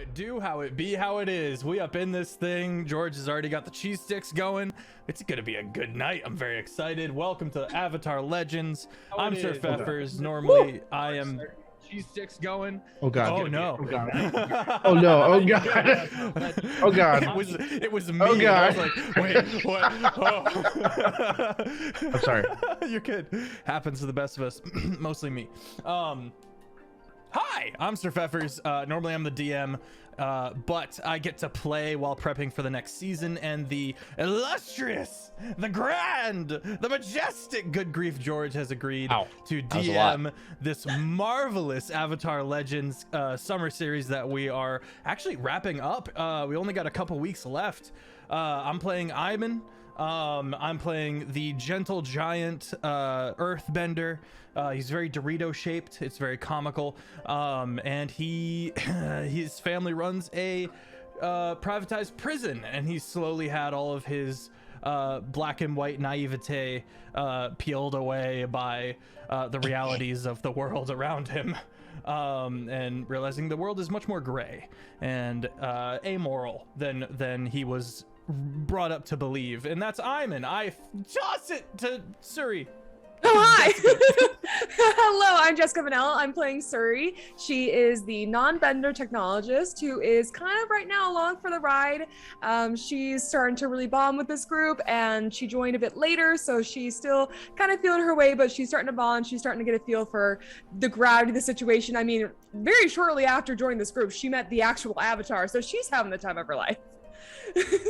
it do, how it be, how it is. We up in this thing. George has already got the cheese sticks going. It's gonna be a good night. I'm very excited. Welcome to Avatar Legends. I'm Sir Pfeffers. Normally, I am cheese sticks going. Oh God! Oh no! Oh God! Oh no! Oh God! Oh God! It was me. Oh God! I was like, wait, what? Oh. I'm sorry. You're good. Happens to the best of us. Mostly me. Hi, I'm Sir Pfeffers. Normally I'm the DM, but I get to play while prepping for the next season, and the illustrious, the grand, the majestic GoodGriefGeorge has agreed to DM this marvelous Avatar Legends summer series that we are actually wrapping up. We only got a couple weeks left. I'm playing Iman. I'm playing the gentle giant earthbender. He's very Dorito shaped. It's very comical. And his family runs a privatized prison, and he's slowly had all of his black and white naivete peeled away by the realities of the world around him. And realizing the world is much more gray and amoral than he was brought up to believe. And that's Iman. I toss it to Suri. Oh, hi. Hello, I'm Jessica Vanell. I'm playing Suri. She is the non-bender technologist who is kind of right now along for the ride. She's starting to really bond with this group, and she joined a bit later, so she's still kind of feeling her way, but she's starting to bond. She's starting to get a feel for the gravity of the situation. I mean, very shortly after joining this group, she met the actual Avatar, so she's having the time of her life.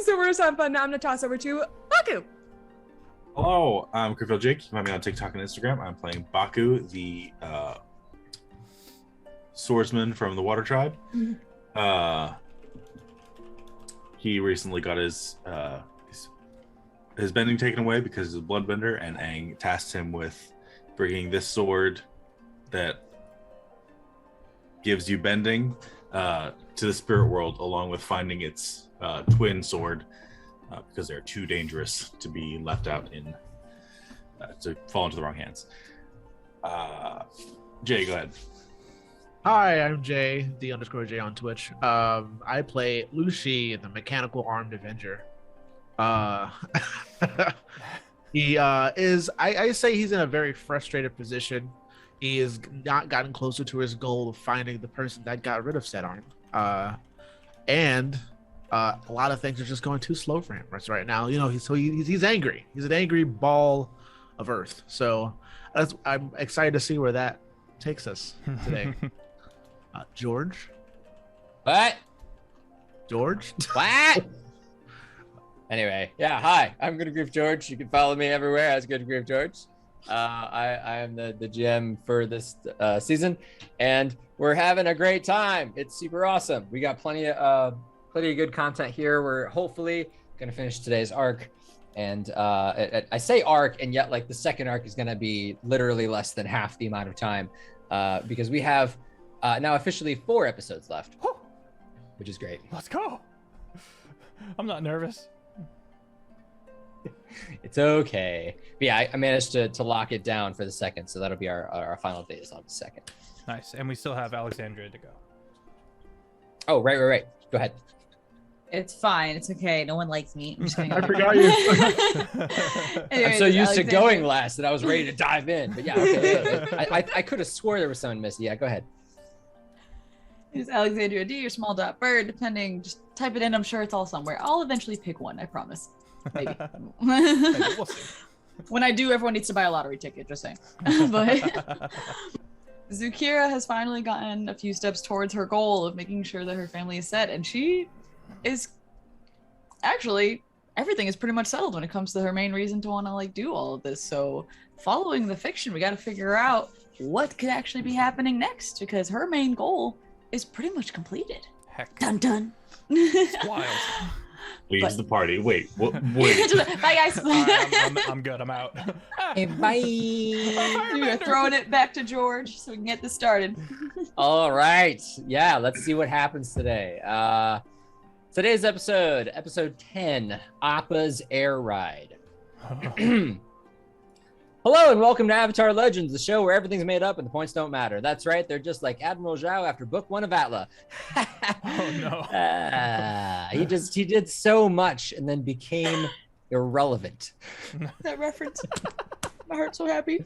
So we're just having fun. Now I'm going to toss over to Baku. Hello, I'm Griffith Jake. You can find me on TikTok and Instagram. I'm playing Baku, the swordsman from the Water Tribe. He recently got his bending taken away because he's a bloodbender, and Aang tasked him with bringing this sword that gives you bending to the spirit world, along with finding its twin sword. Because they're too dangerous to be left out in to fall into the wrong hands. Jay, go ahead. Hi, I'm Jay, _J on Twitch. I play Lucy, the mechanical armed Avenger. He is, I say he's in a very frustrated position. He has not gotten closer to his goal of finding the person that got rid of said arm. And a lot of things are just going too slow for him right now. You know, he's angry. He's an angry ball of earth. So I'm excited to see where that takes us today. George? What? George? What? Anyway, yeah, hi. I'm GoodGriefGeorge. You can follow me everywhere as GoodGriefGeorge. I am the GM for this season, and we're having a great time. It's super awesome. We got plenty of good content here. We're hopefully gonna finish today's arc, and I say arc, and yet like the second arc is gonna be literally less than half the amount of time, because we have now officially 4 episodes left, which is great. Let's go. I'm not nervous. It's okay. But yeah, I managed to lock it down for the second, so that'll be our final date is on the second. Nice. And we still have Alexandria to go. Oh, right. Go ahead. It's fine. It's okay. No one likes me. I'm just kidding. I forgot you. Anyways, I'm so used to going last that I was ready to dive in. But yeah, okay. I could have swore there was someone missing. Yeah, go ahead. It's Alexandria D or small dot bird, depending. Just type it in. I'm sure it's all somewhere. I'll eventually pick one. I promise. Maybe. We'll see. When I do, everyone needs to buy a lottery ticket. Just saying. But Zukira has finally gotten a few steps towards her goal of making sure that her family is set, and she is actually, everything is pretty much settled when it comes to her main reason to want to like do all of this. So following the fiction, we got to figure out what could actually be happening next, because her main goal is pretty much completed. Heck. Dun dun. It's wild. Leaves the party. Wait. Wait. Bye guys. I'm good. I'm out. Hey, bye. We're throwing it back to George so we can get this started. All right. Yeah, let's see what happens today. Today's episode 10, Appa's Air Ride. Hello and welcome to Avatar Legends, the show where everything's made up and the points don't matter. That's right, they're just like Admiral Zhao after book 1 of Atla. Oh no. He did so much and then became irrelevant. That reference. My heart's so happy.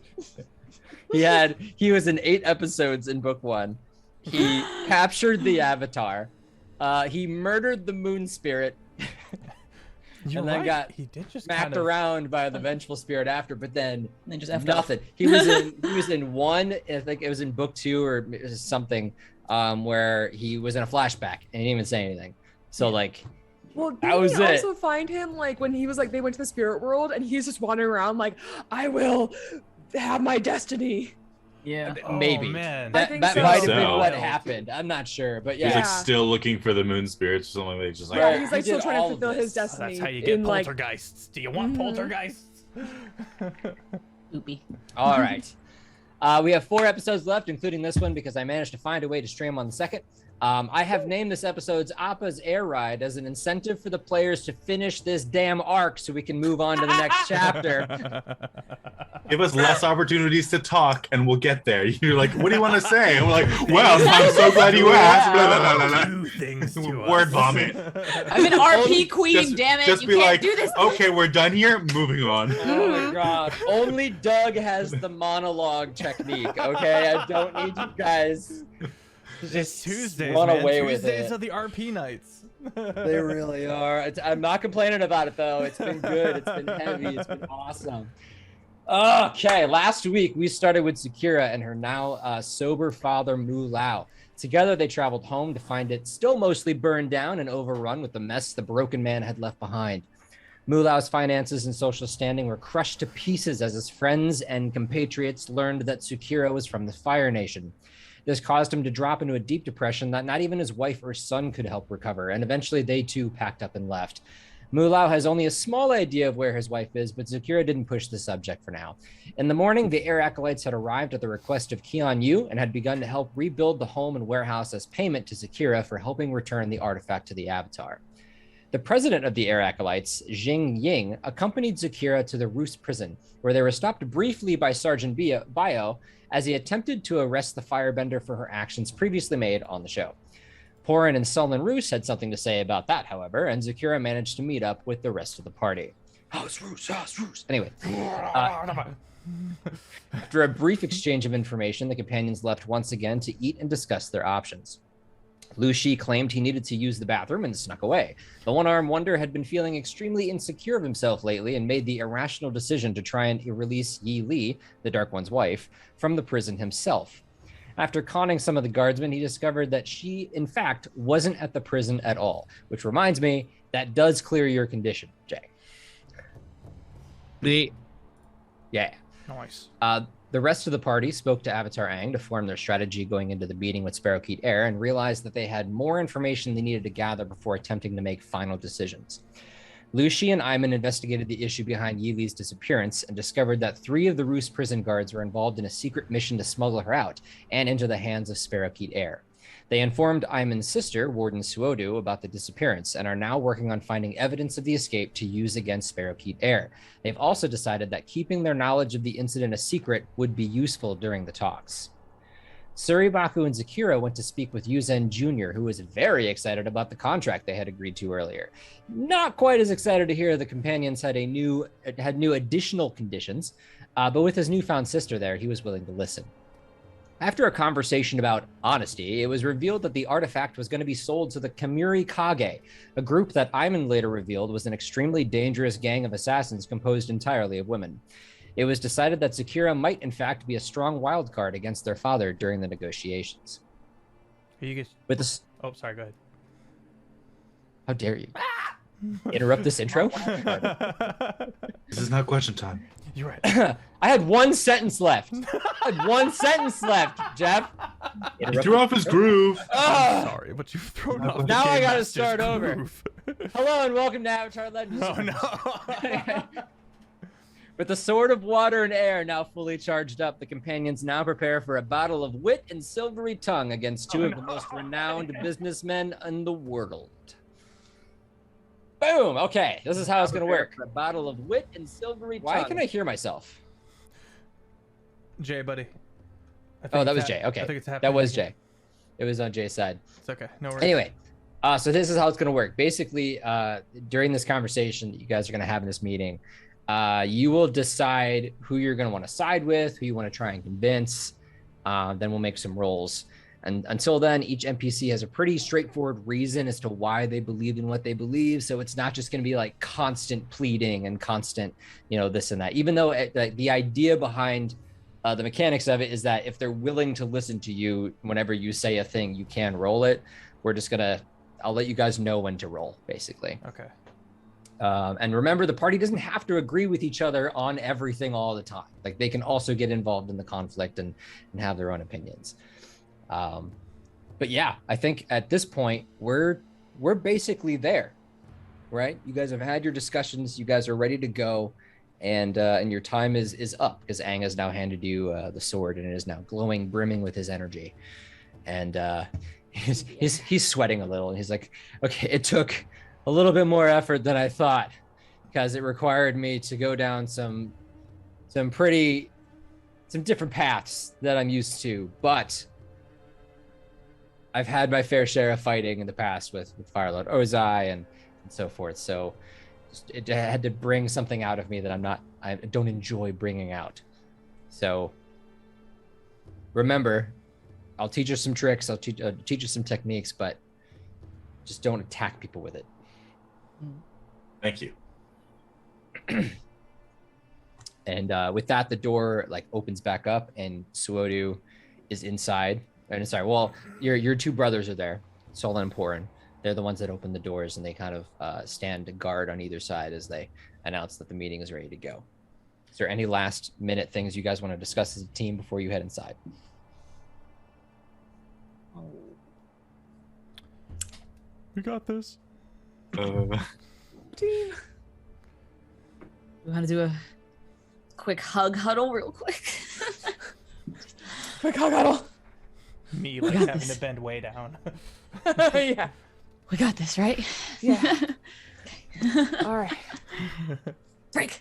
He was in 8 episodes in book 1. He captured the Avatar. He murdered the Moon Spirit. You're and then right. got he did just smacked kind of... around by the vengeful spirit after, but then just F'd nothing. He was in one, I think it was in book 2 or it was something, where he was in a flashback and he didn't even say anything. So like, Well, that didn't was we it. also find him like when he was like they went to the spirit world and he's just wandering around like, I will have my destiny. Yeah. Maybe. Oh, man. I That think might so. have been So- what happened. I'm not sure, but He's yeah. like still looking for the moon spirits or something like that. Just like, Yeah, Right. he's like He still did trying all to of fulfill his this. destiny. That's how you get in, like, poltergeists. Do you want Mhm. poltergeists? Loopy. All right. We have 4 episodes left, including this one, because I managed to find a way to stream on the second. I have named this episode's Appa's Air Ride as an incentive for the players to finish this damn arc so we can move on to the next chapter. give us less opportunities to talk and we'll get there. You're like, what do you want to say? And we're like, well, I'm so glad you asked. Blah, blah, blah, blah, Do things to blah. us. Word vomit. I'm an RP queen, damn it. Just You be can't like, do this. okay, we're done here. Moving on. Oh my god. Only Doug has the monologue technique, okay? I don't need you guys to It's just Tuesdays, run man. away with Tuesdays it. are the RP nights. They really are. I'm not complaining about it though. It's been good. It's been heavy. It's been awesome. Okay, last week we started with Sakura and her now sober father Mu Lao. Together they traveled home to find it still mostly burned down and overrun with the mess the broken man had left behind. Mu Lao's finances and social standing were crushed to pieces as his friends and compatriots learned that Sakura was from the Fire Nation. This caused him to drop into a deep depression that not even his wife or son could help recover, and eventually they too packed up and left. Mu Lao has only a small idea of where his wife is, but Sakura didn't push the subject for now. In the morning, the Air Acolytes had arrived at the request of Kion Yu and had begun to help rebuild the home and warehouse as payment to Sakura for helping return the artifact to the Avatar. The president of the Air Acolytes, Jing Ying, accompanied Sakura to the Roos prison, where they were stopped briefly by Sergeant Bio as he attempted to arrest the firebender for her actions previously made on the show. Porin and Sullen Roos had something to say about that, however, and Sakura managed to meet up with the rest of the party. House Roos. Anyway, after a brief exchange of information, the companions left once again to eat and discuss their options. Lu Shi claimed he needed to use the bathroom and snuck away. The one-armed wonder had been feeling extremely insecure of himself lately and made the irrational decision to try and release Yi Li, the Dark One's wife, from the prison himself. After conning some of the guardsmen, he discovered that she, in fact, wasn't at the prison at all, which reminds me, that does clear your condition, Jay. Yeah. Nice. The rest of the party spoke to Avatar Aang to form their strategy going into the meeting with Sparrowkeet Air and realized that they had more information they needed to gather before attempting to make final decisions. Lu Shi and Iman investigated the issue behind Yi Li's disappearance and discovered that 3 of the Roos prison guards were involved in a secret mission to smuggle her out and into the hands of Sparrowkeet Air. They informed Iman's sister, Warden Suodu, about the disappearance and are now working on finding evidence of the escape to use against Sparrowkeet Air. They've also decided that keeping their knowledge of the incident a secret would be useful during the talks. Suribaku and Zakira went to speak with Yuzen Jr., who was very excited about the contract they had agreed to earlier. Not quite as excited to hear the companions had new additional conditions, but with his newfound sister there, he was willing to listen. After a conversation about honesty, it was revealed that the artifact was going to be sold to the Kamuri Kage, a group that Iman later revealed was an extremely dangerous gang of assassins composed entirely of women. It was decided that Sakura might in fact be a strong wildcard against their father during the negotiations. You guys... With this, Oh, sorry, go ahead. how dare you interrupt this intro? This is not question time. You're right. I had 1 sentence left. Jeff. He threw off his groove. I'm sorry, but you've thrown off. Now the I Game gotta Master's start over. groove. Hello and welcome to Avatar Legends. Oh no. With the Sword of Water and Air now fully charged up, the companions now prepare for a battle of wit and silvery tongue against 2 of the most renowned businessmen in the world. Boom! Okay, this is how it's going to work. A battle of wit and silvery tongue. Why can I hear myself? Jay, buddy. Oh, that was Jay. Okay. I think it's happening. That was again. Jay. It was on Jay's side. It's okay. No worries. Anyway, so this is how it's going to work. Basically, during this conversation that you guys are going to have in this meeting, you will decide who you're going to want to side with, who you want to try and convince. Then we'll make some rolls. And until then, each NPC has a pretty straightforward reason as to why they believe in what they believe. So it's not just going to be like constant pleading and constant, this and that. Even though the idea behind the mechanics of it is that if they're willing to listen to you, whenever you say a thing, you can roll it. We're just I'll let you guys know when to roll, basically. Okay. And remember, the party doesn't have to agree with each other on everything all the time. Like they can also get involved in the conflict and have their own opinions. But yeah, I think at this point we're basically there, right? You guys have had your discussions. You guys are ready to go, and your time is up because Aang has now handed you the sword, and it is now glowing, brimming with his energy, and he's sweating a little, and he's like, okay, it took a little bit more effort than I thought because it required me to go down some different paths that I'm used to, but I've had my fair share of fighting in the past with Firelord Ozai and so forth. So it had to bring something out of me that I don't enjoy bringing out. So remember, I'll teach you some tricks. I'll teach you some techniques, but just don't attack people with it. Thank you. And with that, the door opens back up, and Suodu is inside. And sorry, well, your two brothers are there, Solon and Porin. They're the ones that open the doors, and they kind of stand guard on either side as they announce that the meeting is ready to go. Is there any last minute things you guys want to discuss as a team before you head inside? We got this. Team. We want to do a quick hug huddle real quick. Quick hug huddle. Me having to bend way down. Yeah. We got this, right? Yeah. All right. Break.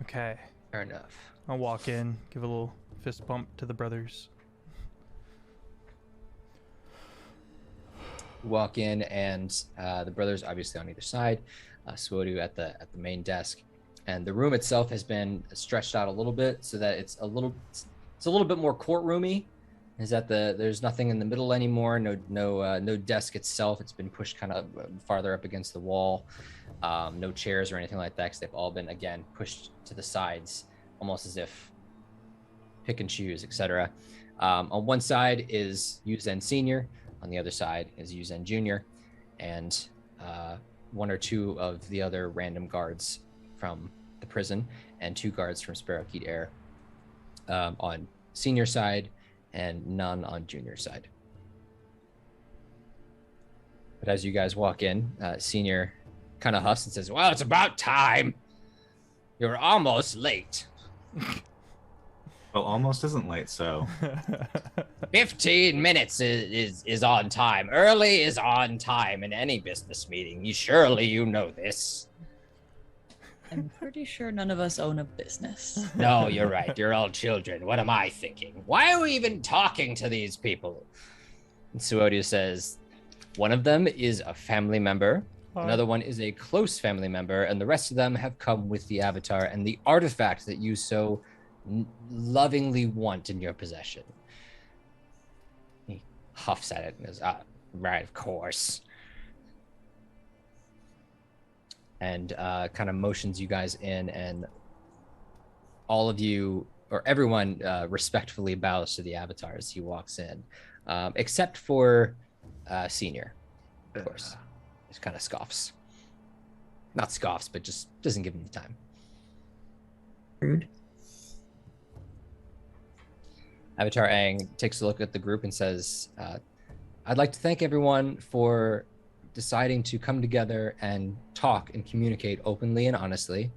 Okay. Fair enough. I'll walk in, give a little fist bump to the brothers. Walk in, and the brothers obviously on either side. Suodu at the main desk, and the room itself has been stretched out a little bit so that it's a little bit more courtroomy. Is that there's nothing in the middle anymore? No desk itself. It's been pushed kind of farther up against the wall. No chairs or anything like that, because they've all been again pushed to the sides, almost as if pick and choose, etc. On one side is Yuzen Senior. On the other side is Yuzen Junior, and one or two of the other random guards from the prison, and two guards from Sparrowkeet Air on Senior side, and none on Junior side. But as you guys walk in, Senior kind of huffs and says, "Well, it's about time. You're almost late." Well, almost isn't late, so 15 minutes is on time. Early is on time in any business meeting. Surely you know this. I'm pretty sure none of us own a business. No, you're right. You're all children. What am I thinking? Why are we even talking to these people? And Suodu says, one of them is a family member. Another one is a close family member. And the rest of them have come with the Avatar and the artifact that you so lovingly want in your possession. He huffs at it and goes, right, of course. And kind of motions you guys in, and all of you, or everyone, respectfully bows to the Avatar as he walks in, except for Senior, of course. Just kind of scoffs. Not scoffs, but just doesn't give him the time. Rude. Avatar Aang takes a look at the group and says, I'd like to thank everyone for deciding to come together and talk and communicate openly and honestly,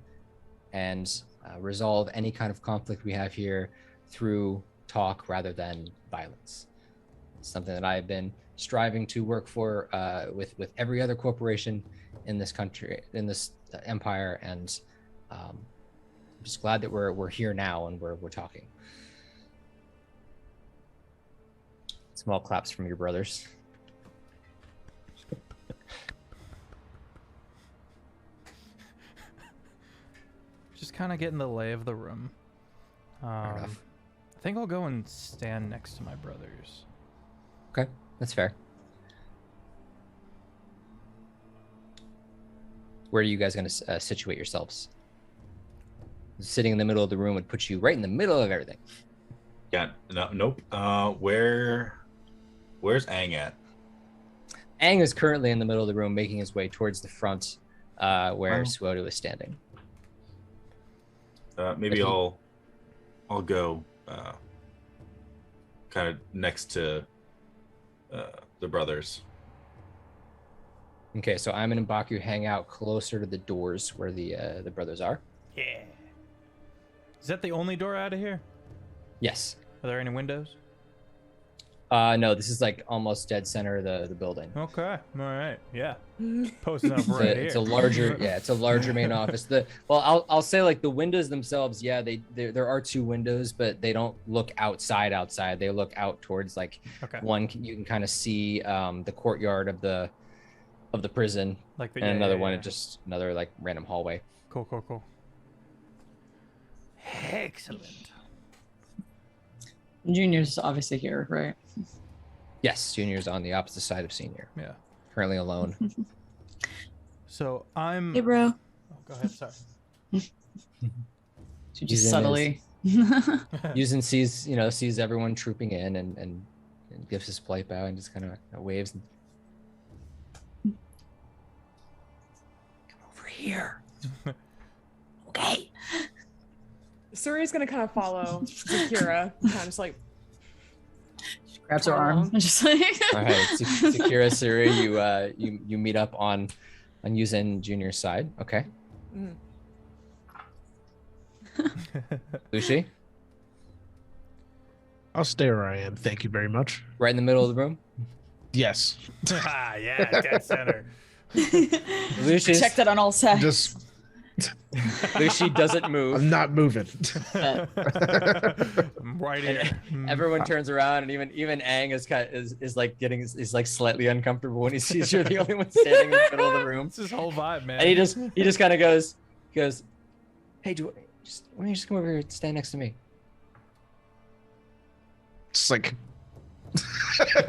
and resolve any kind of conflict we have here through talk rather than violence. It's something that I've been striving to work for with every other corporation in this country, in this empire, and I'm just glad that we're here now and we're talking. Small claps from your brothers. Just kind of getting the lay of the room. I think I'll go and stand next to my brothers. Okay, that's fair. Where are you guys going to situate yourselves? Sitting in the middle of the room would put you right in the middle of everything. Yeah, nope. Where's Aang at? Aang is currently in the middle of the room, making his way towards the front, where Suodu is standing. Maybe I'll go kind of next to the brothers. Okay, so I'm and M'Baku hang out closer to the doors where the brothers are. Yeah. Is that the only door out of here? Yes. Are there any windows? No, this is like almost dead center of the building. Okay. All right. Yeah. Posting up right here. It's a larger main office. I'll say like the windows themselves, yeah, there are 2 windows, but they don't look outside. They look out towards like one you can kind of see the courtyard of the prison, like and another one just another like random hallway. Cool. Excellent. Junior's obviously here, right? Yes, Junior's on the opposite side of Senior. Yeah. Currently alone. So I'm. Hey, bro. Oh, go ahead. Sorry. She just subtly. Yuzin sees everyone trooping in and gives his polite bow and just kind of waves. Come over here. Okay. Suri's gonna kind of follow Zakira, kind of just like grabs her arm and just like. All right, Zakira, Suri, you meet up on Yuzin Junior's side. Okay. Lucy? I'll stay where I am. Thank you very much. Right in the middle of the room? Yes. Yeah, dead center. Lucius, Check that on all sides. Just Lucy doesn't move. I'm not moving. Right here. Everyone turns around, and even Aang is like slightly uncomfortable when he sees you're the only one standing in the middle of the room. It's his whole vibe, man. And he just kind of goes, hey, why don't you just come over here and stand next to me? Just like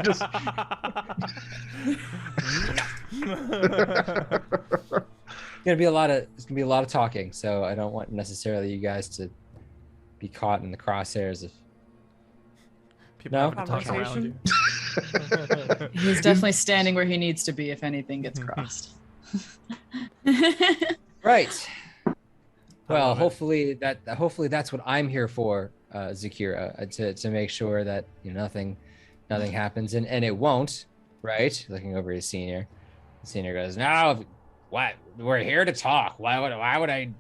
It's gonna be a lot of talking, so I don't want necessarily you guys to be caught in the crosshairs of people No? having to talk around you. He's definitely standing where he needs to be if anything gets crossed. right. Well, love it. hopefully that's what I'm here for, Zakira, to make sure that nothing happens, and it won't, right? Looking over at Senior. The Senior goes, no, what? We're here to talk. Why would I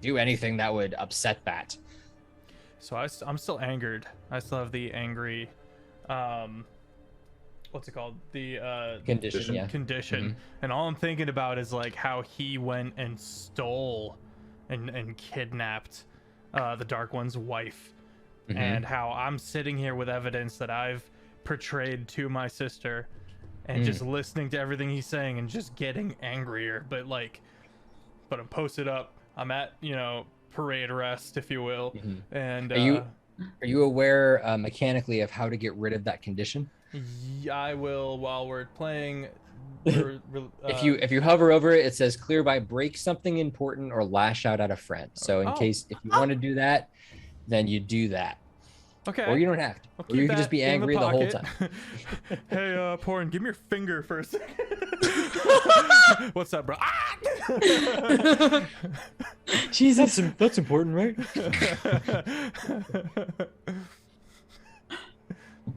do anything that would upset that? So I'm still angered. I still have the angry, what's it called? The Condition, yeah. condition. And all I'm thinking about is like how he went and stole and kidnapped the Dark One's wife, and how I'm sitting here with evidence that I've portrayed to my sister, and just listening to everything he's saying and just getting angrier. But I'm posted up. I'm at parade arrest, if you will. And are you aware mechanically of how to get rid of that condition? I will while we're playing. If you hover over it, it says clear by break something important or lash out at a friend. So in case if you want to do that, then you do that. Okay. Or you don't have to. Or you can just be angry the whole time. Hey, Porn, give me your finger for a second. What's up, bro? Jesus. That's important, right?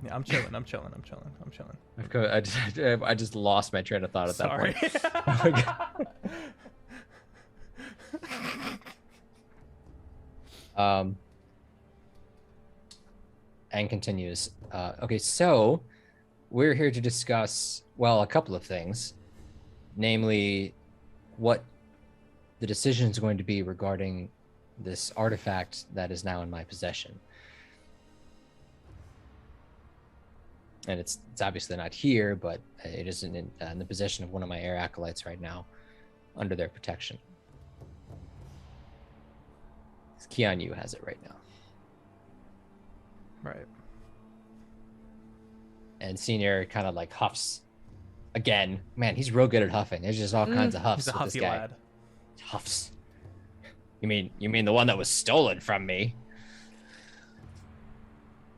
Yeah, I'm chilling. I just lost my train of thought at that Sorry. point. And continues. Okay, so we're here to discuss, a couple of things, namely what the decision is going to be regarding this artifact that is now in my possession. And it's obviously not here, but it is in the possession of one of my air acolytes right now, under their protection. Keon Yu has it right now. Right. And Senior kind of like huffs again. Man, he's real good at huffing. There's just all kinds of huffs He's a with huffy this guy. lad. Huffs. You mean the one that was stolen from me?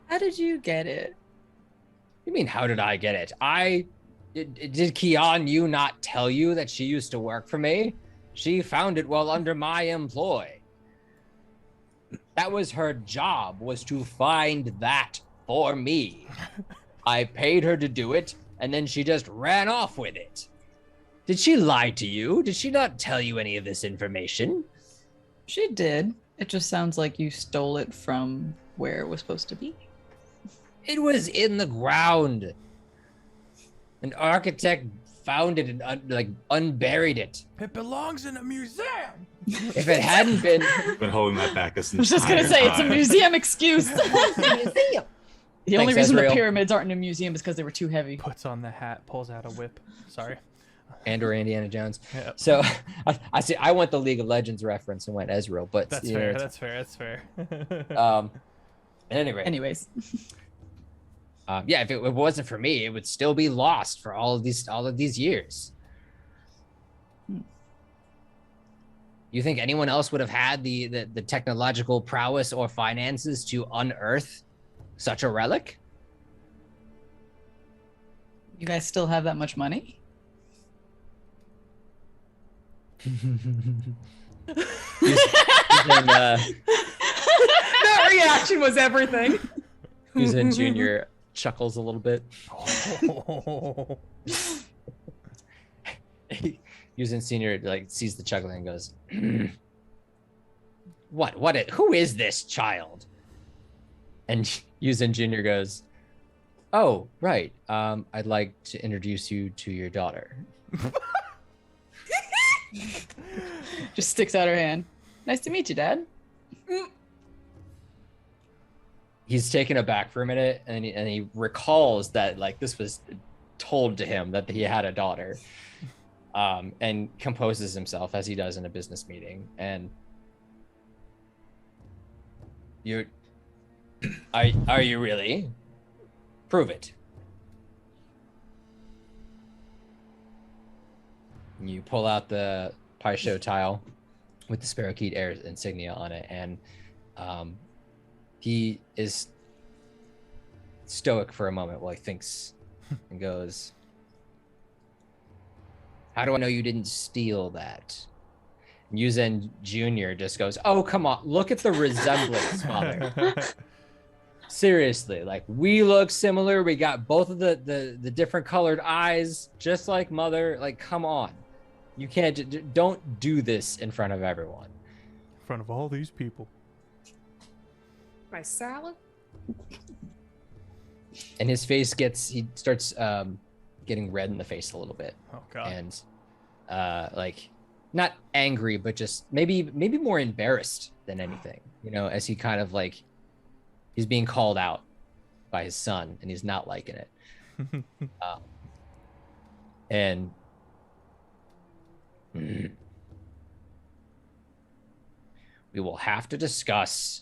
How did you get it? You mean how did I get it? Did Keon Yu not tell you that she used to work for me? She found it while under my employ. That was her job, was to find that for me. I paid her to do it, and then she just ran off with it. Did she lie to you? Did she not tell you any of this information? She did. It just sounds like you stole it from where it was supposed to be. It was in the ground. An architect found it and unburied it. It belongs in a museum. If it hadn't been, Been holding that back this I was just gonna entire say it's a time. museum excuse. The only Thanks, reason the Ezreal. pyramids aren't in a museum is because they were too heavy. Puts on the hat, pulls out a whip. Sorry. and/or Indiana Jones. Yep. So I see. I went the League of Legends reference and went Ezreal, but That's you know, fair. it's- That's fair. At any rate, Anyways, yeah, if it wasn't for me, it would still be lost for all of these years. You think anyone else would have had the technological prowess or finances to unearth such a relic? you guys still have that much money? That reaction was everything. Using Junior chuckles a little bit. Using Senior sees the chuckling and goes, who is this child? And using Junior goes, oh, right. I'd like to introduce you to your daughter. Just sticks out her hand. Nice to meet you, Dad. He's taken aback for a minute, and he recalls that this was told to him that he had a daughter, and composes himself as he does in a business meeting. And are you really? Prove it. You pull out the pie show tile with the Sparrowkeet Air insignia on it, and he is stoic for a moment while he thinks and goes, how do I know you didn't steal that? And Yuzen Jr. just goes, oh, come on, look at the resemblance, mother. Seriously, we look similar. We got both of the different colored eyes, just like mother. Come on. You can't, don't do this in front of everyone. In front of all these people. My salad? And his face he starts getting red in the face a little bit. Oh god. And not angry, but just maybe more embarrassed than anything, as he kind of he's being called out by his son and he's not liking it. And we will have to discuss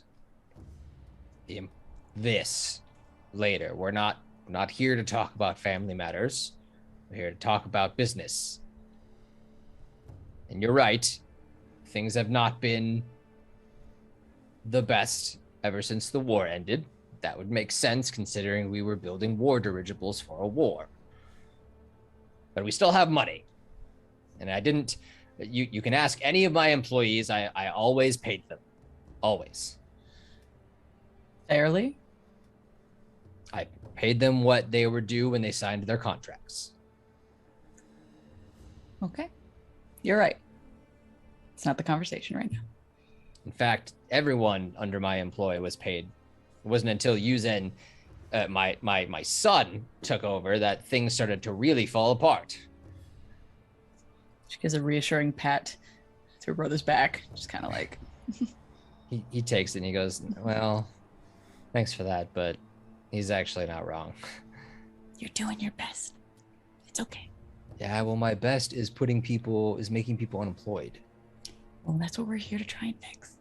this later. We're not here to talk about family matters. We're here to talk about business. And you're right. Things have not been the best ever since the war ended. That would make sense considering we were building war dirigibles for a war. But we still have money. And I didn't, you can ask any of my employees, I always paid them. Always. Fairly? I paid them what they were due when they signed their contracts. Okay. You're right. It's not the conversation right now. In fact, everyone under my employ was paid. It wasn't until Yuzen, my son, took over that things started to really fall apart. She gives a reassuring pat to her brother's back, just kind of he takes it and he goes, well, thanks for that, but he's actually not wrong. You're doing your best. It's okay. Yeah, well, my best is making people unemployed. Well, that's what we're here to try and fix.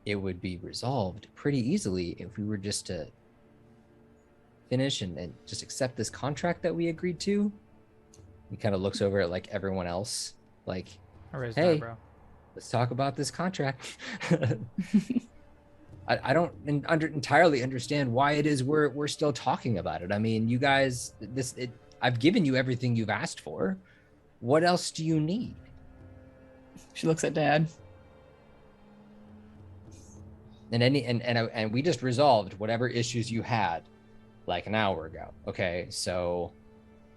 It would be resolved pretty easily if we were just to finish and just accept this contract that we agreed to. He kind of looks over at like everyone else, like, I raised an hey, eyebrow. let's talk about this contract. I don't entirely understand why it is we're still talking about it. I mean, you guys, I've given you everything you've asked for. What else do you need? She looks at Dad. And we just resolved whatever issues you had like an hour ago. Okay, so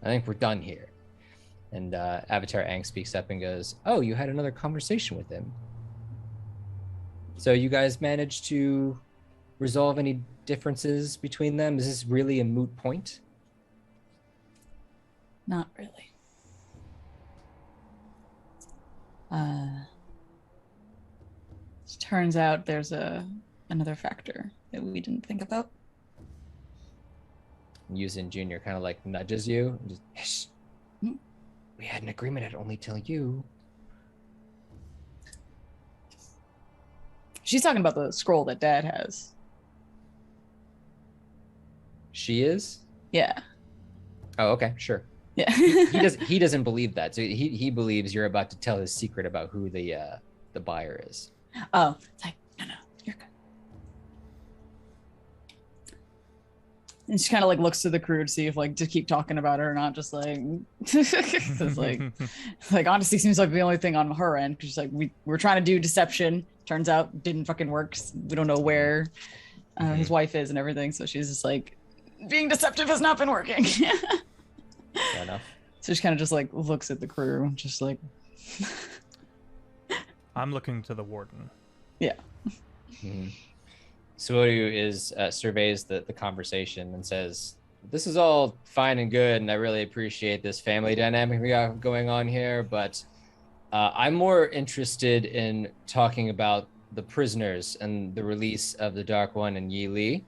I think we're done here. And Avatar Aang speaks up and goes, oh, you had another conversation with him. So you guys managed to resolve any differences between them? Is this really a moot point? Not really. Turns out there's another factor that we didn't think about. Yuzen Jr. kind of like nudges you and just, we had an agreement I'd only tell you. She's talking about the scroll that Dad has. She is? Yeah. Oh, okay, sure. Yeah. He doesn't believe that. So he believes you're about to tell his secret about who the buyer is. Oh, it's like, no, you're good. And she kind of like looks to the crew to see if like to keep talking about it or not. Just like, it's like honesty seems like the only thing on her end. Cause she's like, we're trying to do deception. Turns out didn't fucking work. We don't know where his wife is and everything. So she's just like, being deceptive has not been working. Fair enough. So she kind of just like looks at the crew, just like. I'm looking to the warden. Yeah. Mm-hmm. Suodu surveys the conversation and says, this is all fine and good, and I really appreciate this family dynamic we got going on here, but I'm more interested in talking about the prisoners and the release of the Dark One and Yi Li.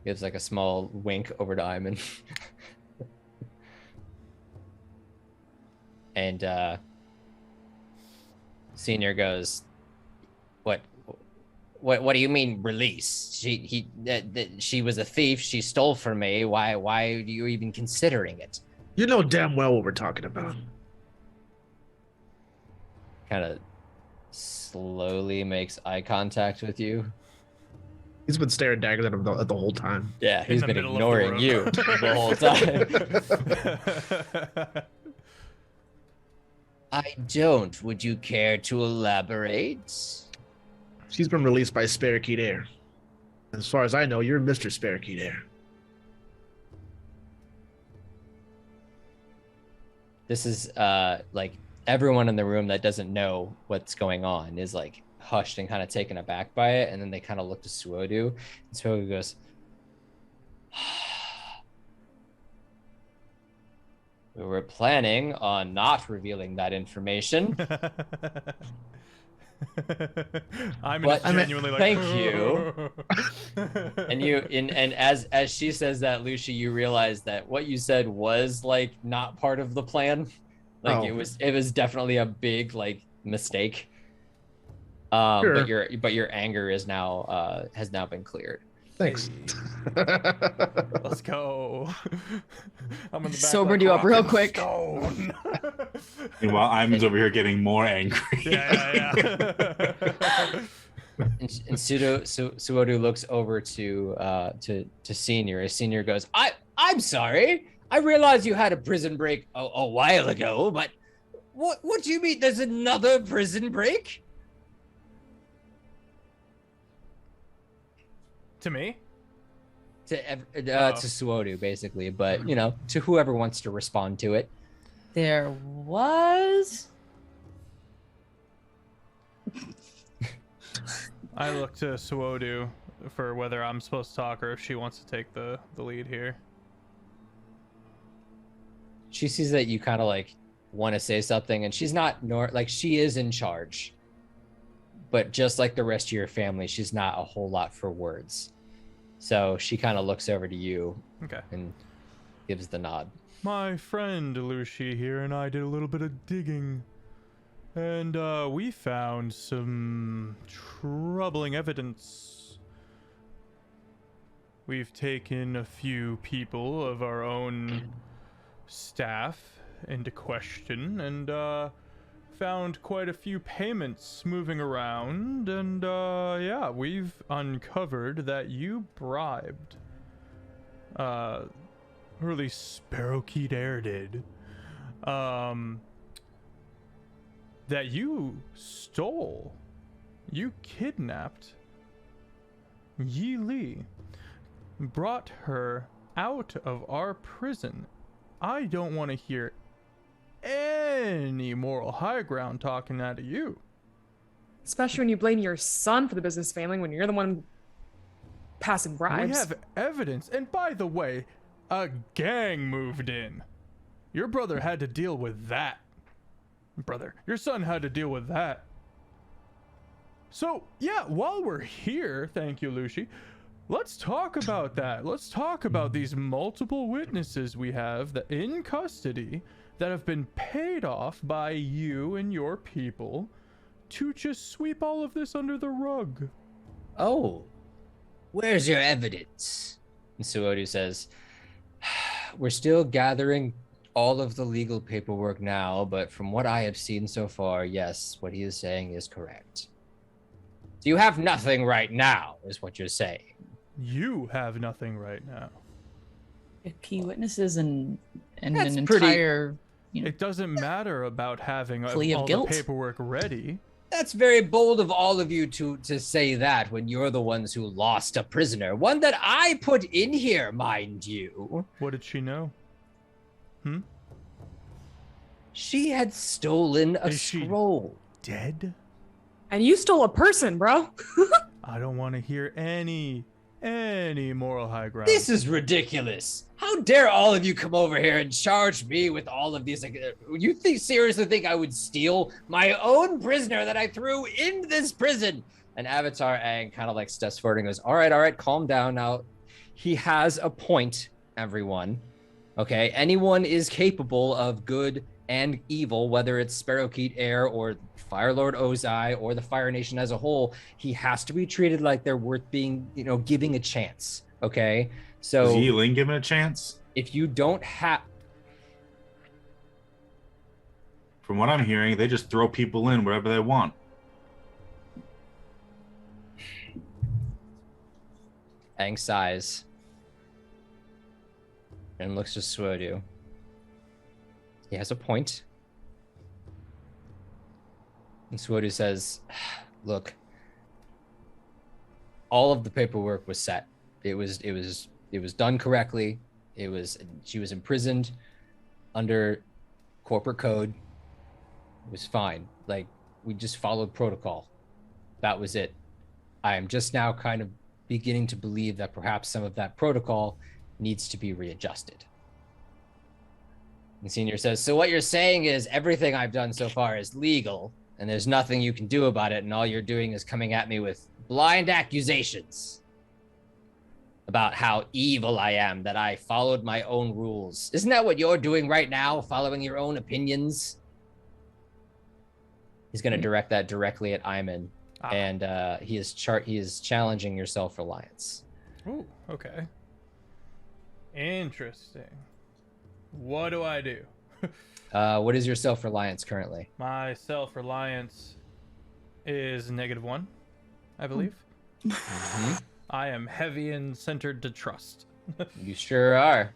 Gives like a small wink over to Iman. And Senior goes, what do you mean release? She was a thief. She stole from me. Why are you even considering it? You know damn well what we're talking about. Kind of slowly makes eye contact with you. He's been staring daggers at him the whole time. Yeah, he's been middle of the ignoring room. you the whole time. I don't. Would you care to elaborate? She's been released by Sparakeet Air. As far as I know, you're Mr. Sparakeet Air. This is like everyone in the room that doesn't know what's going on is like hushed and kind of taken aback by it, and then they kind of look to Suodu, and Suodu goes, we were planning on not revealing that information. I'm But- genuinely like, thank you. And as she says that, Lucia, you realize that what you said was like not part of the plan. Like Oh. it was definitely a big like mistake. Sure. But your anger is now has now been cleared. Thanks. Let's go. I'm in the back Sobered like you up real rock and quick. stone. Meanwhile, Iman's over here getting more angry. yeah. And Suodu looks over to Senior. As Senior goes, I'm sorry. I realized you had a prison break a while ago, but what do you mean? There's another prison break? To me? To Suodu, basically, but you know, to whoever wants to respond to it. There was. I look to Suodu for whether I'm supposed to talk or if she wants to take the lead here. she sees that you kind of like want to say something, and she's not like she is in charge, but just like the rest of your family, she's not a whole lot for words. So she kind of looks over to you, Okay. and gives the nod. My friend Lucy here and I did a little bit of digging, and we found some troubling evidence. We've taken a few people of our own staff into question and found quite a few payments moving around, and yeah, we've uncovered that you bribed, or at least Sparrowkeet Air did, that you stole, you kidnapped Yi Li, brought her out of our prison. I don't want to hear any moral high ground talking out of you. Especially when you blame your son for the business failing when you're the one passing bribes. We have evidence, and by the way, a gang moved in. Your brother had to deal with that. Your son had to deal with that. So, yeah, while we're here, thank you, Lucy, let's talk about that. Let's talk about these multiple witnesses we have that in custody that have been paid off by you and your people to just sweep all of this under the rug. Oh, where's your evidence? And Suodu says, we're still gathering all of the legal paperwork now, but from what I have seen so far, yes, what he is saying is correct. So you have nothing right now, is what you're saying. You have nothing right now. Key witnesses and That's an pretty- entire, It doesn't matter about having Plea of all guilt? the paperwork ready. That's very bold of all of you to say that when you're the ones who lost a prisoner, one that I put in here, mind you. What did she know? She had stolen a Is she- scroll. Dead? And you stole a person, bro. I don't want to hear any moral high ground. This is ridiculous. How dare all of you come over here and charge me with all of these? Like, you seriously think I would steal my own prisoner that I threw in this prison? And Avatar Aang kind of like steps forward and goes, all right, calm down now. He has a point, everyone. Okay, anyone is capable of good and evil, whether it's Sparrowkeet Air or Fire Lord Ozai or the Fire Nation as a whole. He has to be treated like they're worth being, giving a chance. Okay, so Is Yi Ling given a chance? if you don't have, From what I'm hearing, they just throw people in wherever they want. Aang sighs and looks to Suodu. He has a point. And Suodu says, look, all of the paperwork was set. It was done correctly. She was imprisoned under corporate code. It was fine. Like, we just followed protocol. That was it. I am just now kind of beginning to believe that perhaps some of that protocol needs to be readjusted. And Senior says, so what you're saying is everything I've done so far is legal, and there's nothing you can do about it, and all you're doing is coming at me with blind accusations about how evil I am, that I followed my own rules. Isn't that what you're doing right now, following your own opinions? He's going to direct that directly at Iman, and he is challenging your self-reliance. Ooh, okay. Interesting. What do I do? What is your self-reliance currently? My self-reliance is -1, I believe. Mhm. I am heavy and centered to trust. You sure are.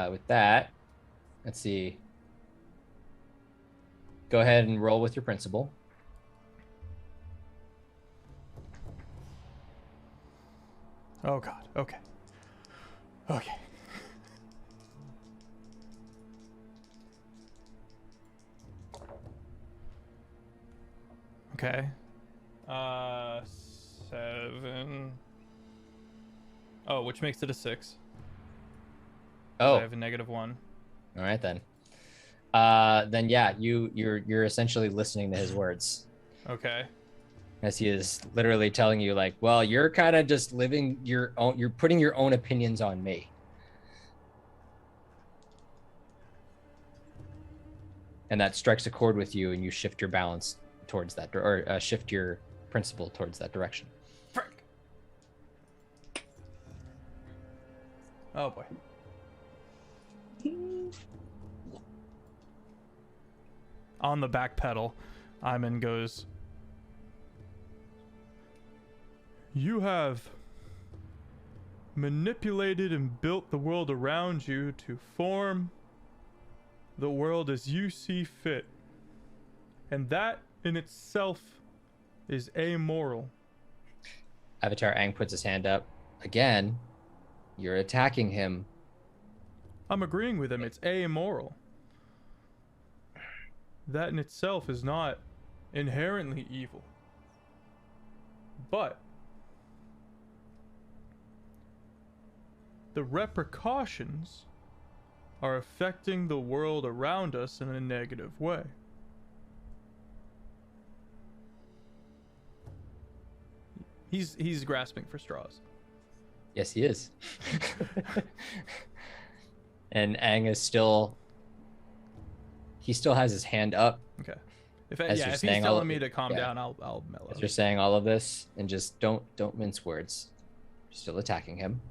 With that, let's see. Go ahead and roll with your principal. Oh God. Okay. Okay. Okay. 7. Oh, which makes it a 6. Oh, I have a -1. All right then. Then yeah, you're essentially listening to his words Okay. as he is literally telling you like, well, you're kind of just living your own. You're putting your own opinions on me. And that strikes a chord with you, and you shift your balance towards that, or shift your principle towards that direction. Frick. Oh boy. On the back pedal, Iman goes, "You have manipulated and built the world around you to form the world as you see fit. And that in itself is amoral." Avatar Aang puts his hand up. Again, you're attacking him. I'm agreeing with him. It's amoral. That in itself is not inherently evil. But the repercussions are affecting the world around us in a negative way. He's grasping for straws. Yes, he is. And Aang is still. He still has his hand up. Okay. If As yeah, you're if he's saying all telling of me it, to calm yeah. down, I'll mellow. As you're saying all of this, and just don't mince words. You're still attacking him.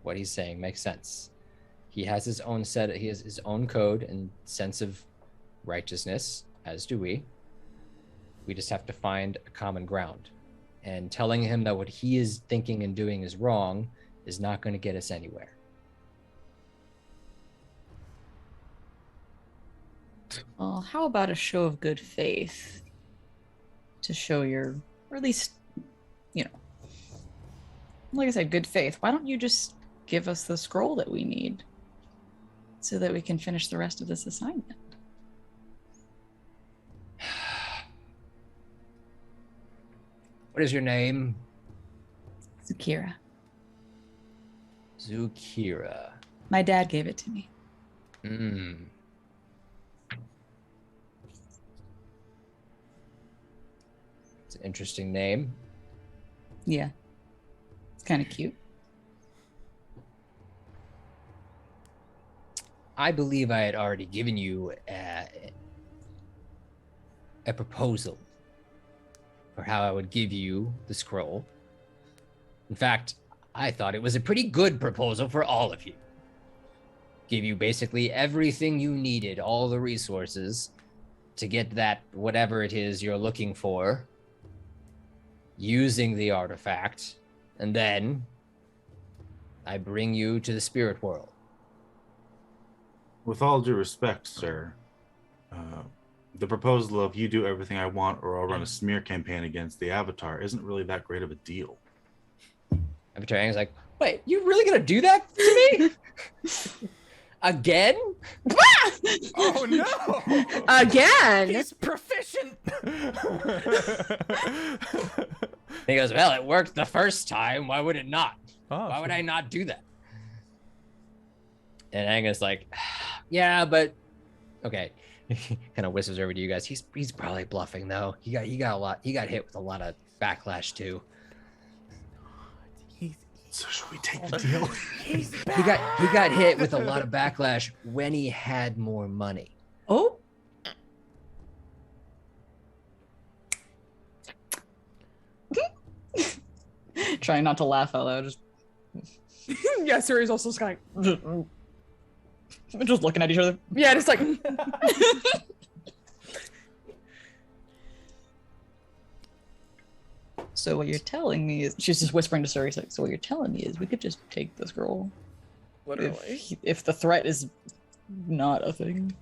What he's saying makes sense. He has his own set. He has his own code and sense of righteousness, as do we. We just have to find a common ground. And telling him that what he is thinking and doing is wrong is not going to get us anywhere. Well, how about a show of good faith to show your, or at least, like I said, good faith. Why don't you just give us the scroll that we need so that we can finish the rest of this assignment? What is your name? Zukira. Zukira. My dad gave it to me. It's an interesting name. Yeah. It's kind of cute. I believe I had already given you a proposal for how I would give you the scroll. In fact, I thought it was a pretty good proposal for all of you. Give you basically everything you needed, all the resources to get that whatever it is you're looking for using the artifact, and then I bring you to the spirit world. With all due respect, sir, the proposal of you do everything I want or I'll run a smear campaign against the Avatar isn't really that great of a deal. Avatar Aang's like, wait, you really gonna do that to me? Again? Oh no! Again. He's proficient. He goes, well, it worked the first time. Why would it not? Oh, Why would I not do that? And Aang is like, yeah, but okay. Kind of whispers over to you guys. He's probably bluffing though. He got hit with a lot of backlash too. So should we take the deal? He got hit with a lot of backlash when he had more money. Oh. Trying not to laugh out loud. Just Yeah, Suri's also kind of just looking at each other. yeah, just like So what you're telling me is, she's just whispering to Suri, like, so what you're telling me is we could just take this girl. literally. If the threat is not a thing.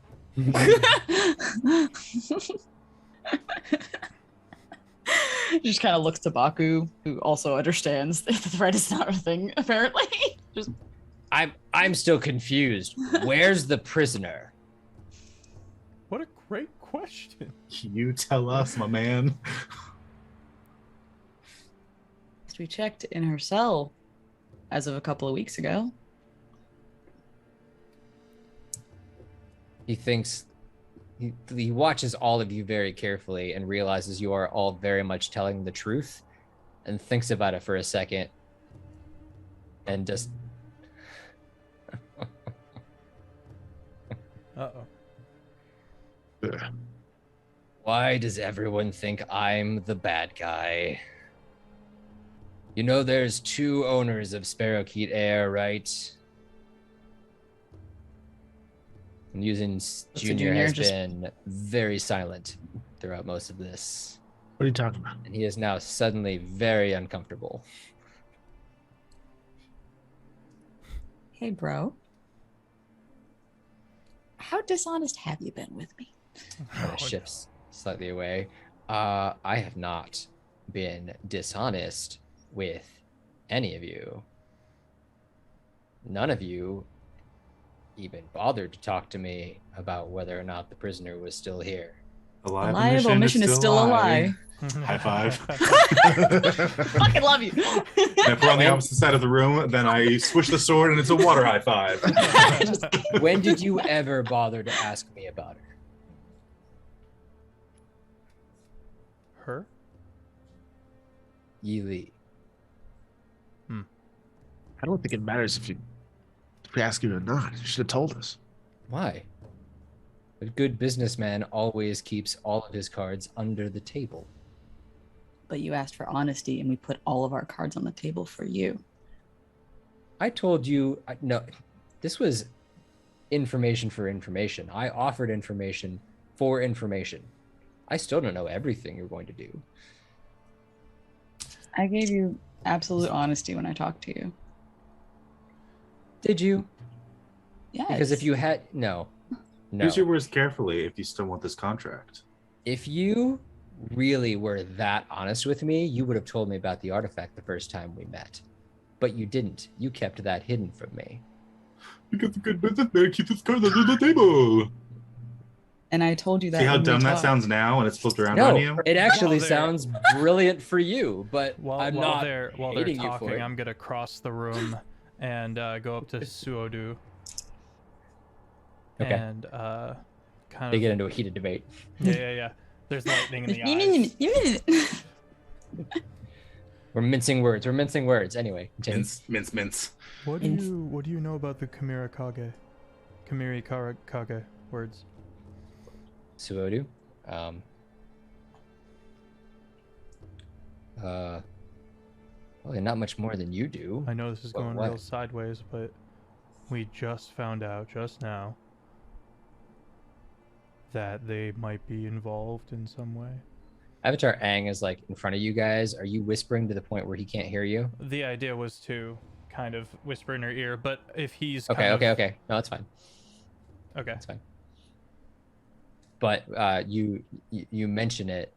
She just kind of looks to Baku, who also understands that the threat is not a thing, apparently. Just I'm still confused. Where's the prisoner? what a great question. You tell us, my man. we checked in her cell as of a couple of weeks ago. He thinks he watches all of you very carefully and realizes you are all very much telling the truth, and thinks about it for a second, and just. Uh-oh. Why does everyone think I'm the bad guy? You know, there's 2 owners of Sparrowkeet Air, right? And Junior Junior has just- been very silent throughout most of this. What are you talking about? And he is now suddenly very uncomfortable. Hey, bro. How dishonest have you been with me? Kind of shifts slightly away. I have not been dishonest with any of you. None of you even bothered to talk to me about whether or not the prisoner was still here. A lie of omission is still a lie. High five. Fucking love you. And if we're on the opposite side of the room, then I swish the sword and it's a water high five. When did you ever bother to ask me about her? Her? Yi Li. I don't think it matters if we ask you or not. You should have told us. Why? A good businessman always keeps all of his cards under the table. But you asked for honesty, and we put all of our cards on the table for you. I told you, no, this was information for information. I offered information for information. I still don't know everything you're going to do. I gave you absolute honesty when I talked to you. Did you? Yes. Because if you had, no. Use your words carefully if you still want this contract. If you really were that honest with me, you would have told me about the artifact the first time we met. But you didn't. You kept that hidden from me. Because the good businessman keeps his cards under the table. And I told you that. See how when we dumb that talked. sounds now and it's flipped around No, on you? it actually While they're- sounds brilliant for you, but I'm While not they're hating you for talking, it. I'm gonna cross the room and go up to Suodu. Okay. And kind They of get into a heated debate. yeah. There's lightning in the eyes. We're mincing words. Anyway, continue. Mince. What do you know about the Kamiri Kage words? Suodu. Well, not much more than you do. I know this is But going what? real sideways, but we just found out just now that they might be involved in some way. Avatar Aang is like in front of you guys. Are you whispering to the point where he can't hear you? The idea was to kind of whisper in her ear, but if he's Okay. No, that's fine. Okay. That's fine. But you mention it,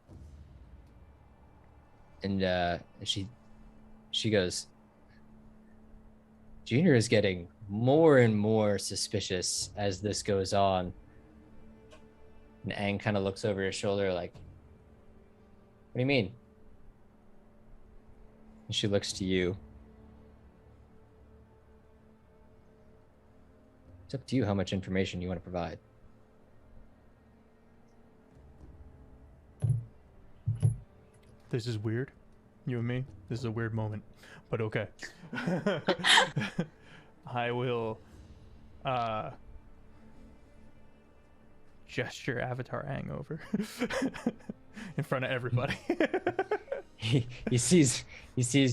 and she goes, Junior is getting more and more suspicious as this goes on. And Aang kind of looks over his shoulder like, what do you mean? And she looks to you. It's up to you how much information you want to provide. This is weird. You and me, this is a weird moment, but okay. I will gesture Avatar Aang over in front of everybody. He sees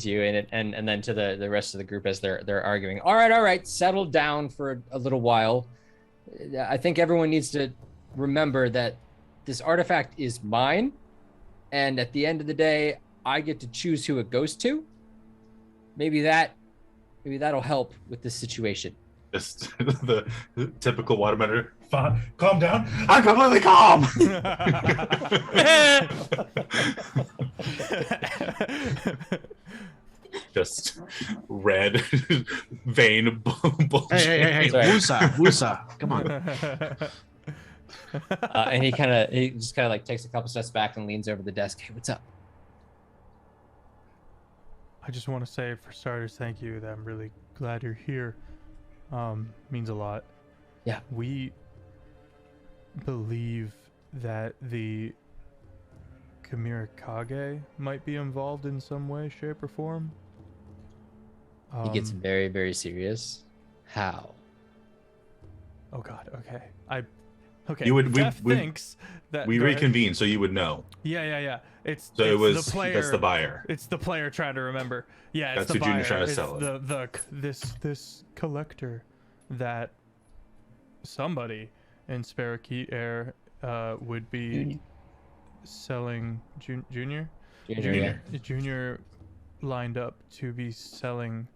you and then to the rest of the group as they're arguing. All right, settle down for a little while. I think everyone needs to remember that this artifact is mine, and at the end of the day, I get to choose who it goes to. Maybe that'll help with this situation. Just the typical waterbender. Fine, calm down. I'm completely calm. Just red vein bullshit. Hey, Sorry. Wusa, come on. And he just kind of like takes a couple steps back and leans over the desk. Hey, what's up? I just want to say, for starters, thank you. That I'm really glad you're here. Means a lot. Yeah. We believe that the Kamirikage might be involved in some way, shape, or form. He gets very, very serious. How? Oh God. Okay. Okay. You would. Jeff We thinks that we go ahead. reconvene, so you would know. Yeah. It's So it was the player. that's the buyer. It's the player trying to remember. Yeah, it's That's the who Junior's buyer. trying to It's sell it. this collector that somebody in Sparrow-Keet Air would be selling Junior. Junior lined up to be selling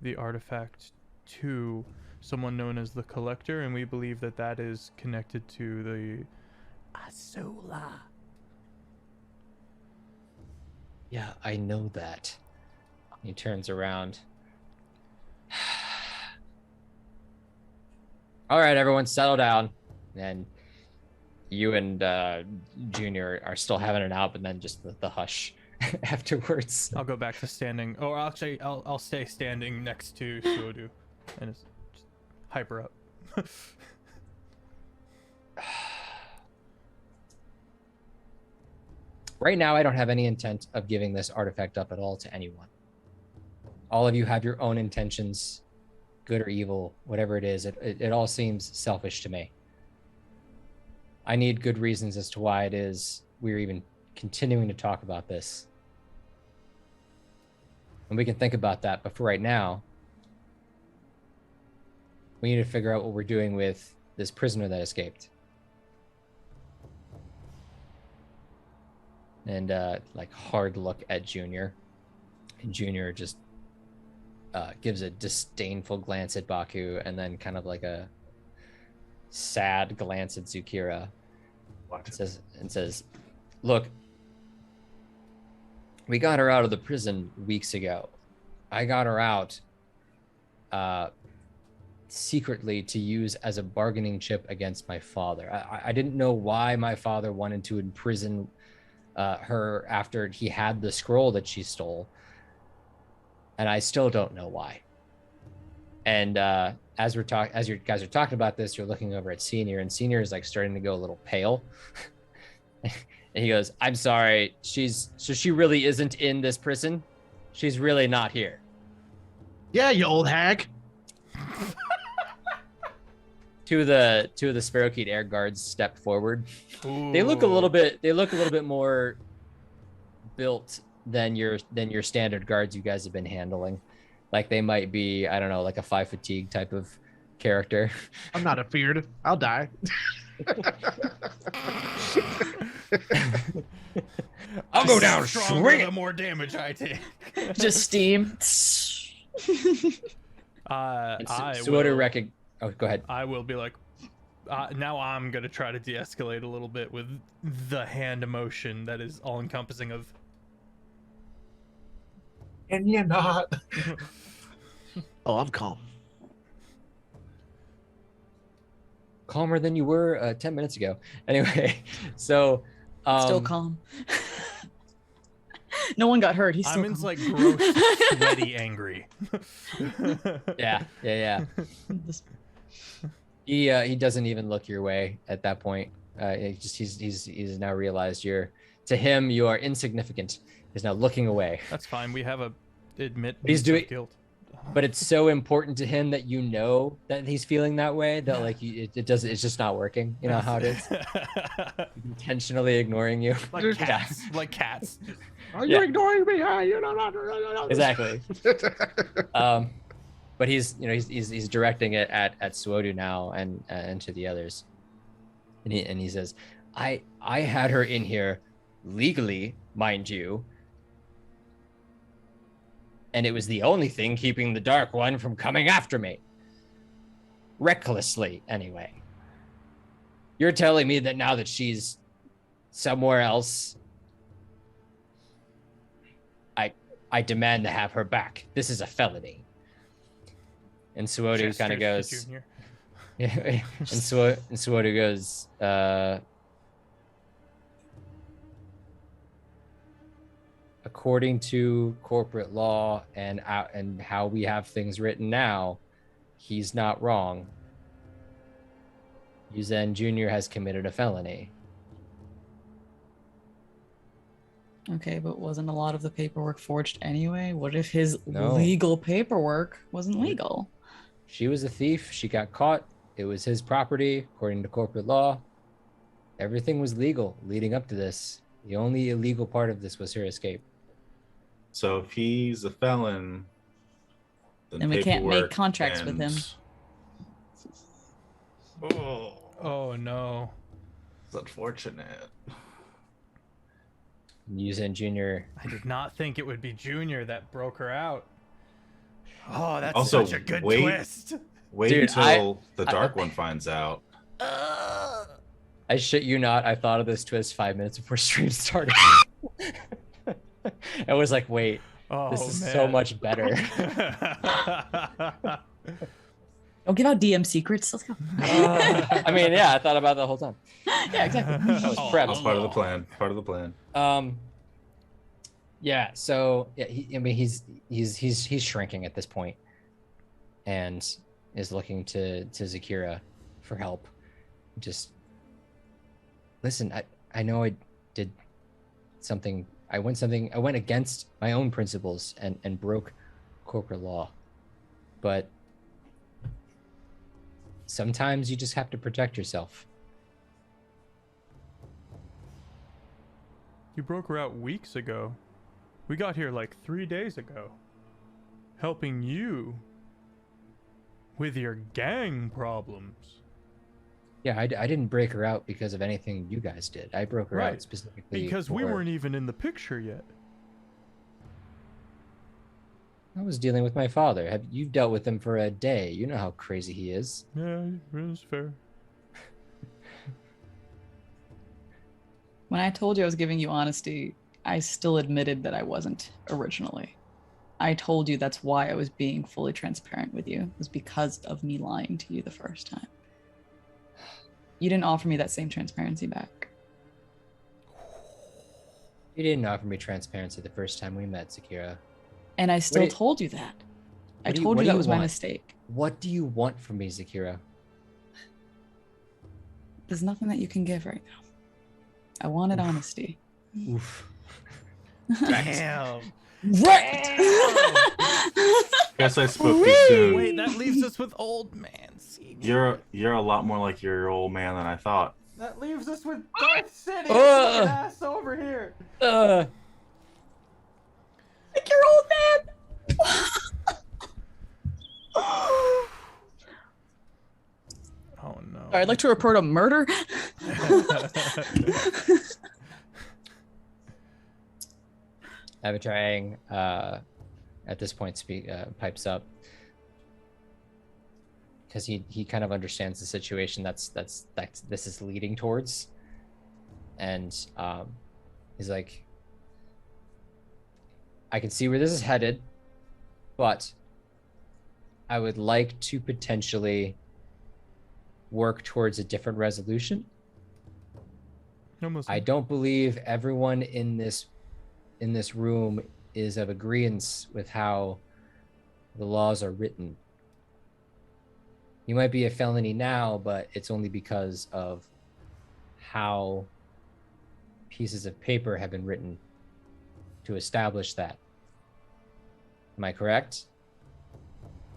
the artifact to someone known as the collector, and we believe that that is connected to the Asola. Yeah, I know that. He turns around. All right, everyone, settle down. And you and Junior are still having it out, but then just the hush afterwards. I'll go back to standing, or actually, I'll stay standing next to Suodu, and just hype her up. Right now, I don't have any intent of giving this artifact up at all to anyone. All of you have your own intentions, good or evil, whatever it is. It all seems selfish to me. I need good reasons as to why it is we're even continuing to talk about this. And we can think about that, but for right now, we need to figure out what we're doing with this prisoner that escaped. And like hard look at Junior. And Junior just gives a disdainful glance at Baku and then kind of like a sad glance at Zukira. And says, look, we got her out of the prison weeks ago. I got her out secretly to use as a bargaining chip against my father. I didn't know why my father wanted to imprison her after he had the scroll that she stole. And I still don't know why. And as you guys are talking about this, you're looking over at Senior, and Senior is like starting to go a little pale. And he goes, I'm sorry, she really isn't in this prison? She's really not here. Yeah, you old hag. Two of the Sparrowkeet Air guards step forward. Ooh. They look a little bit more built than your standard guards you guys have been handling. Like they might be, I don't know, like a 5 fatigue type of character. I'm not afeared. I'll die. I'll go down Stronger swinging. the more damage I take. Just steam. Oh, go ahead. I will be like, now I'm gonna try to de-escalate a little bit with the hand emotion that is all encompassing of. And you're not. Oh, I'm calm. Calmer than you were 10 minutes ago. Anyway, so Still calm. No one got hurt. He's still I'm in calm. like gross, sweaty, angry. yeah. This- He doesn't even look your way at that point. He's now realized to him you are insignificant. He's now looking away. That's fine. We have a admit. He's doing- guilt. But it's so important to him that you know that he's feeling that way that like it's just not working. You know how it is. Intentionally ignoring you. Like cats. Like cats. Are you ignoring me? You don't. Exactly. But he's directing it at Suodu now and to the others. And he says, I had her in here legally, mind you. And it was the only thing keeping the Dark One from coming after me. Recklessly, anyway. You're telling me that now that she's somewhere else, I demand to have her back. This is a felony. And Suodu kind of goes, yeah, and Suodu goes, according to corporate law and how we have things written now, he's not wrong. Yuzen Jr. has committed a felony. Okay, but wasn't a lot of the paperwork forged anyway? What if his No. legal paperwork wasn't Yeah. legal? She was a thief. She got caught. It was his property, according to corporate law. Everything was legal leading up to this. The only illegal part of this was her escape. So if he's a felon, then And we can't make paperwork contracts with him. ends. Oh, Oh no. it's unfortunate. Yuzen Jr. I did not think it would be Junior that broke her out. Oh, that's Also, such a good wait. twist. Wait Dude, until the Dark One finds out. I shit you not, I thought of this twist 5 minutes before stream started. I was like, wait, Oh, this is man. so much better. Don't give out DM secrets. Let's go. I mean, yeah, I thought about that the whole time. Yeah, exactly. I was prepped. That's part of the plan. Part of the plan. Yeah, so yeah, he's shrinking at this point and is looking to Zakira for help. Just listen, I know I did something. I went against my own principles and broke corporate law. But sometimes you just have to protect yourself. You broke her out weeks ago. We got here like 3 days ago. Helping you with your gang problems. Yeah, I didn't break her out because of anything you guys did. I broke her Right, out specifically Because we for- weren't even in the picture yet. I was dealing with my father. You've dealt with him for a day. You know how crazy he is. Yeah, that's fair. When I told you I was giving you honesty, I still admitted that I wasn't originally. I told you that's why I was being fully transparent with you, was because of me lying to you the first time. You didn't offer me that same transparency back. You didn't offer me transparency the first time we met, Zakira. And I still What do- told you that. I what do you- told what you do that you was my want? mistake. What do you want from me, Zakira? There's nothing that you can give right now. I wanted honesty. Oof. Damn. Guess I spoke too soon. Wait, that leaves us with old man. You're a lot more like your old man than I thought. That leaves us with Darth City. Ugh. Ass over here. Like your old man. Oh no. I'd like to report a murder. Avatar Aang, at this point, pipes up because he kind of understands the situation that's this is leading towards, and he's like, I can see where this is headed, but I would like to potentially work towards a different resolution. I don't believe everyone in this room is of agreement with how the laws are written. You might be a felony now, but it's only because of how pieces of paper have been written to establish that. Am I correct?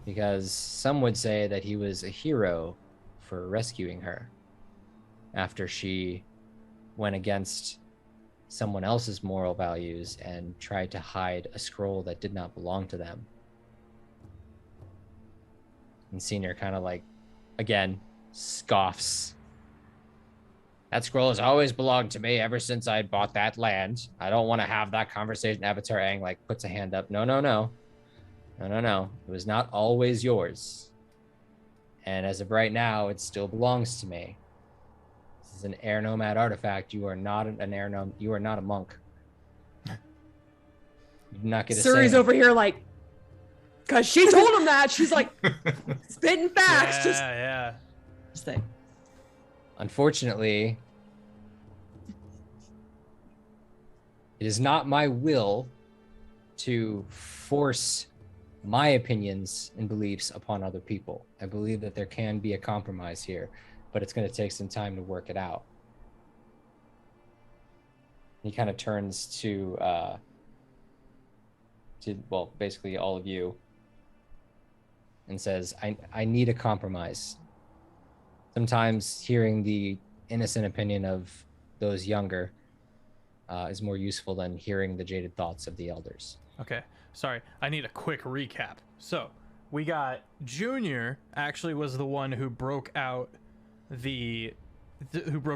Because some would say that he was a hero for rescuing her after she went against someone else's moral values and tried to hide a scroll that did not belong to them. And Senior kind of like, again, scoffs. That scroll has always belonged to me ever since I bought that land. I don't want to have that conversation. Avatar Aang like puts a hand up. No. It was not always yours. And as of right now, it still belongs to me. This is an air nomad artifact. You are not an air nomad. You are not a monk. You do not get a Suri's say. over here like, because she told him that. She's like spitting facts. Just Yeah. Stay. Unfortunately, it is not my will to force my opinions and beliefs upon other people. I believe that there can be a compromise here, but it's going to take some time to work it out. He kind of turns to well, basically all of you, and says, I need a compromise. Sometimes hearing the innocent opinion of those younger is more useful than hearing the jaded thoughts of the elders. Okay, sorry. I need a quick recap. So, we got Junior actually was the one who broke out Yi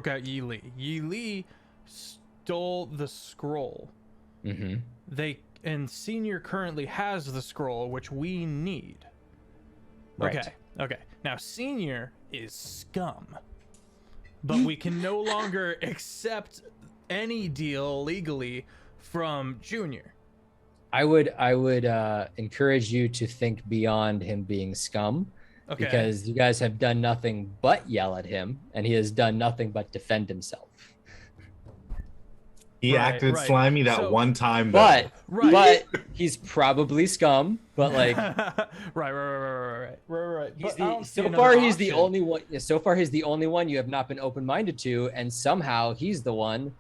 Li. Yi Li stole the scroll. Mm-hmm. And Senior currently has the scroll, which we need. Right. Okay. Now Senior is scum, but we can no longer accept any deal legally from Junior. I would encourage you to think beyond him being scum, because you guys have done nothing but yell at him, and he has done nothing but defend himself. He acted slimy that one time, though. But he's probably scum. But like, right. So far, he's the only one. So far, he's the only one you have not been open-minded to, and somehow he's the one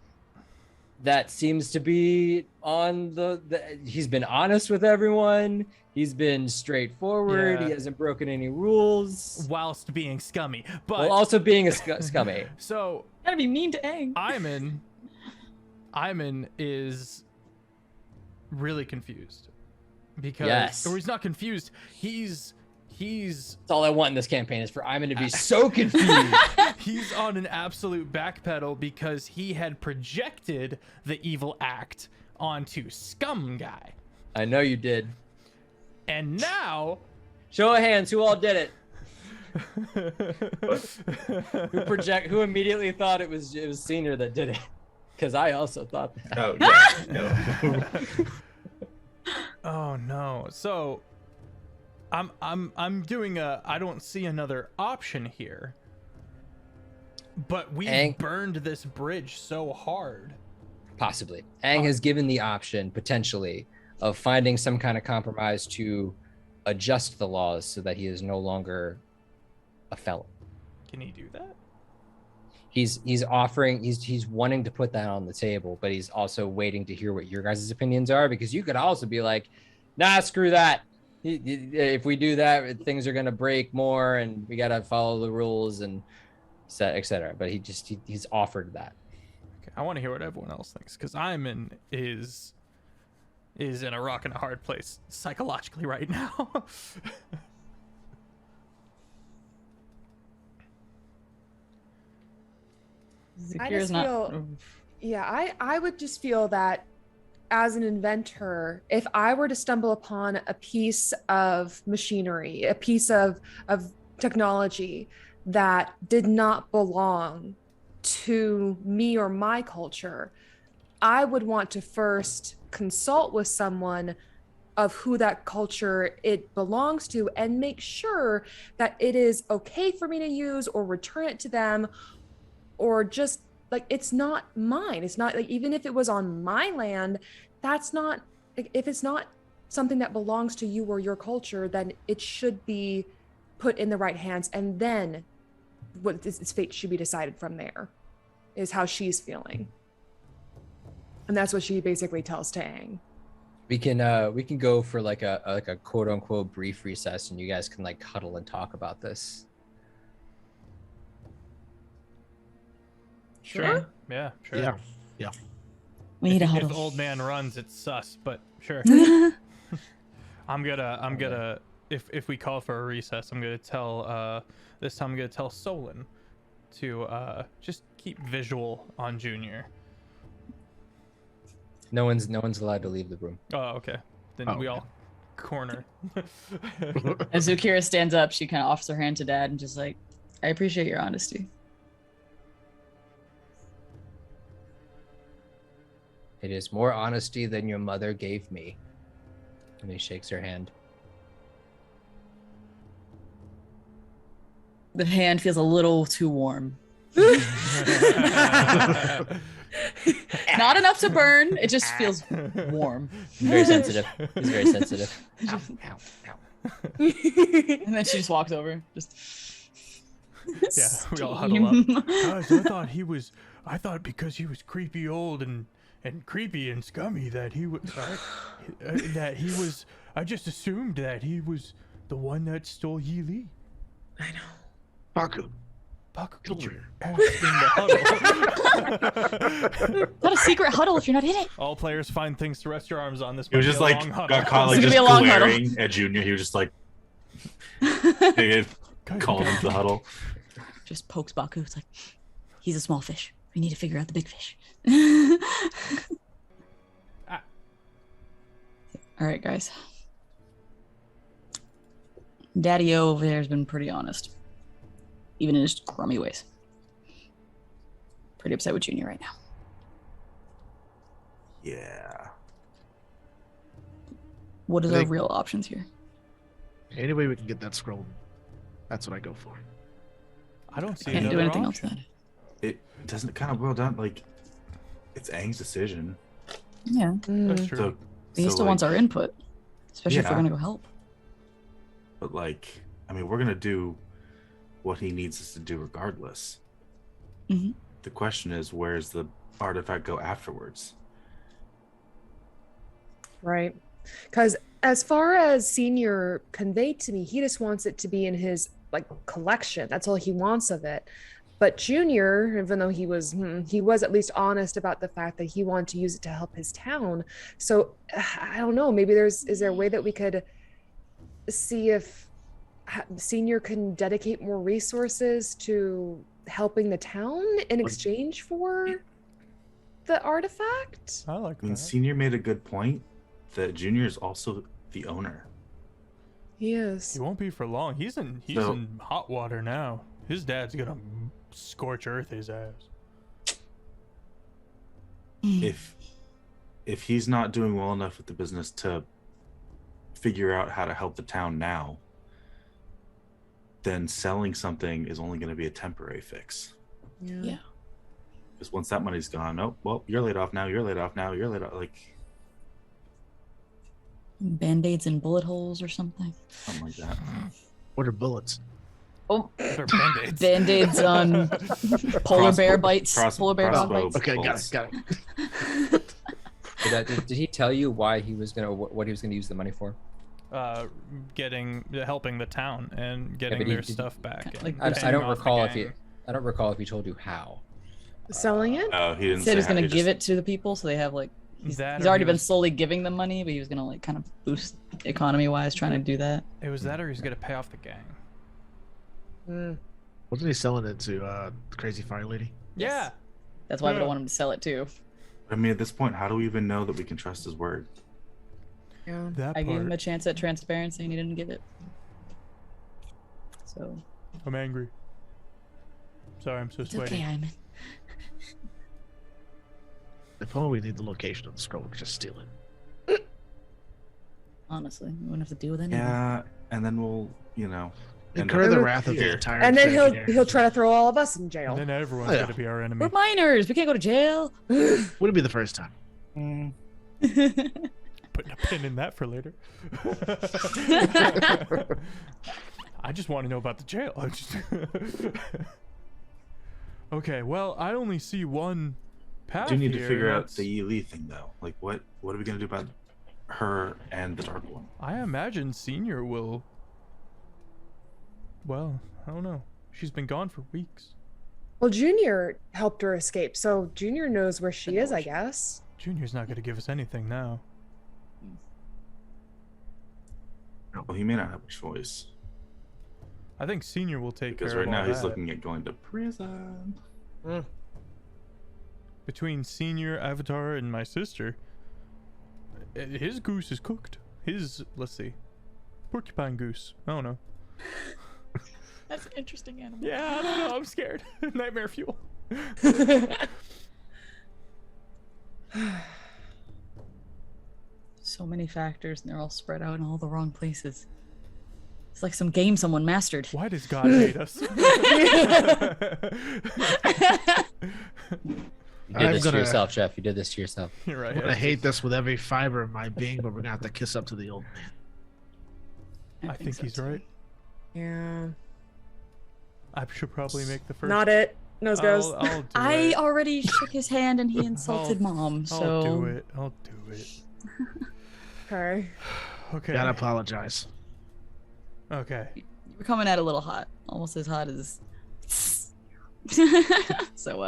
that seems to be on he's been honest with everyone. He's been straightforward. Yeah. He hasn't broken any rules whilst being scummy, but while also being a scummy. So gotta be mean to Aang. Iman is really confused because, or he's not confused. He's. That's all I want in this campaign is for Iman to be so confused. He's on an absolute backpedal because he had projected the evil act onto Scum Guy. I know you did. And now, show of hands, who all did it? Who immediately thought it was Senior that did it? Because I also thought that. Oh yeah. Oh no. So I'm doing I don't see another option here. But we burned this bridge so hard. Possibly. Aang has given the option, potentially, of finding some kind of compromise to adjust the laws so that he is no longer a felon. Can he do that? He's wanting to put that on the table, but he's also waiting to hear what your guys' opinions are, because you could also be like, nah, screw that. If we do that, things are going to break more and we got to follow the rules and etc. But he's offered that. Okay, I want to hear what everyone else thinks, because Iman is in a rock and a hard place psychologically right now. I would just feel that as an inventor, if I were to stumble upon a piece of machinery, a piece of technology that did not belong to me or my culture, I would want to first consult with someone of who that culture it belongs to and make sure that it is okay for me to use or return it to them, or just like, it's not mine. It's not like, even if it was on my land, that's not, if it's not something that belongs to you or your culture, then it should be put in the right hands. And then what its fate should be decided from there, is how she's feeling. And that's what she basically tells Aang. We can go for like a quote unquote brief recess, and you guys can like huddle and talk about this. Sure. Yeah, sure. Yeah. We need a If huddle. the old man runs, it's sus, but sure. I'm gonna if we call for a recess, I'm gonna tell this time I'm gonna tell Solon to just keep visual on Junior. No one's allowed to leave the room. Oh, okay. Then we all corner. As Zukira stands up, she kind of offers her hand to Dad and just like, I appreciate your honesty. It is more honesty than your mother gave me. And he shakes her hand. The hand feels a little too warm. Not enough to burn. It just feels warm. He's very sensitive. He's very sensitive. Ow, ow, ow. And then she just walks over. Just Yeah, we all huddle up. Steam. Guys, I thought because he was creepy old and creepy and scummy that he was I just assumed that he was the one that stole Yi Li. I know. Baku. Baku, Come get your here. ass in the huddle. Not a secret huddle if you're not in it. All players find things to rest your arms on. This He was might just be a like long huddle. got caught like It's just gonna be a long huddle. glaring at Junior. He was just like they called him to the huddle. Just pokes Baku. It's like, he's a small fish. We need to figure out the big fish. All right, guys. Daddy-O over there has been pretty honest, even in his crummy ways. Pretty upset with Junior right now. Yeah. What is I our think- real options here? Any way we can get that scroll, that's what I go for. I don't see Can't do another anything else option. then. It doesn't kind of boil down like it's Aang's decision. Yeah, That's true. So, he still wants our input, especially if we're Yeah. gonna go help. But like, I mean, we're gonna do what he needs us to do regardless. Mhm. The question is, where's the artifact go afterwards? Right. Because as far as Senior conveyed to me, he just wants it to be in his like collection. That's all he wants of it. But Junior, even though he was at least honest about the fact that he wanted to use it to help his town. So I don't know. Maybe is there a way that we could see if Senior can dedicate more resources to helping the town in exchange for the artifact? I like I mean, that. Senior made a good point that Junior is also the owner. He is. He won't be for long. He's in hot water now. His dad's gonna scorch earth his ass. If he's not doing well enough with the business to figure out how to help the town now, then selling something is only going to be a temporary fix. Yeah. Because once that money's gone, oh well, you're laid off now. You're laid off now. You're laid off. Like Band-aids and bullet holes or something. something like that. What are bullets? Oh, They're band-aids. Band-aids on polar bear bites. Polar bear dog crossbow bites. Okay, bullets. got it. Did he tell you why he was gonna what he was gonna use the money for? Helping the town and getting but he their did- stuff back. and like, I paying don't off the recall if gang. I don't recall if he told you how. Selling it? Oh, he didn't He said he was how, gonna he give just- it to the people, so they have like he's That or already he been was- slowly giving them money, but he was gonna like kind of boost economy-wise, trying to do that. It was that, or he's gonna pay off the gang. Mm. Wasn't he selling it to the crazy fire lady? Yeah. That's why we Yeah. don't want him to sell it too. I mean, at this point, how do we even know that we can trust his word? Yeah. That I gave part. him a chance at transparency, and he didn't give it. So I'm angry. Sorry, I'm so it's sweaty. okay, Hyman. If only we need the location of the scroll, we could just steal it. Honestly, we wouldn't have to deal with anything. Yeah, and then we'll, end Incur up the wrath of the here. entire And then engineer. he'll try to throw all of us in jail. And then everyone's Oh, yeah. gonna be our enemy. We're minors. We can't go to jail. Wouldn't be the first time. Putting a pin in that for later. I just want to know about the jail. Okay, well, I only see one path do need to here, figure and out that's- the Yi Li thing, though. Like, what are we gonna do about her and the Dark One? I imagine Senior will. Well, I don't know. She's been gone for weeks. Well, Junior helped her escape, so Junior knows where she is, I guess. Junior's not gonna give us anything now. Well, he may not have a choice I think Senior will take because care right of all now he's that. looking at going to prison. Between Senior, Avatar, and my sister, his goose is cooked. Let's see, porcupine goose. I don't know. That's an interesting animal. Yeah, I don't know. I'm scared. Nightmare fuel. So many factors, and they're all spread out in all the wrong places. It's like some game someone mastered. Why does God hate us? You did I'm this to gonna- yourself, Jeff. You did this to yourself. You're right. I'm gonna hate this with every fiber of my being, but we're gonna have to kiss up to the old man. I think so he's too. right. Yeah. I should probably make the first. Not it. Nose goes. I'll do I it. already shook his hand and he insulted mom, so I'll do it. I'll do it. Okay. Okay. Gotta apologize. Okay. We're coming at it a little hot, almost as hot as. So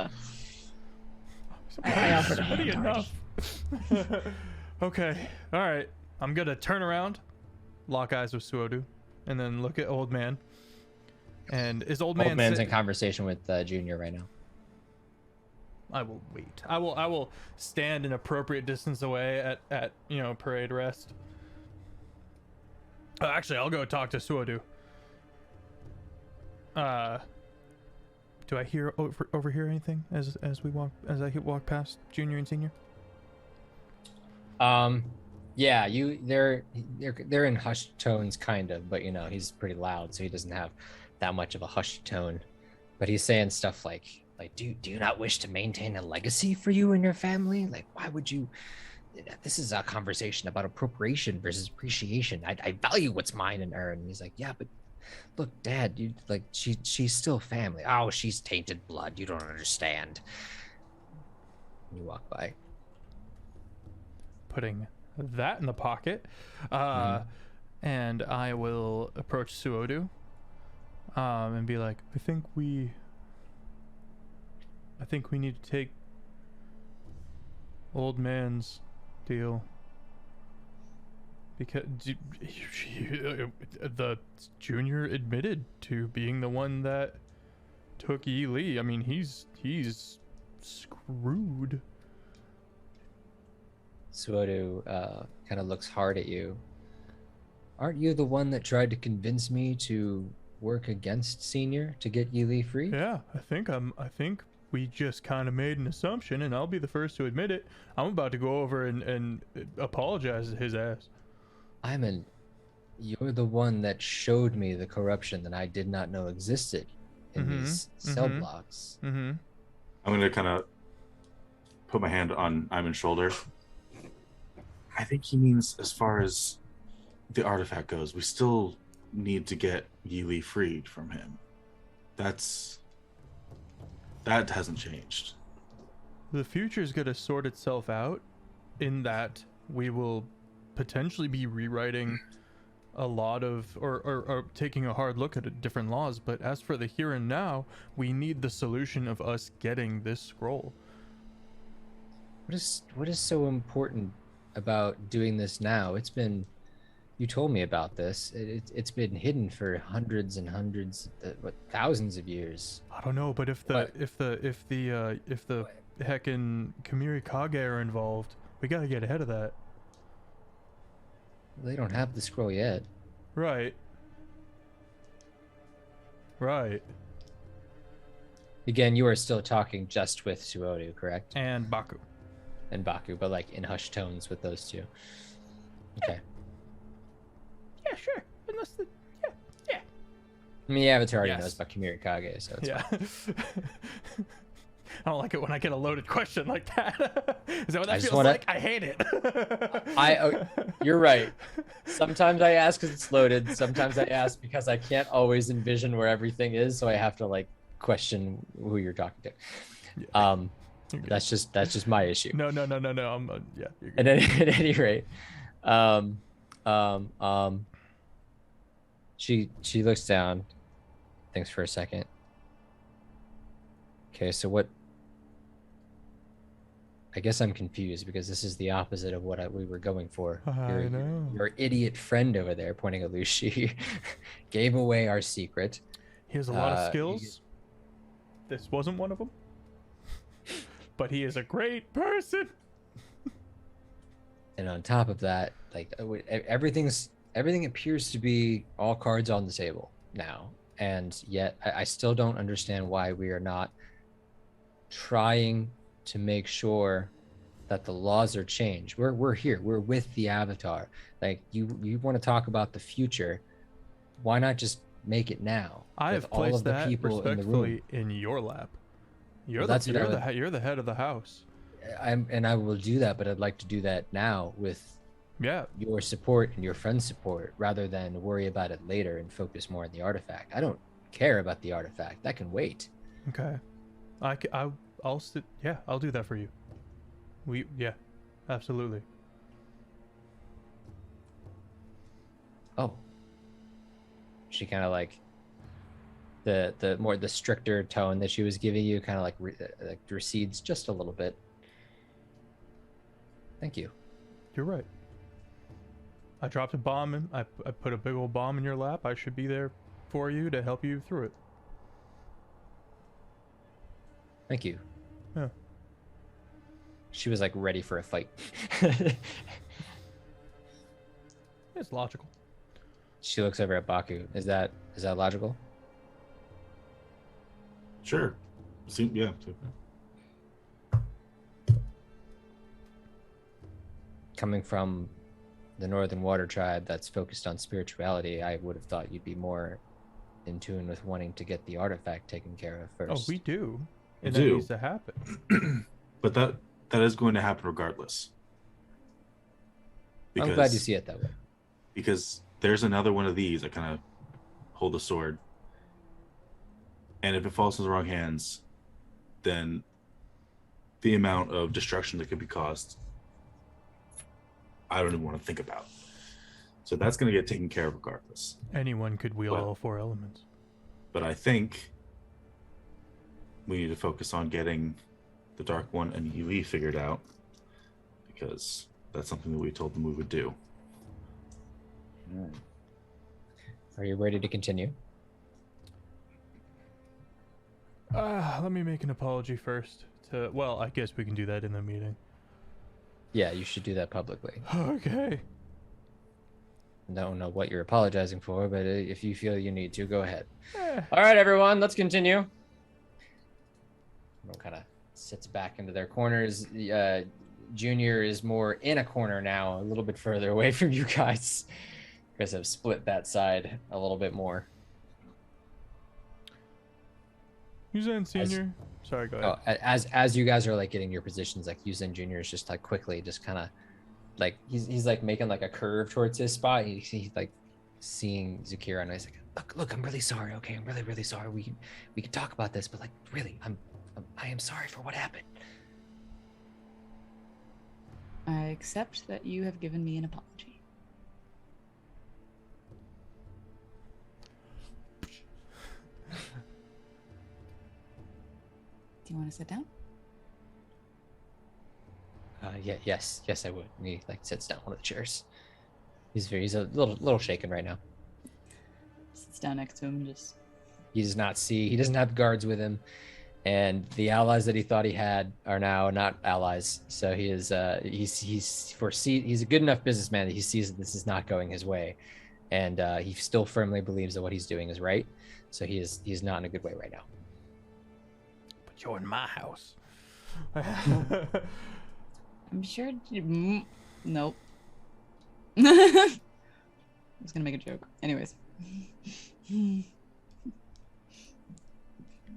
I offered a Somebody hand enough. Okay. All right. I'm gonna turn around, lock eyes with Suodu, and then look at old man. And is old man? Old man's in conversation with Junior right now. I will wait. I will stand an appropriate distance away at parade rest. Actually, I'll go talk to Suodu. Do I hear overhear anything as I walk past Junior and Senior? Yeah, they're in hushed tones kind of, but he's pretty loud, so he doesn't have that much of a hushed tone. But he's saying stuff like do you not wish to maintain a legacy for you and your family? Like, why would you? This is a conversation about appropriation versus appreciation. I value what's mine and earned. And he's like, yeah, but look, Dad, she's still family. Oh, she's tainted blood. You don't understand. And you walk by. Putting that in the pocket, and I will approach Suodu, and be like, I think we need to take old man's deal because the Junior admitted to being the one that took Yi Li. I mean, he's screwed. Suodu kind of looks hard at you. Aren't you the one that tried to convince me to work against Senior to get Yi Li free? Yeah, I think we just kind of made an assumption, and I'll be the first to admit it. I'm about to go over and apologize to his ass. You're the one that showed me the corruption that I did not know existed in these cell blocks. Mm-hmm. I'm gonna kind of put my hand on Iman's shoulder. I think he means as far as the artifact goes, we still need to get Yi Li freed from him. That hasn't changed. The future's gonna sort itself out in that we will potentially be rewriting a lot of or taking a hard look at different laws, but as for the here and now, we need the solution of us getting this scroll. What is so important about doing this now? You told me about this. It's been hidden for hundreds and hundreds, thousands of years. I don't know, but if the heckin' Kamiri Kage are involved, we gotta get ahead of that. They don't have the scroll yet. Right. Again, you are still talking just with Suodu, correct? And Baku. And Baku, but like in hushed tones with those two. Okay. Yeah, sure. Unless yeah. I mean, Avatar already Yes. knows about Kamiri Kage, so it's fine. I don't like it when I get a loaded question like that. Is that what that just feels wanna- like? I hate it. You're right. Sometimes I ask because it's loaded. Sometimes I ask because I can't always envision where everything is, so I have to question who you're talking to. You're good. That's just my issue. No. I'm yeah. You're good. At any rate, she looks down, thinks for a second. Okay, so what? I guess I'm confused because this is the opposite of what we were going for. I know. Your idiot friend over there, pointing at Lucy, gave away our secret. He has a lot of skills. This wasn't one of them. But he is a great person. And on top of that, everything appears to be all cards on the table now, and yet I still don't understand why we are not trying to make sure that the laws are changed. We're here. We're with the Avatar. You want to talk about the future? Why not just make it now? I with have all placed of the that people in the room. respectfully in your lap. You're the head of the house. I will do that, but I'd like to do that now with your support and your friend's support, rather than worry about it later and focus more on the artifact. I don't care about the artifact. That can wait. Okay. I'll sit. Yeah, I'll do that for you. Yeah, absolutely. Oh. She kind of like the stricter tone that she was giving you kind of like recedes just a little bit. Thank you. You're right. I dropped a bomb and I put a big old bomb in your lap. I should be there for you to help you through it. Thank you. Yeah. She was like ready for a fight. It's logical. She looks over at Baku. Is that logical? Sure. Yeah. Coming from the Northern Water Tribe that's focused on spirituality, I would have thought you'd be more in tune with wanting to get the artifact taken care of first. Oh, we do. We And do. that needs to happen. But that is going to happen regardless. I'm glad you see it that way. Because there's another one of these. I kind of hold the sword. And if it falls in the wrong hands, then the amount of destruction that could be caused, I don't even want to think about. So that's going to get taken care of regardless. Anyone could wield Well, all 4 elements. But I think we need to focus on getting the Dark One and Yuli figured out, because that's something that we told them we would do. Are you ready to continue? Let me make an apology first. Well, I guess we can do that in the meeting. Yeah, you should do that publicly. Okay. Don't know what you're apologizing for, but if you feel you need to, go ahead. Eh. All right, everyone, let's continue. Everyone kind of sits back into their corners. Junior is more in a corner now, a little bit further away from you guys. You guys have split that side a little bit more. Yuzan Senior. Sorry, go ahead. Oh, as you guys are like getting your positions, like Yuzan Junior is just like quickly, just kind of like he's like making like a curve towards his spot. He's like seeing Zakira, and he's like, look, I'm really sorry. Okay, I'm really, really sorry. We can talk about this, but like really, I am sorry for what happened. I accept that you have given me an apology. Do you want to sit down? Yes, I would. And he like sits down on one of the chairs. He's a little shaken right now. Sits down next to him, just. He doesn't have guards with him, and the allies that he thought he had are now not allies. So he's a good enough businessman that he sees that this is not going his way, and he still firmly believes that what he's doing is right. So he's not in a good way right now. But you're in my house. I'm sure. Nope. I was gonna make a joke. Anyways.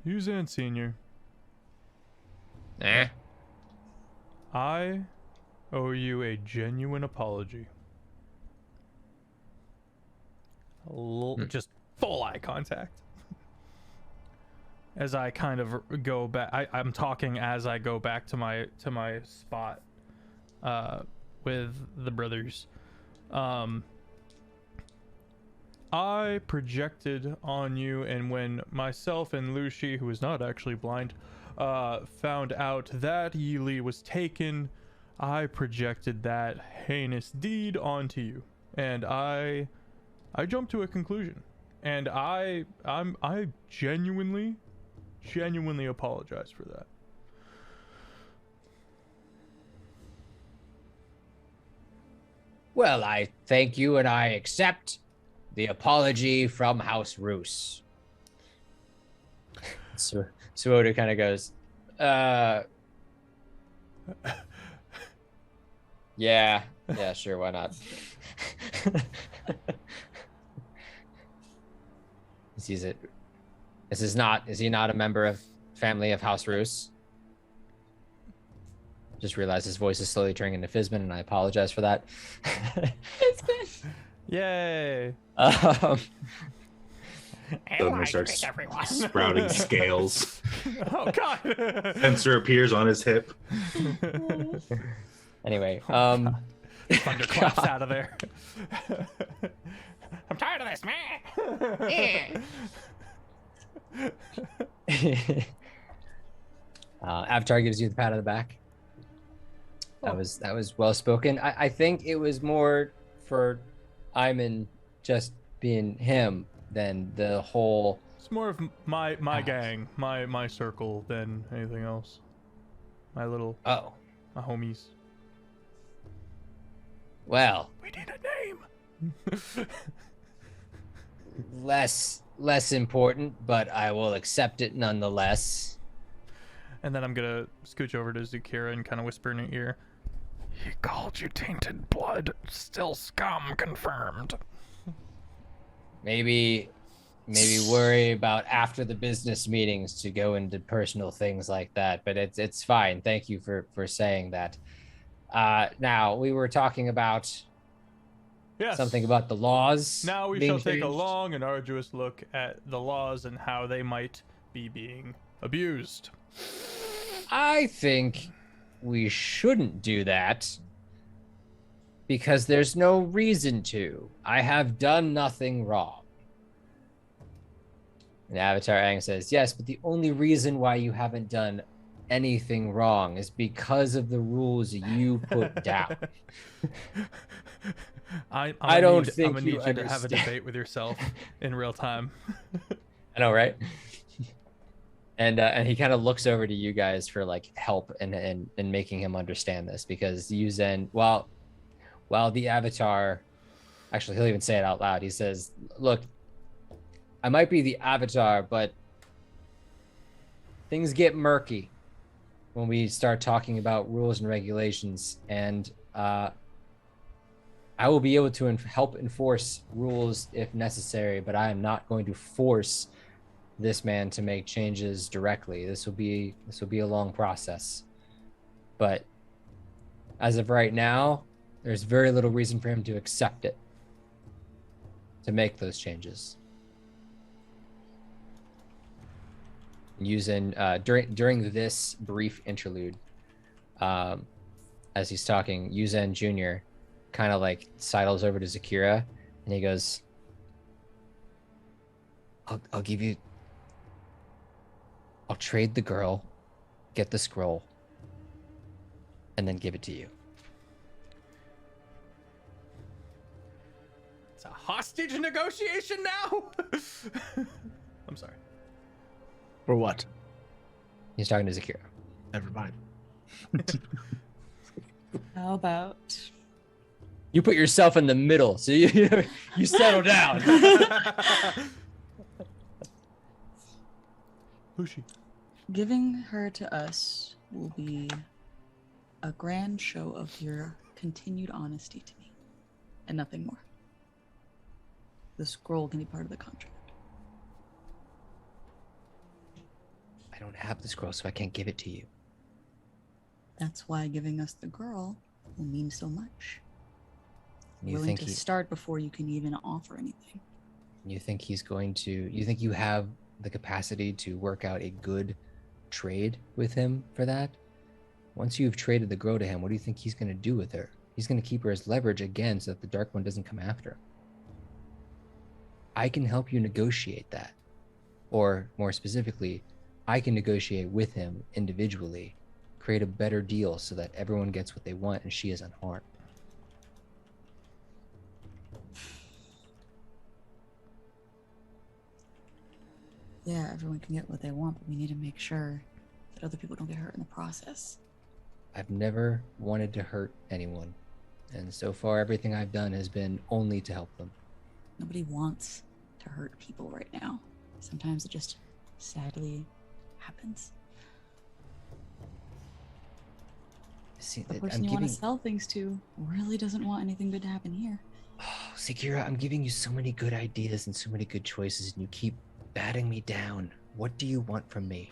Yuzan Senior. Eh? I owe you a genuine apology. Just full eye contact. As I kind of go back, I'm talking as I go back to my spot with the brothers. I projected on you, and when myself and Lucy, who is not actually blind, found out that Yili was taken, I projected that heinous deed onto you, and I jumped to a conclusion, and I genuinely apologize for that. Well, I thank you, and I accept the apology from House Roos. So Suoda kind of goes, yeah, sure, why not? He sees it. Is he not a member of family of House Roos? Just realized his voice is slowly turning into Fizman, and I apologize for that. Fizman. Yay! Suddenly starts sprouting scales. Oh God! Sensor appears on his hip. Anyway, Thunderclaps out of there. I'm tired of this, man. Avatar gives you the pat on the back. That was well spoken. I think it was more for Iman just being him than the whole. It's more of my gang, my circle than anything else. My homies. Well, We need a name. less important, but I will accept it nonetheless. And then I'm gonna scooch over to Zukira and kind of whisper in her ear. He called you tainted blood. Still scum confirmed. Maybe worry about after the business meetings to go into personal things like that, but it's fine. Thank you for saying that. Now we were talking about something about the laws. Now we being shall take a changed. long and arduous look at the laws and how they might be being abused. I think we shouldn't do that because there's no reason to. I have done nothing wrong. And Avatar Aang says, yes, but the only reason why you haven't done anything wrong is because of the rules you put down. I don't think I'm gonna you need you to have a understand. debate with yourself in real time. I know, right? And he kind of looks over to you guys for like help and making him understand this, because Yuzen, while the Avatar, actually he'll even say it out loud. He says, "Look, I might be the Avatar, but things get murky when we start talking about rules and regulations, and I will be able to help enforce rules if necessary, but I am not going to force this man to make changes directly. This will be a long process. But as of right now, there's very little reason for him to accept it, to make those changes." Using during this brief interlude, as he's talking, Yuzen Jr. kind of like sidles over to Zakira and he goes, I'll trade the girl, get the scroll, and then give it to you. It's a hostage negotiation now? I'm sorry. For what? He's talking to Zakira. Never mind. How about You put yourself in the middle, so you settle down. Who's she? giving her to us will be a grand show of your continued honesty to me, and nothing more. The scroll can be part of the contract. I don't have the scroll, so I can't give it to you. That's why giving us the girl will mean so much. You Willing think to start before you can even offer anything. you think you have the capacity to work out a good trade with him for that? Once you've traded the girl to him, what do you think he's going to do with her? He's going to keep her as leverage again so that the Dark One doesn't come after him. I can help you negotiate that. Or more specifically, I can negotiate with him individually, create a better deal so that everyone gets what they want and she is unharmed. Yeah, everyone can get what they want, but we need to make sure that other people don't get hurt in the process. I've never wanted to hurt anyone. And so far, everything I've done has been only to help them. Nobody wants to hurt people right now. Sometimes it just sadly happens. See, The person I'm you want giving... to sell things to really doesn't want anything good to happen here. Oh, Sekira, I'm giving you so many good ideas and so many good choices, and you keep batting me down. What do you want from me?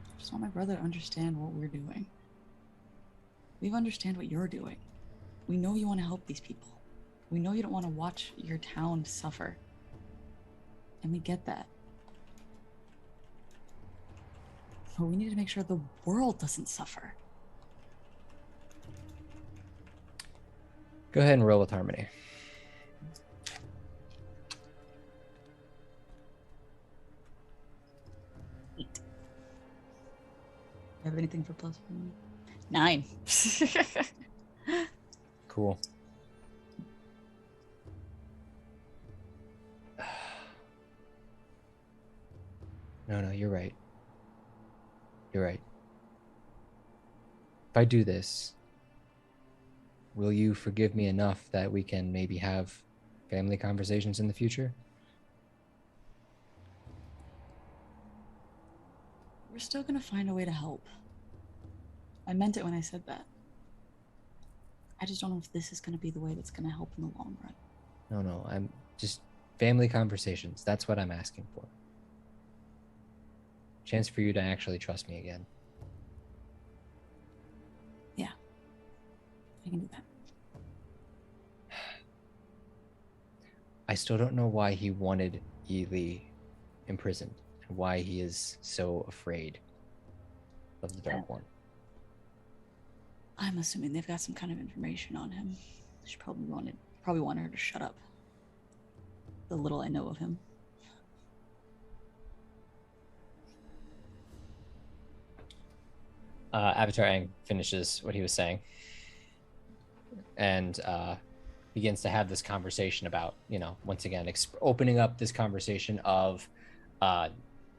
I just want my brother to understand what we're doing. We understand what you're doing. We know you want to help these people. We know you don't want to watch your town suffer. And we get that. But we need to make sure the world doesn't suffer. Go ahead and roll with harmony. You have anything for +1? 9. Cool. No, you're right. You're right. If I do this, will you forgive me enough that we can maybe have family conversations in the future? We're still gonna find a way to help. I meant it when I said that. I just don't know if this is gonna be the way that's gonna help in the long run. No, I'm just family conversations. That's what I'm asking for. Chance for you to actually trust me again. Yeah, I can do that. I still don't know why he wanted Yi imprisoned and why he is so afraid of the Dark One. I'm assuming they've got some kind of information on him. She probably wanted her to shut up. The little I know of him. Avatar Aang finishes what he was saying and begins to have this conversation about, once again, opening up this conversation of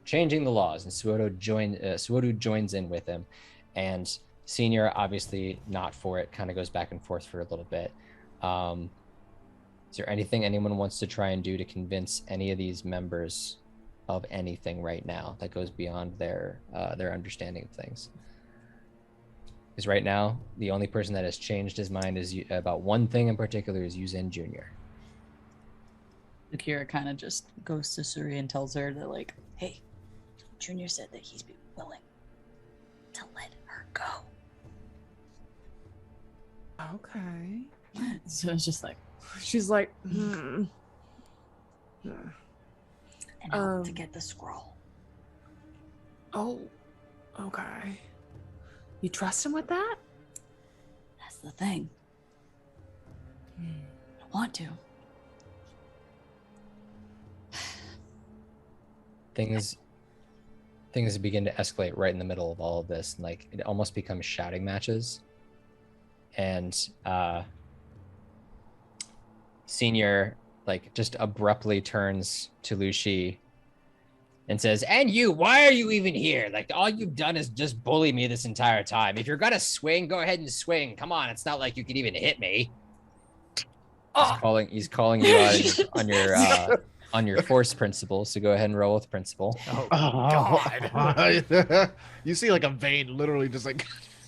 changing the laws. And Suodu joins in with him. And Senior, obviously not for it, kind of goes back and forth for a little bit. Is there anything anyone wants to try and do to convince any of these members of anything right now that goes beyond their understanding of things? Because right now, the only person that has changed his mind is about one thing in particular is Yuzin Jr. Akira kind of just goes to Suri and tells her that, like, hey, Junior said that he's been willing to let her go. Okay. So it's just like, She's like, and help to get the scroll. Oh, okay. You trust him with that? That's the thing. I want to. Things begin to escalate right in the middle of all of this, and like it almost becomes shouting matches. And Senior like just abruptly turns to Lucy and says, "And you, why are you even here? Like all you've done is just bully me this entire time. If you're gonna swing, go ahead and swing. Come on, it's not like you can even hit me." He's calling you out on your force principle, so go ahead and roll with principle. Oh, God. You see like a vein literally just like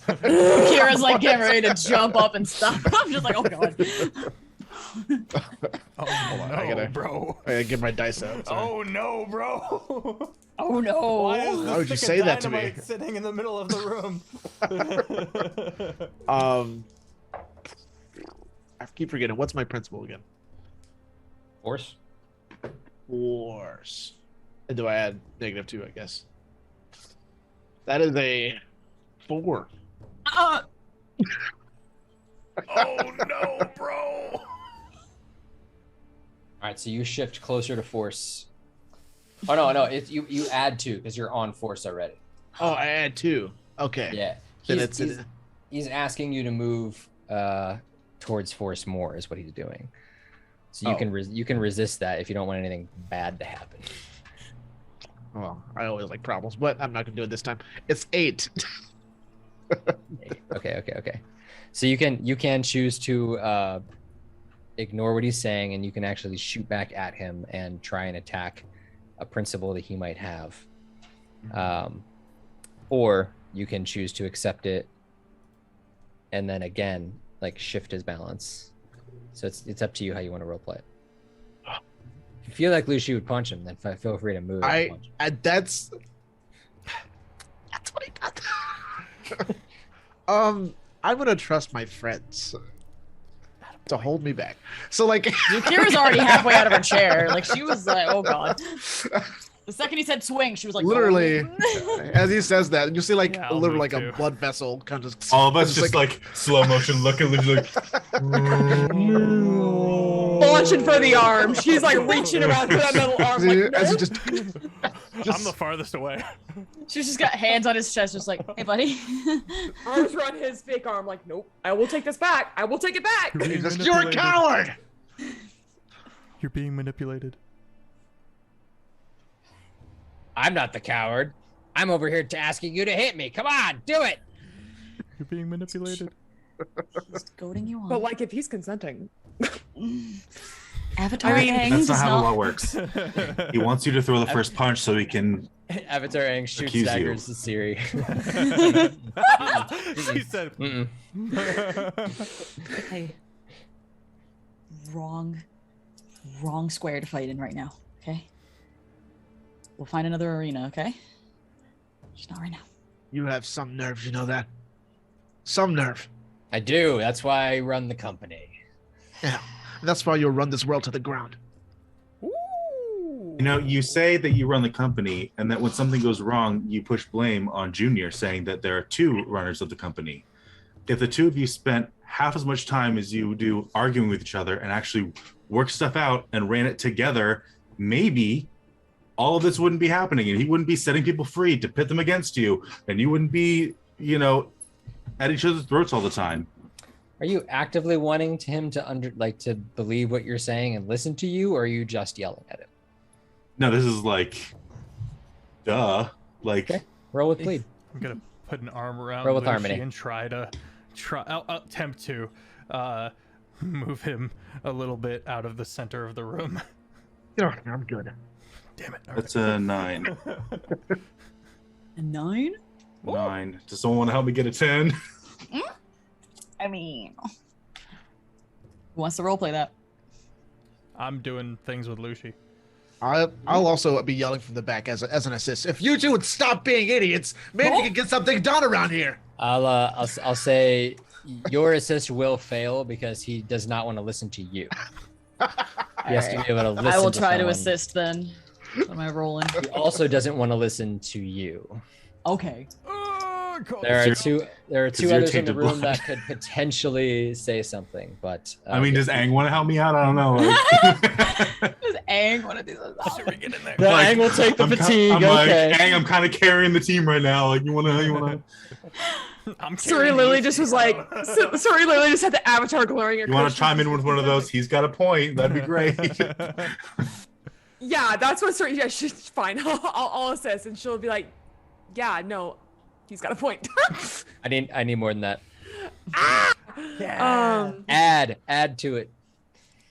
Kira's like getting ready to jump up and stuff. I'm just like, oh god. Oh, Hold on, I gotta get my dice out. Sorry. Oh no, bro! Oh no. Why is this Why would you stick say of that to me? dynamite sitting in the middle of the room? I keep forgetting. What's my principle again? Force. Force. And do I add -2? I guess. That is a 4. Oh no, bro! All right, so you shift closer to force. Oh no, it's you add 2 because you're on force already. Oh, I add 2. Okay. Yeah, Then he's asking you to move towards force more is what he's doing. So you can resist that if you don't want anything bad to happen. Well, I always like problems, but I'm not gonna do it this time. It's 8. Okay. So you can choose to ignore what he's saying, and you can actually shoot back at him and try and attack a principle that he might have, or you can choose to accept it and then again like shift his balance. So it's up to you how you want to roleplay it. If you feel like Lucy would punch him, then feel free to move. That's what he does. I'm gonna trust my friends. to hold me back. So like, Kira's already halfway out of her chair. Like she was like, oh god. The second he said swing, she was like, literally, oh. as he says that, you see like Yeah, I'll literally move like too. a blood vessel kind of All of us just like slow motion looking, like Launching for the arm. She's like reaching around for that metal arm. Like, as he nope. just I'm the farthest away. She's just got hands on his chest, just like, hey buddy. Arms around his fake arm. Like, nope. I will take this back. I will take it back. you're a coward. You're being manipulated. I'm not the coward. I'm over here asking you to hit me. Come on, do it. You're being manipulated. He's goading you on. But like, if he's consenting. Avatar I mean, Aang that's is not how the law not. works. He wants you to throw the first punch so he can. Avatar Aang shoots Accuse you. daggers to Siri. She said. Mm-mm. Hey. Wrong square to fight in right now, okay? We'll find another arena, okay? Just not right now. You have some nerve, you know that. Some nerve. I do. That's why I run the company. Yeah, and that's why you'll run this world to the ground. Ooh. You know, you say that you run the company, and that when something goes wrong, you push blame on Junior, saying that there are two runners of the company. If the two of you spent half as much time as you do arguing with each other and actually worked stuff out and ran it together, maybe all of this wouldn't be happening, and he wouldn't be setting people free to pit them against you, and you wouldn't be, you know, at each other's throats all the time. Are you actively wanting him to to believe what you're saying and listen to you, or are you just yelling at him? No, this is like, duh. Like, Okay. Roll with plead. I'm gonna put an arm around Roll with Lucy harmony. and I'll attempt to move him a little bit out of the center of the room. Yeah, I'm good. Damn it. All that's a 9. A 9? 9. Does someone want to help me get a 10? I mean, who wants to roleplay that? I'm doing things with Lucy. I'll also be yelling from the back as an assist. If you two would stop being idiots, maybe we could get something done around here. I'll say your assist will fail because he does not want to listen to you. He has to be able to listen. I will try to someone. assist then. What am I rolling? He also doesn't want to listen to you. Okay. There are two you're others in the tainted room blood. that could potentially say something, but I mean, does Aang want to help me out? I don't know. Like, Does Aang one of these? Should we get in there? the Aang will take the I'm fatigue. I'm Okay. like, Aang, I'm kind of carrying the team right now. Like, you wanna? I'm Suri carrying literally Lucy just was now. like, Suri literally just had the avatar glaring at You want Christian. to chime in with one of those? He's got a point. That'd be great. Yeah, that's what Suri. Yeah, she's fine. I'll assist, and she'll be like, yeah, no, he's got a point. I need more than that. Yeah. Add to it.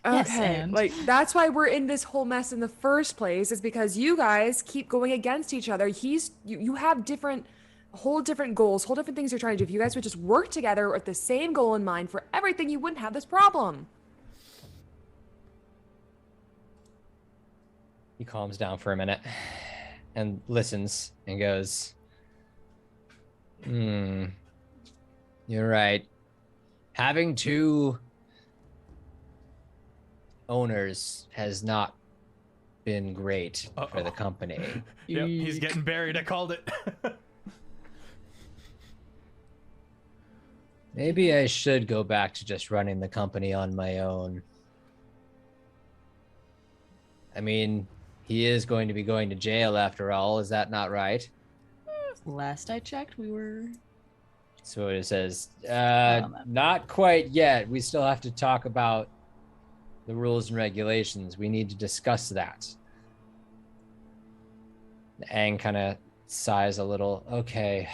Yes, Okay, and? like that's why we're in this whole mess in the first place, is because you guys keep going against each other. You have whole different goals, whole different things you're trying to do. If you guys would just work together with the same goal in mind for everything, you wouldn't have this problem. He calms down for a minute and listens and goes, you're right. Having two owners has not been great for the company. Yep, he's getting buried. I called it. Maybe I should go back to just running the company on my own. I mean, he is going to be going to jail after all. Is that not right? Last I checked, we were. So it says, not quite yet. We still have to talk about the rules and regulations. We need to discuss that. Aang kind of sighs a little. Okay.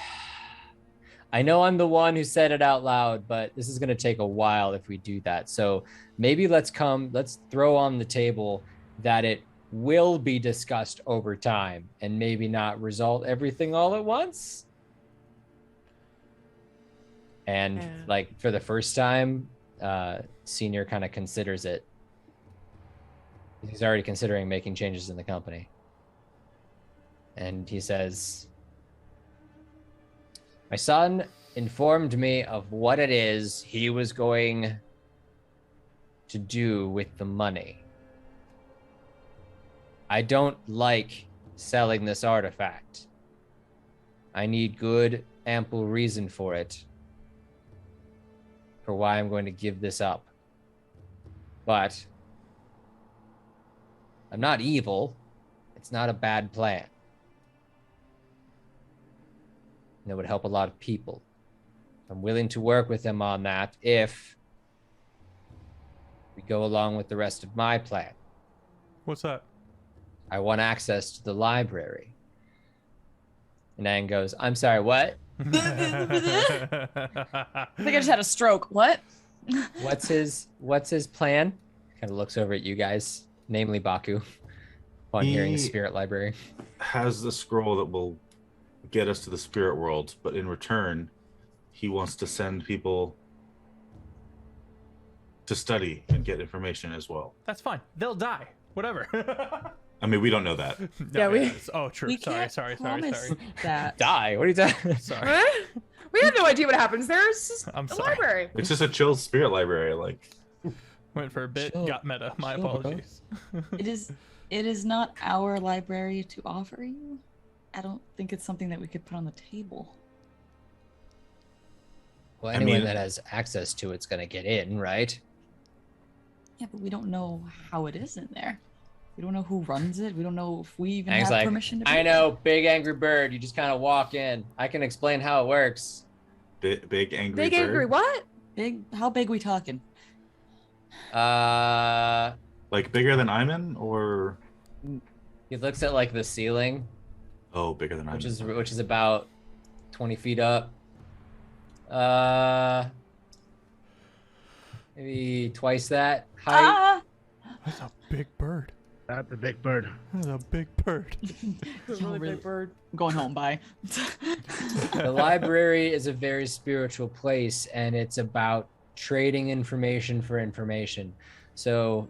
I know I'm the one who said it out loud, but this is going to take a while if we do that. So maybe let's throw on the table that it will be discussed over time and maybe not resolve everything all at once. And like for the first time, Senior kind of considers it. He's already considering making changes in the company. And he says, my son informed me of what it is he was going to do with the money. I don't like selling this artifact. I need good, ample reason for it, for why I'm going to give this up. But I'm not evil. It's not a bad plan. And it would help a lot of people. I'm willing to work with them on that if we go along with the rest of my plan. What's that? I want access to the library. And Aang goes, I'm sorry, what? I think I just had a stroke. What? What's his plan? Kind of looks over at you guys, namely Baku, upon hearing the He- spirit library. Has the scroll that will get us to the spirit world, but in return, he wants to send people to study and get information as well. That's fine. They'll die. Whatever. I mean, we don't know that. No, Yeah, we- it's- Oh, true. We Sorry. can't Sorry. promise that. Die? What are you talking? Sorry. Huh? We have no idea what happens. There's I'm a sorry. library. It's just a chill spirit library. Like, Went for a bit. Chill. Got meta. My Chill, bro. apologies. It is not our library to offer you. I don't think it's something that we could put on the table. Well, I anyone mean- that has access to it's going to get in, right? Yeah, but we don't know how it is in there. We don't know who runs it. We don't know if we even Aang's have like, permission to be I know, big angry bird. You just kind of walk in. I can explain how it works. big angry Big bird. angry what? Big. How big we talking? Like bigger than Iman, or He looks at like the ceiling, oh, bigger than Iman. which is about 20 feet up. Maybe twice that height. Ah! That's a big bird. That's a big bird. That's a big bird. Really really- big bird. I'm going home. Bye. The library is a very spiritual place, and it's about trading information for information. So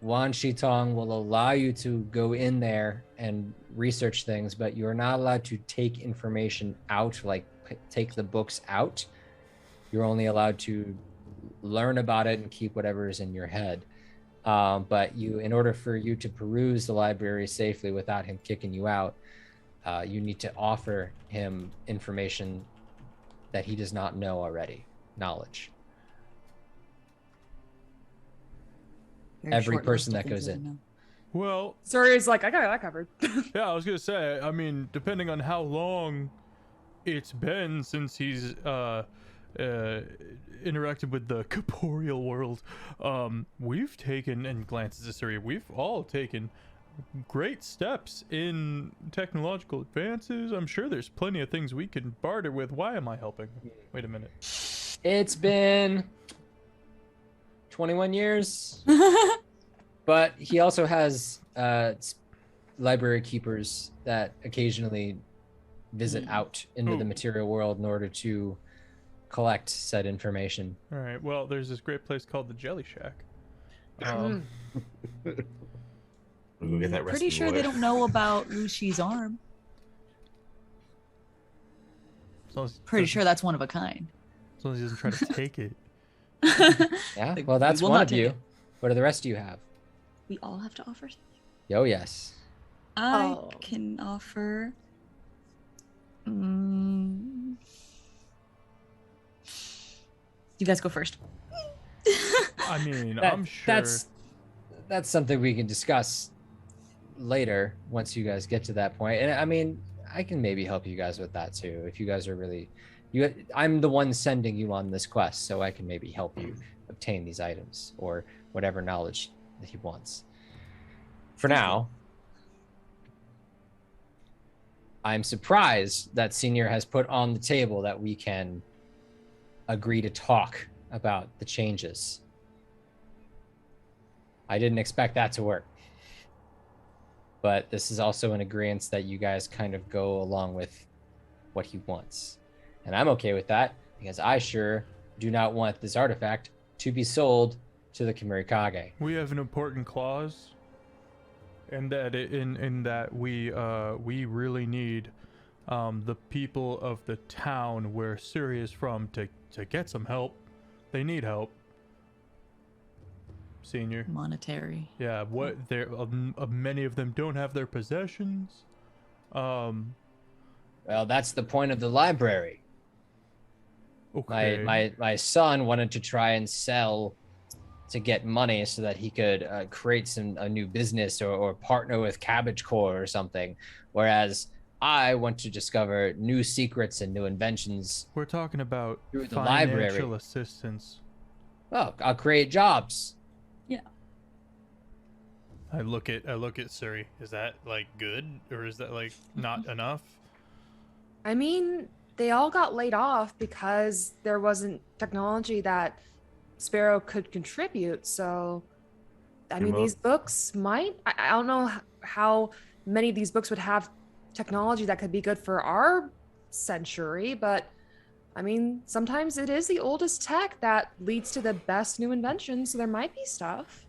Wan Shitong will allow you to go in there and research things, but you're not allowed to take information out, like take the books out. You're only allowed to learn about it and keep whatever is in your head. But in order for you to peruse the library safely without him kicking you out, you need to offer him information that he does not know already, knowledge. Very Every short person list of that goes things in. I know. Well, Suri's like, I got that covered. yeah, I was gonna say. I mean, depending on how long it's been since he's interacted with the corporeal world, we've taken, and glances at Suri, we've all taken great steps in technological advances. I'm sure there's plenty of things we can barter with. Why am I helping? Wait a minute. It's been 21 years, but he also has library keepers that occasionally visit out into the Oh. material world in order to collect said information. All right. Well, there's this great place called the Jelly Shack. We'll go get that Pretty rescue sure boy. they don't know about Lucy's arm. As long as, Pretty sure that's one of a kind. as long as he doesn't try to take it. Yeah, Like, well, that's we will one not of take you. it. What do the rest of you have? We all have to offer something. Oh, yes. I Oh. can offer. You guys go first. I mean, That- I'm sure. That's something we can discuss later once you guys get to that point. And I mean, I can maybe help you guys with that too. If you guys are really, I'm the one sending you on this quest, so I can maybe help you obtain these items or whatever knowledge that he wants. For now, I'm surprised that Senior has put on the table that we can agree to talk about the changes. I didn't expect that to work. But this is also an agreement that you guys kind of go along with what he wants. And I'm okay with that because I sure do not want this artifact to be sold to the Kimirikage. We have an important clause, and that in that we really need the people of the town where Suri is from to get some help. They need help. Senior. Monetary. Yeah, what many of them don't have their possessions. Well, that's the point of the library. Okay. My son wanted to try and sell to get money so that he could create a new business or partner with Cabbage Core or something. Whereas I want to discover new secrets and new inventions. We're talking about Through the financial library. assistance. Well, I'll create jobs. I look at Suri. Is that like good, or is that like not enough? I mean, they all got laid off because there wasn't technology that Sparrow could contribute. So, I mean, these books might. I don't know how many of these books would have technology that could be good for our century, but I mean, sometimes it is the oldest tech that leads to the best new inventions. So there might be stuff.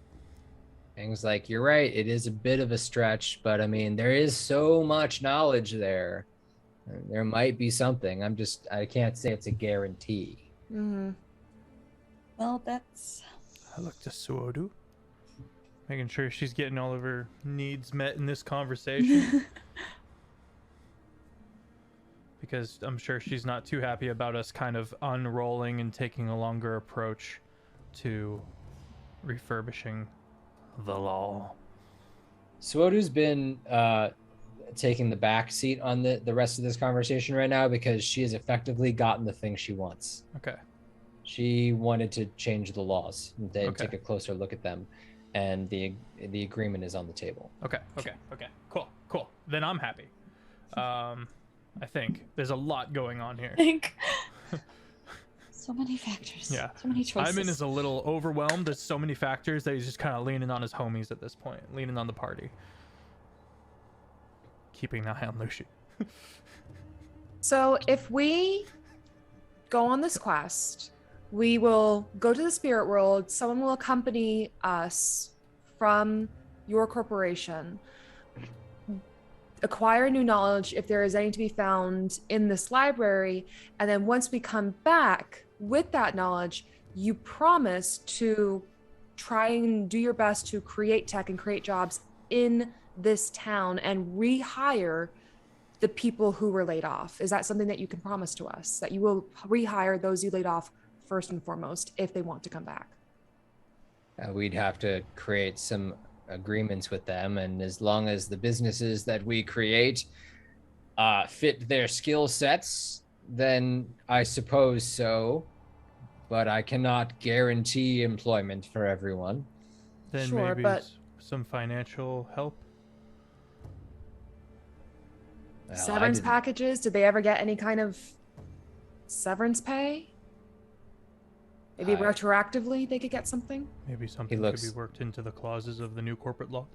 Things like, you're right, it is a bit of a stretch, but I mean, there is so much knowledge there. There might be something. I can't say it's a guarantee. Mm-hmm. Well, that's. I look to Suodu, making sure she's getting all of her needs met in this conversation. Because I'm sure she's not too happy about us kind of unrolling and taking a longer approach to refurbishing the law. Swodu's been taking the back seat on the rest of this conversation right now because she has effectively gotten the thing she wants. Okay. She wanted to change the laws and Okay. take a closer look at them, and the agreement is on the table. Okay. Cool. Then I'm happy. I think there's a lot going on here. Think. So many factors. Yeah. So many choices. Iman is a little overwhelmed. There's so many factors that he's just kind of leaning on his homies at this point, leaning on the party. Keeping an eye on Lucian. So if we go on this quest, we will go to the spirit world. Someone will accompany us from your corporation, acquire new knowledge if there is any to be found in this library, and then once we come back with that knowledge, you promise to try and do your best to create tech and create jobs in this town and rehire the people who were laid off. Is that something that you can promise to us, that you will rehire those you laid off first and foremost if they want to come back? We'd have to create some agreements with them, and as long as the businesses that we create fit their skill sets, then I suppose so. But I cannot guarantee employment for everyone. Then Sure, maybe but- some financial help. Well, Severance packages? Did they ever get any kind of severance pay? Maybe retroactively they could get something? Maybe something could be worked into the clauses of the new corporate law.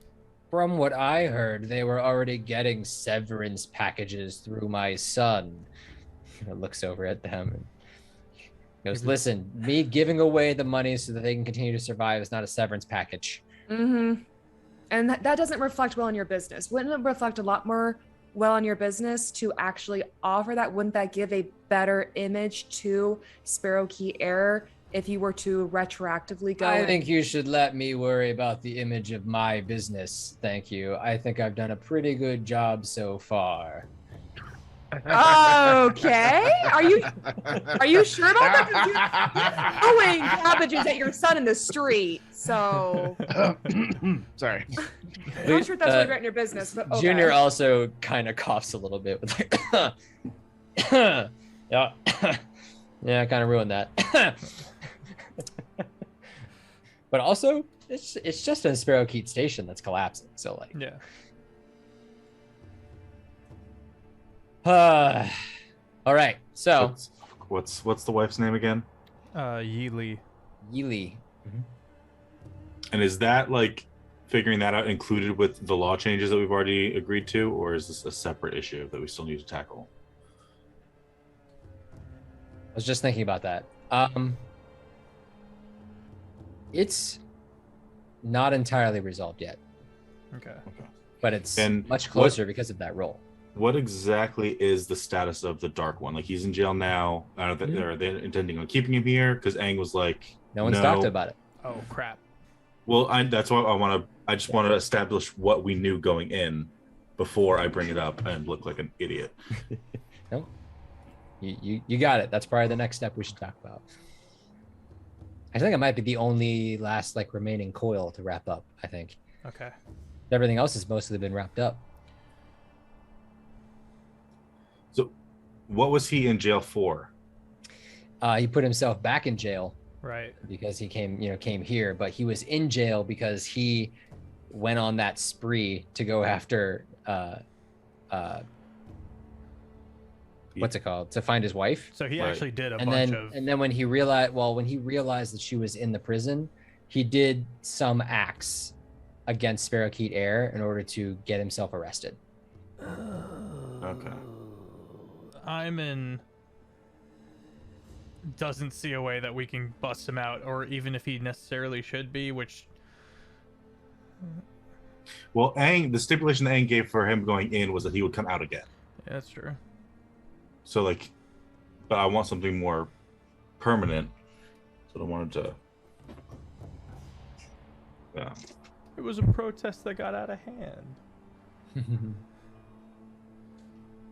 From what I heard, they were already getting severance packages through my son. Looks over at them and goes, listen, me giving away the money so that they can continue to survive is not a severance package. Mm-hmm. And that doesn't reflect well on your business. Wouldn't it reflect a lot more well on your business to actually offer that? Wouldn't that give a better image to Sparrow Key Air if you were to retroactively go? I think you should let me worry about the image of my business. Thank you. I think I've done a pretty good job so far. Okay. Are you sure about that? 'Cause you're throwing cabbages at your son in the street. So Sorry. I'm not sure if that's really great in your business, but okay. Junior also kind of coughs a little bit with like, yeah, yeah, kind of ruined that. But also, it's just a Sparrowkeet station that's collapsing. So like, Yeah. All right. So what's the wife's name again? Yeely. Yeely. And is that like figuring that out included with the law changes that we've already agreed to, or is this a separate issue that we still need to tackle? I was just thinking about that. It's not entirely resolved yet, Okay. but it's And much closer because of that role. What exactly is the status of the Dark One? Like, he's in jail now. Are they intending on keeping him here? Because Aang was like, No one's talked about it. Oh crap. Well, that's why I just want to establish what we knew going in before I bring it up and look like an idiot. No, you got it. That's probably the next step we should talk about. I think it might be the only last like remaining coil to wrap up. I think Okay. everything else has mostly been wrapped up. So, what was he in jail for? He put himself back in jail Right. because he came here, but he was in jail because he went on that spree to go after what's it called, to find his wife. So he Right. actually did a And bunch then of. and then when he realized that she was in the prison, he did some acts against Sparrowkeet Air in order to get himself arrested. Okay. Iman doesn't see a way that we can bust him out, or even if he necessarily should be, which. Well, the stipulation that Aang gave for him going in was that he would come out again. Yeah, that's true. So, like, but I want something more permanent. So I wanted to. Yeah. It was a protest that got out of hand.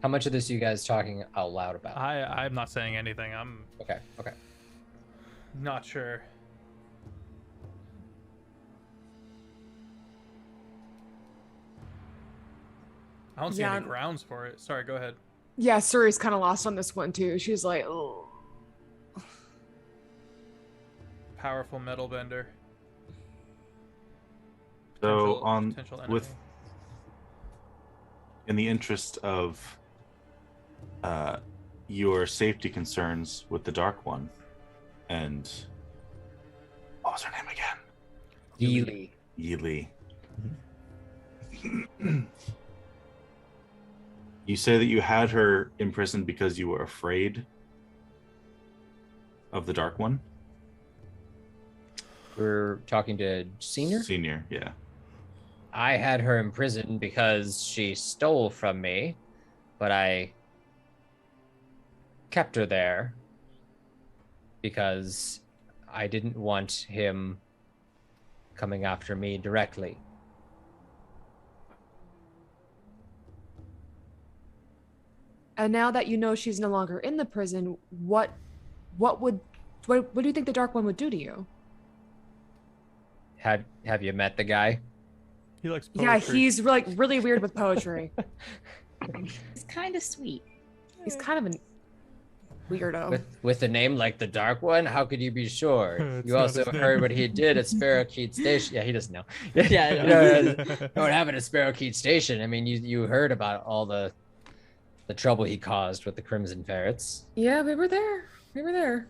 How much of this are you guys talking out loud about? I'm not saying anything. I'm Okay. not sure. I don't see Yeah. any grounds for it. Sorry, go ahead. Yeah, Suri's kind of lost on this one too. She's like, oh. Powerful metal bender. So Potential enemy. in the interest of your safety concerns with the Dark One, and what was her name again? Yeely. Yili. You say that you had her imprisoned because you were afraid of the Dark One? We're talking to Senior? Senior, yeah. I had her in prison because she stole from me, but I kept her there because I didn't want him coming after me directly. And now that you know she's no longer in the prison, what do you think the Dark One would do to you? Have you met the guy? He likes poetry. Yeah, he's like really weird with poetry. It's kind of sweet. He's kind of a weirdo. With a name like the Dark One, how could you be sure? It's You not also his name. heard what he did at Sparrowkeet Station. Yeah, he doesn't know. Yeah, you know what happened at Sparrowkeet Station. I mean, you heard about all the trouble he caused with the Crimson Ferrets. Yeah, we were there.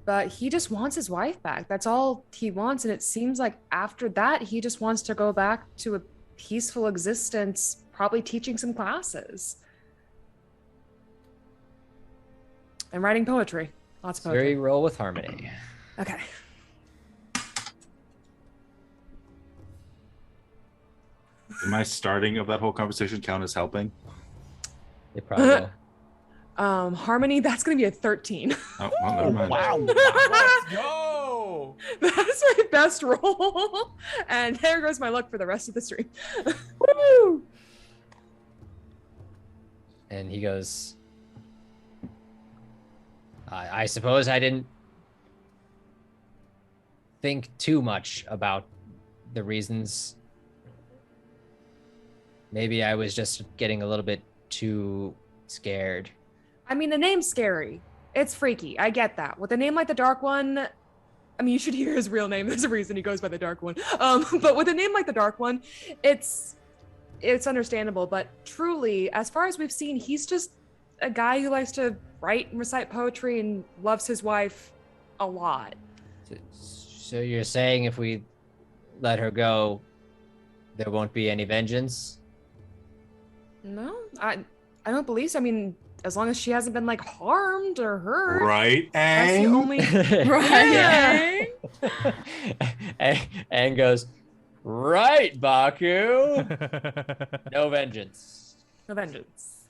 But he just wants his wife back. That's all he wants. And it seems like after that, he just wants to go back to a peaceful existence, probably teaching some classes. And writing poetry. Lots of poetry. Very roll with harmony. Okay. Did my starting of that whole conversation count as helping? They probably will. Harmony, that's going to be a 13. Oh, well, never mind. Wow. Let's go. That's my best roll. And there goes my luck for the rest of the stream. Woo! And he goes, I suppose I didn't think too much about the reasons. Maybe I was just getting a little bit too scared. I mean, the name's scary. It's freaky. I get that. With a name like the Dark One, I mean, you should hear his real name. There's a reason he goes by the Dark One. But with a name like the Dark One, it's understandable. But truly, as far as we've seen, he's just a guy who likes to write and recite poetry and loves his wife a lot. So you're saying if we let her go, there won't be any vengeance? No, I don't believe so. I mean, as long as she hasn't been like harmed or hurt. Right, That's the Aang? only. Right. And goes, right, Baku. No vengeance. No vengeance.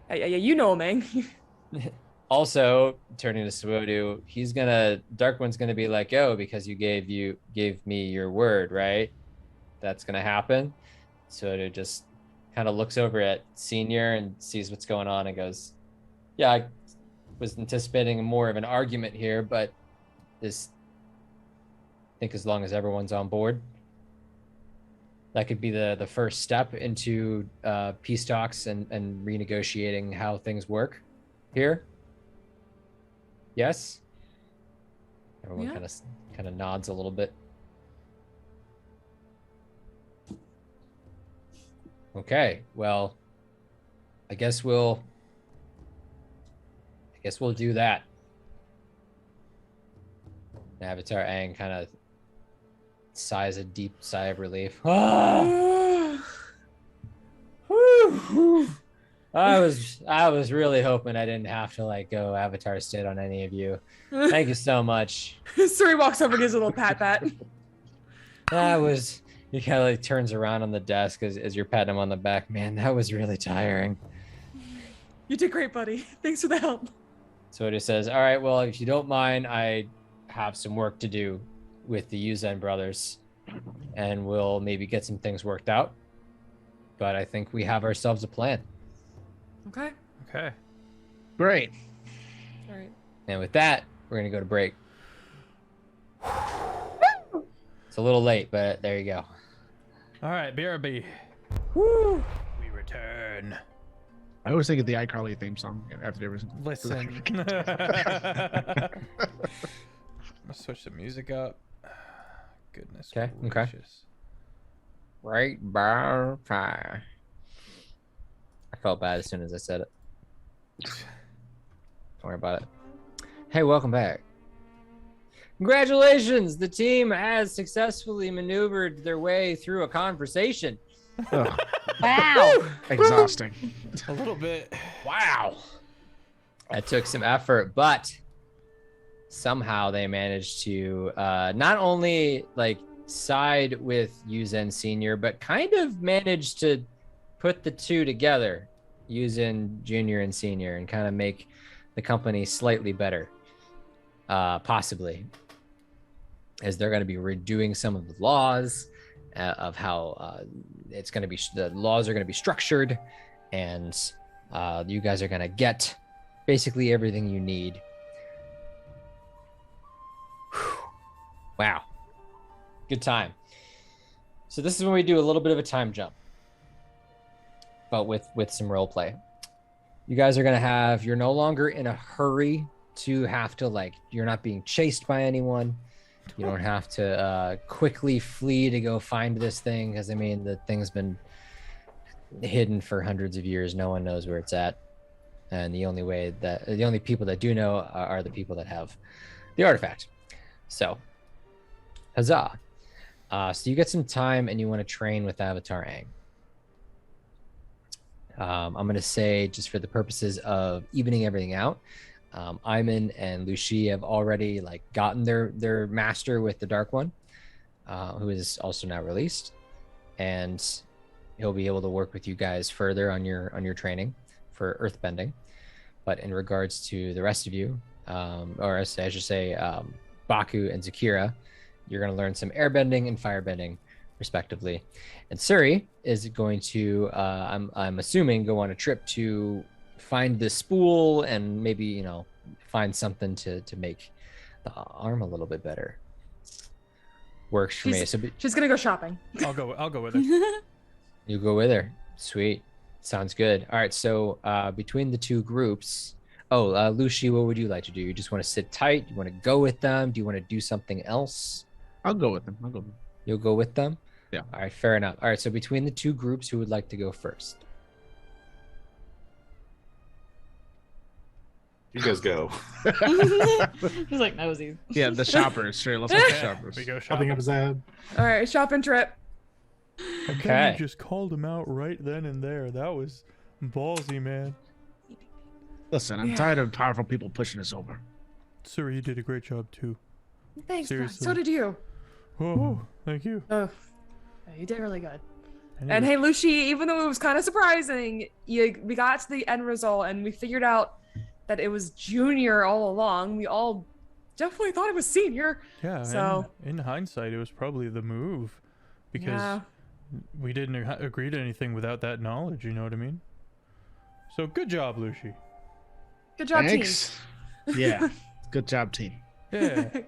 Yeah, you know him, Aang. Also, turning to Swodu, Dark One's gonna be like, "Oh, because you gave me your word, right? That's gonna happen." Swodu just kind of looks over at Senior and sees what's going on and goes, "Yeah, I was anticipating more of an argument here, but I think as long as everyone's on board, that could be the first step into peace talks and renegotiating how things work here." Yes. Everyone kind of nods a little bit. Okay, well, I guess we'll do that. Avatar Aang kind of sighs a deep sigh of relief. I was really hoping I didn't have to go Avatar State on any of you. Thank you so much. Suri walks over and gives a little pat. He kind of turns around on the desk as you're patting him on the back. Man, that was really tiring. You did great, buddy. Thanks for the help. So he says, all right, well, if you don't mind, I have some work to do with the Yuzen brothers, and we'll maybe get some things worked out. But I think we have ourselves a plan. Okay. Great. All right. And with that, we're going to go to break. It's a little late, but there you go. All right, BRB. Woo! We return. I always think of the iCarly theme song after every. Listen. I'm gonna switch the music up. Goodness gracious. Right bar fire. I felt bad as soon as I said it. Don't worry about it. Hey, welcome back. Congratulations! The team has successfully maneuvered their way through a conversation. Wow. Exhausting. A little bit. Wow. That took some effort, but somehow they managed to not only side with Yuzen Senior, but kind of managed to put the two together, Yuzen Junior and Senior, and kind of make the company slightly better, possibly, as they're going to be redoing some of the laws of how it's going to be. The laws are going to be structured, and you guys are going to get basically everything you need. Whew. Wow. Good time. So this is when we do a little bit of a time jump, but with some role play. You guys are going to have, you're no longer in a hurry to have to you're not being chased by anyone. You don't have to quickly flee to go find this thing, because the thing's been hidden for hundreds of years. No one knows where it's at, and the only people that do know are the people that have the artifact. So, huzzah! So you get some time, and you want to train with Avatar Aang. I'm going to say, just for the purposes of evening everything out, Iman and Lucy have already gotten their master with the Dark One, who is also now released, and he'll be able to work with you guys further on your training for earthbending. But in regards to the rest of you, or as I should say, Baku and Zakira, you're going to learn some airbending and firebending, respectively. And Suri is going to, I'm assuming, go on a trip to find the spool and maybe find something to make the arm a little bit better. Works for me. So she's gonna go shopping. I'll go with her. You go with her. Sweet. Sounds good. All right. So between the two groups, Lucy, what would you like to do? You just want to sit tight? You want to go with them? Do you want to do something else? I'll go with them. You'll go with them? Yeah. All right. Fair enough. All right. So between the two groups, who would like to go first? You guys go. He's like nosy. Yeah, the shoppers. Sure, let's go the shoppers. We go Shopping shopping. episode. All right, shopping trip. Okay. You just called him out right then and there. That was ballsy, man. Listen, I'm tired of powerful people pushing us over. Sir, you did a great job too. Thanks, man. Seriously. So did you. Oh, thank you. Oh, you did really good. And And hey, Lucy, even though it was kind of surprising, we got to the end result and we figured out that it was junior all along. We all definitely thought it was senior. Yeah. So in hindsight, it was probably the move, because yeah. we didn't agree to anything without that knowledge. You know what I mean? So good job, Lucy. Good job, Thanks. Yeah. Good job, team. Yeah. team.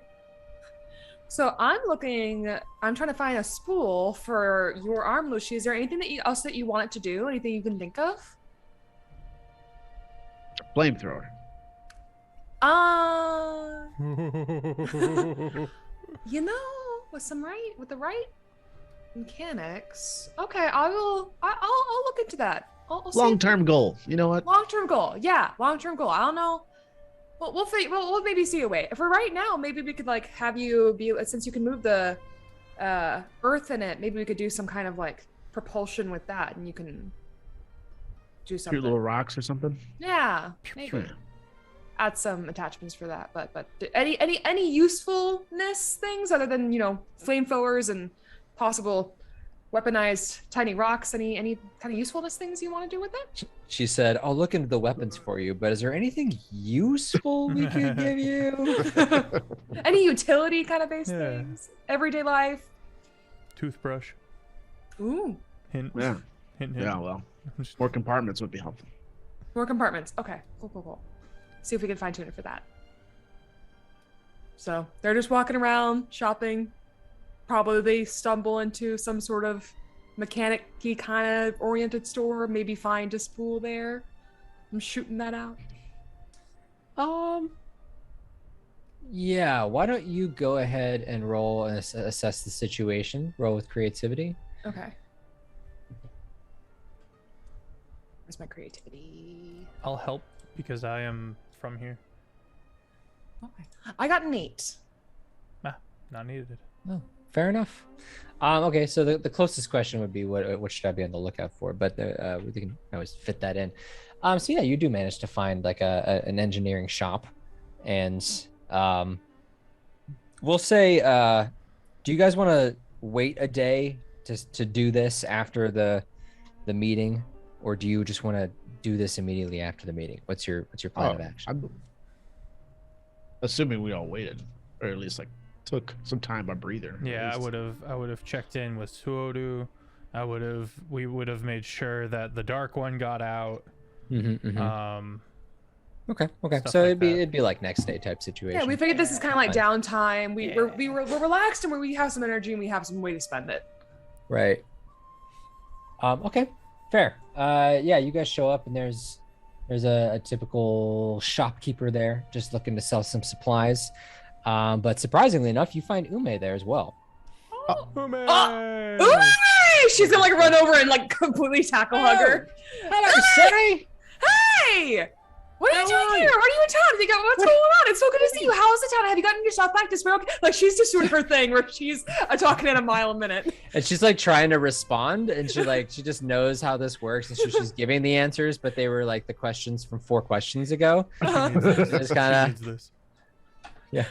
So I'm trying to find a spool for your arm, Lucy. Is there anything else that you want it to do? Anything you can think of? Flamethrower. You know, with the right mechanics. Okay, I'll look into that. I'll see. Long-term goal. You know what? Long-term goal. Yeah, long-term goal. I don't know. Well, we'll maybe see a way. For right now, maybe we could like have you be, since you can move the earth in it, maybe we could do some kind of like propulsion with that, and you can do something. Shoot little rocks or something. Yeah, maybe. Yeah. Add some attachments for that. But any usefulness things other than, you know, flamethrowers and possible weaponized tiny rocks? Any kind of usefulness things you want to do with it? She said, I'll look into the weapons for you, but is there anything useful we could give you? Any utility kind of based Yeah. things? Everyday life? Toothbrush. Ooh, Hint. Yeah. Hint. Hint. Yeah, well, Just- more compartments would be helpful. more compartments. Okay, cool. See if we can fine tune it for that. So they're just walking around shopping. Probably they stumble into some sort of mechanic-y kind of oriented store. Maybe find a spool there. I'm shooting that out. Yeah, why don't you go ahead and roll and assess the situation? Roll with creativity. Okay. Where's my creativity? I'll help because I am from here. Okay. I got an 8. Not needed. Oh, fair enough. Okay, so the closest question would be what should I be on the lookout for? But we can always fit that in. So yeah, you do manage to find like an engineering shop, and we'll say, do you guys want to wait a day to do this after the meeting, or do you just want to do this immediately after the meeting? What's your plan of action? I'm assuming we all waited, or at least like took some time by breather. Yeah, I would have checked in with Suodu. We would have made sure that the dark one got out. Okay. Stuff So like it'd be like next day type situation. Yeah, we figured this is kind of like Fine. downtime. We're relaxed and we have some energy and we have some way to spend it. Right. Okay. Fair. Yeah, you guys show up and there's a typical shopkeeper there just looking to sell some supplies. But surprisingly enough, you find Ume there as well. Ume! Ooh, she's gonna like run over and like completely tackle hug her. Hello, Siri. Hey! What are you doing here? What are you in town? What's going on? It's so good to see you. How is the town? Have you gotten yourself back to Sparrow? Like she's just doing her thing where she's talking at a mile a minute. And she's like trying to respond, and she just knows how this works, and so she's giving the answers, but they were like the questions from 4 questions ago. Just kind of. Yeah.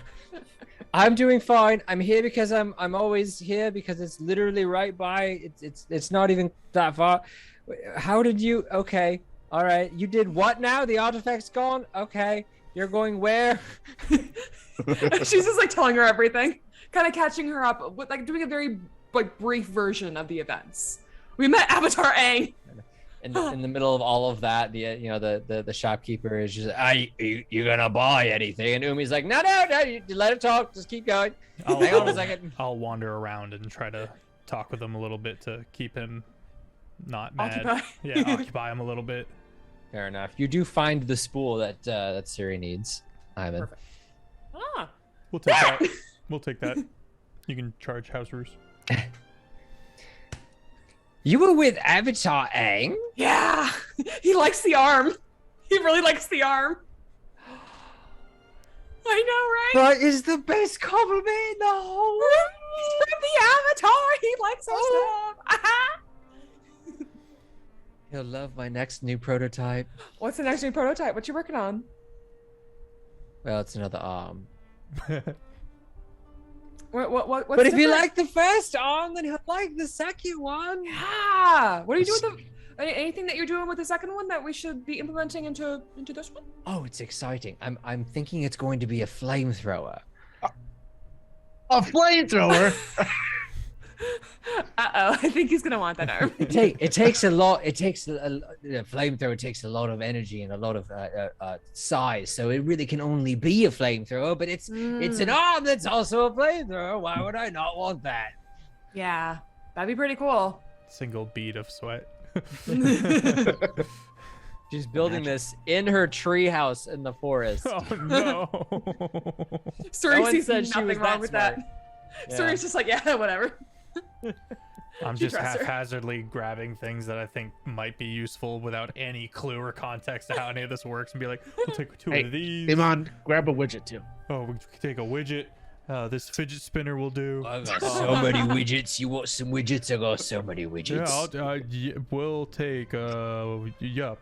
I'm doing fine. I'm here because I'm always here because it's literally right by. It's not even that far. How did you? Okay. All right. You did what now? The artifact's gone? Okay. You're going where? She's just like telling her everything, kind of catching her up with like doing a very like brief version of the events. We met Avatar Aang. In the middle of all of that, the shopkeeper is just, you gonna buy anything? And Umi's like, no, you let it talk. Just keep going. Hang on a second. I'll wander around and try to talk with him a little bit to keep him not mad. Occupy. Yeah, occupy him a little bit. Fair enough. You do find the spool that Siri needs, Ivan. Perfect. Ah. We'll take that. We'll take that. You can charge house rules. You were with Avatar Aang? Yeah, he likes the arm. He really likes the arm. I know, right? That is the best compliment in the whole world. He's from the Avatar. He likes our stuff. He'll love my next new prototype. What's the next new prototype? What you working on? Well, it's another arm. What's But if you different? like the first arm, then he'll like the second one. Yeah. What are you doing with Anything that you're doing with the second one that we should be implementing into this one? Oh, it's exciting. I'm thinking it's going to be a flamethrower. A flamethrower. I think he's gonna want that arm. It takes a lot. It takes a flamethrower takes a lot of energy and a lot of size, so it really can only be a flamethrower. But it's an arm that's also a flamethrower. Why would I not want that? Yeah, that'd be pretty cool. Single bead of sweat. She's building this in her treehouse in the forest. Oh no. Suri No one sees said she nothing was wrong that with smart. that. Yeah. Suri's just like, yeah, whatever. I'm She just trusts her. haphazardly grabbing things that I think might be useful without any clue or context to how any of this works, and be like, we'll take two Hey, of these. Imon, grab a widget too. Oh, we can take a widget. This fidget spinner will do. I've got so many widgets. You want some widgets? I got so many widgets. Yeah, we'll take. Yep.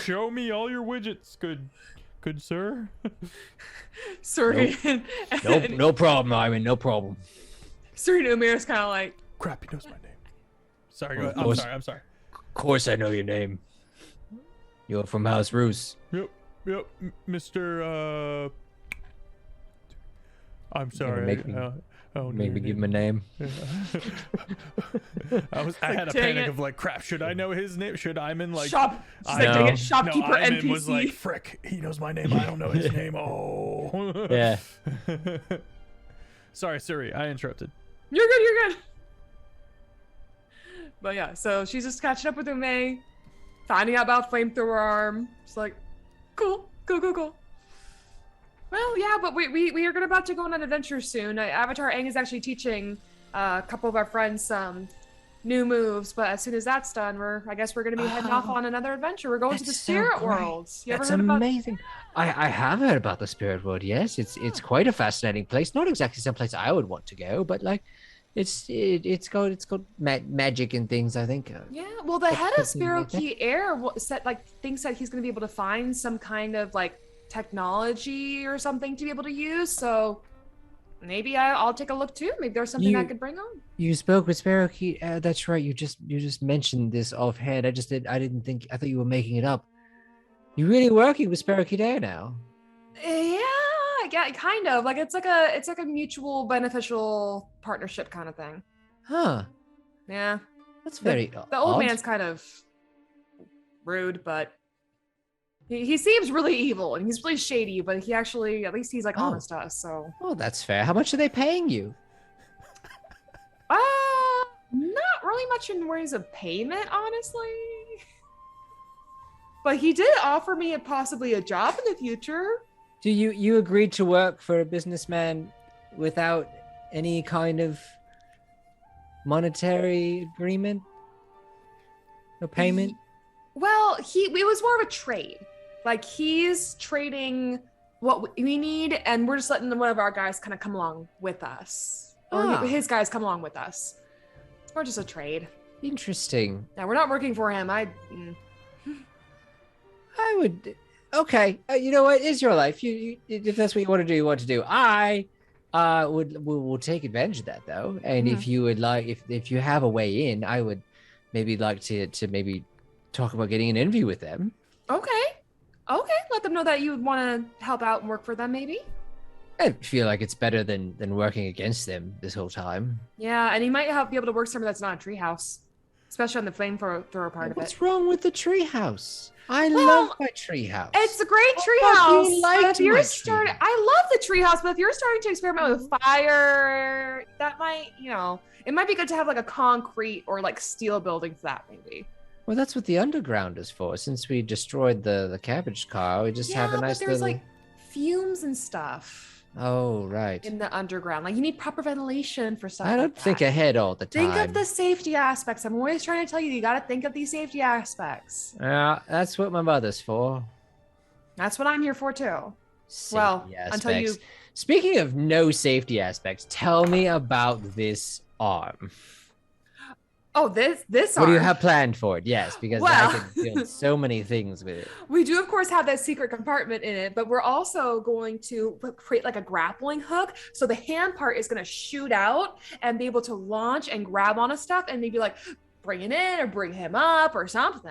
Show me all your widgets, good sir. Suri and Nope, no problem, Ivan. No problem. Suri and Umir's kind of like, Crap, he knows my name. Sorry, go Of ahead. course. I'm sorry. Of course, I know your name. You're from House Roos. Yep, Mr. I'm sorry. make me- Maybe give him a name. I had a dang panic it. of like, crap. Should I know his name? Should Iman like? shop. She's I like, dang know. it, shopkeeper no, Iman NPC. was like, frick. He knows my name. I don't know his name. Oh. Yeah. Sorry, Suri. I interrupted. You're good. But yeah, so she's just catching up with Ume, finding out about flamethrower arm. It's like, cool. Well, yeah, but we are about to go on an adventure soon. Avatar Aang is actually teaching a couple of our friends some new moves, but as soon as that's done, I guess we're gonna be heading off on another adventure. We're going to the That's so spirit great. worlds. You ever That's heard about? amazing. I have heard about the spirit world. Yes, it's quite a fascinating place. Not exactly some place I would want to go, but like, it's got magic and things. I think. Yeah, well, the head of something like that. Spiro Key Air thinks that he's gonna be able to find some kind of like technology or something to be able to use. So maybe I'll take a look too. Maybe there's something I You- could bring on. You spoke with Sparrow Key. That's right. You just mentioned this offhand. I didn't think. I thought you were making it up. You're really working with Sparrow Key there now. Yeah, kind of. Like it's like a mutual beneficial partnership kind of thing. Huh. Yeah. That's very The old odd. man's kind of rude, but he seems really evil and he's really shady, but he actually, at least he's like Oh. honest to us, so. Oh, that's fair. How much are they paying you? Not really much in ways of payment, honestly. But he did offer me possibly a job in the future. Do you agreed to work for a businessman without any kind of monetary agreement? No payment? Well, it was more of a trade. Like he's trading what we need, and we're just letting one of our guys kind of come along with us, or Ah. his guys come along with us. It's more just a trade. Interesting. Now we're not working for him. I would. Okay, you know what? It's your life. You if that's what you want to do, you want to do. I will take advantage of that though. And if you would like, if you have a way in, I would maybe like to maybe talk about getting an interview with them. Okay. Let them know that you would want to help out and work for them, maybe. I feel like it's better than working against them this whole time. Yeah, and he might be able to work somewhere that's not a treehouse, especially on the flamethrower part of What's it. wrong with the treehouse? I Well, love my treehouse. It's a great thought you treehouse. But liked if you're my starting, treehouse. I love the treehouse. But if you're starting to experiment with fire, that might, it might be good to have like a concrete or like steel building for that, maybe. Well, that's what the underground is for. Since we destroyed the cabbage car, we just have a nice but there's little. like fumes and stuff Oh right. in the underground. Like you need proper ventilation for stuff. I don't like think that. ahead all the time. Think of the safety aspects. I'm always trying to tell you, you got to think of these safety aspects. Yeah, that's what my mother's for. That's what I'm here for too. Safety Well, until you- aspects. Speaking of no safety aspects, tell me about this arm. Oh, this What do you arm. have planned for it? Yes, because Well- I can build so many things with it. We do, of course, have that secret compartment in it, but we're also going to create like a grappling hook. So the hand part is going to shoot out and be able to launch and grab onto stuff and maybe like bring it in or bring him up or something.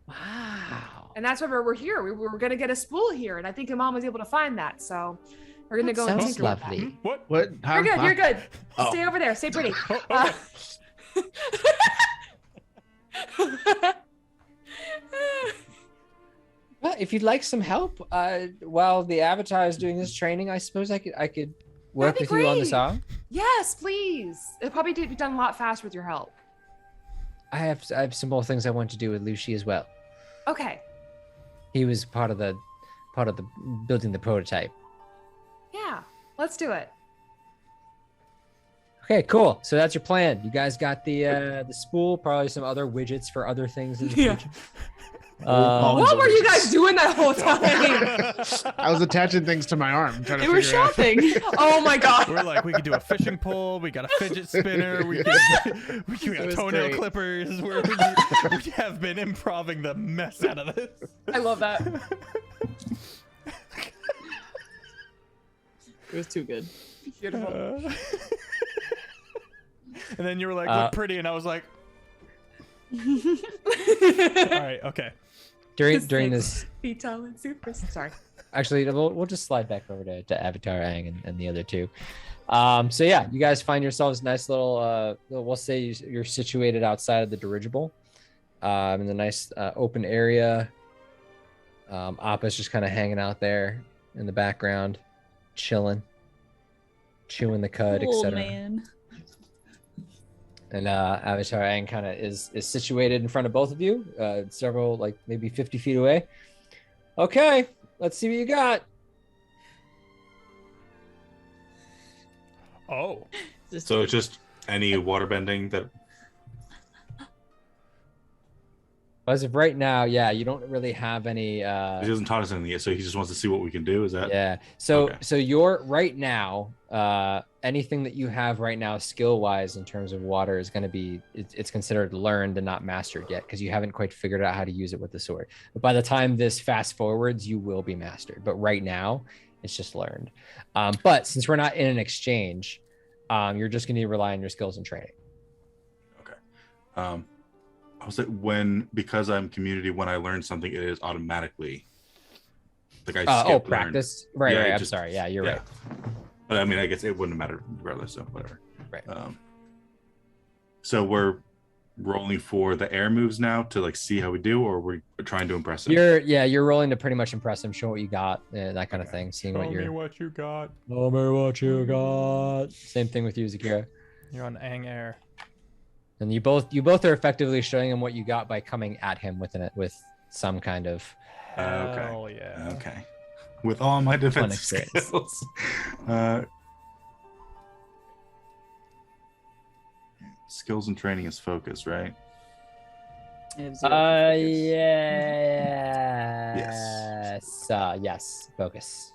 Wow. And that's why we're here. We were going to get a spool here, and I think your mom was able to find that. So we're going to go and Sounds tinker with that. lovely. What? What? Huh? You're good. Huh? You're good. Oh. Stay over there. Stay pretty. Oh, Well, if you'd like some help, while the Avatar is doing his training, I suppose I could work That'd with be you on this great. arm. Yes, please. It'll probably be done a lot faster with your help. I have some more things I want to do with Lucy as well. Okay. He was part of the building the prototype. Yeah. Let's do it. Okay, cool. So that's your plan. You guys got the spool, probably some other widgets for other things in the Yeah. future. What were you guys doing that whole time? I was attaching things to my arm. Trying to They were figure out. shopping. Oh my god. We're like, we could do a fishing pole. We got a fidget spinner. We got It was toenail great. clippers. We have been improving the mess out of this. I love that. It was too good. Beautiful. And then you were like, Uh, look pretty, and I was like, all right, okay. during this, Vital and super. Sorry. actually, we'll just slide back over to Avatar Aang and the other two. So yeah, you guys find yourselves a nice little. We'll say you're situated outside of the dirigible, in the nice open area. Appa's just kind of hanging out there in the background, chilling, chewing the cud, Cool, etc. man. And Avatar Aang kind of is situated in front of both of you, several, like maybe 50 feet away. Okay, let's see what you got. Oh, Just- So it's just any water bending that. As of right now, yeah, you don't really have any. He hasn't taught us anything yet, so he just wants to see what we can do. Is that? Yeah. So Okay. so you're right now. Anything that you have right now, skill wise, in terms of water, is going to be it's considered learned and not mastered yet because you haven't quite figured out how to use it with the sword. But by the time this fast forwards, you will be mastered. But right now, it's just learned. But since we're not in an exchange, you're just going to rely on your skills and training. I was like, because I'm community, when I learn something, it is automatically like I skip learn. Practice. Right. Yeah, right. it I'm just- sorry. Yeah, you're yeah. right. But I mean, I guess it wouldn't matter regardless, so whatever. Right. So we're rolling for the air moves now to like see how we do, or we're trying to impress him. You're rolling to pretty much impress him, show what you got, that kind of thing, seeing what you're. what you got. Tell me what you got. Same thing with you, Zakira. You're on Aang Air. And you both are effectively showing him what you got by coming at him with some kind of. Okay. Hell yeah. Okay. With all my defense experience. skills. Skills and training is focus, right? I have zero for focus. Yes, focus.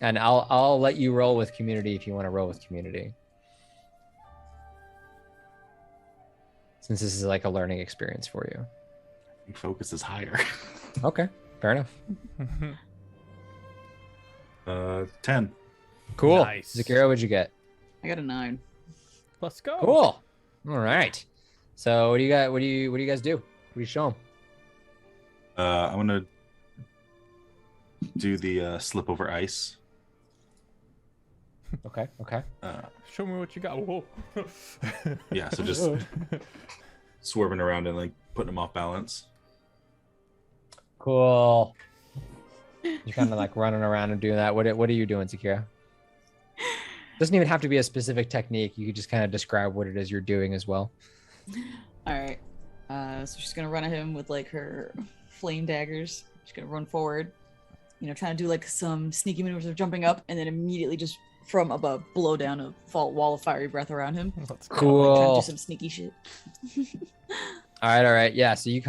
And I'll let you roll with community if you want to roll with community. Since this is like a learning experience for you. I think focus is higher. Okay, fair enough. 10. Cool. Nice. Zakira, what'd you get? I got a 9. Let's go. Cool. All right. So what do you got? What do you guys do? What do you show them? I'm gonna do the slip over ice. Okay. Show me what you got. Whoa. Yeah, so just swerving around and like putting them off balance. Cool. You're kind of like running around and doing that. What are you doing, Zakira? Doesn't even have to be a specific technique. You could just kind of describe what it is you're doing as well. All right. So she's gonna run at him with like her flame daggers. She's gonna run forward, trying to do like some sneaky maneuvers of jumping up, and then immediately just from above blow down a wall of fiery breath around him. Let's go. Trying to Cool. do some sneaky shit. All right. Yeah. So you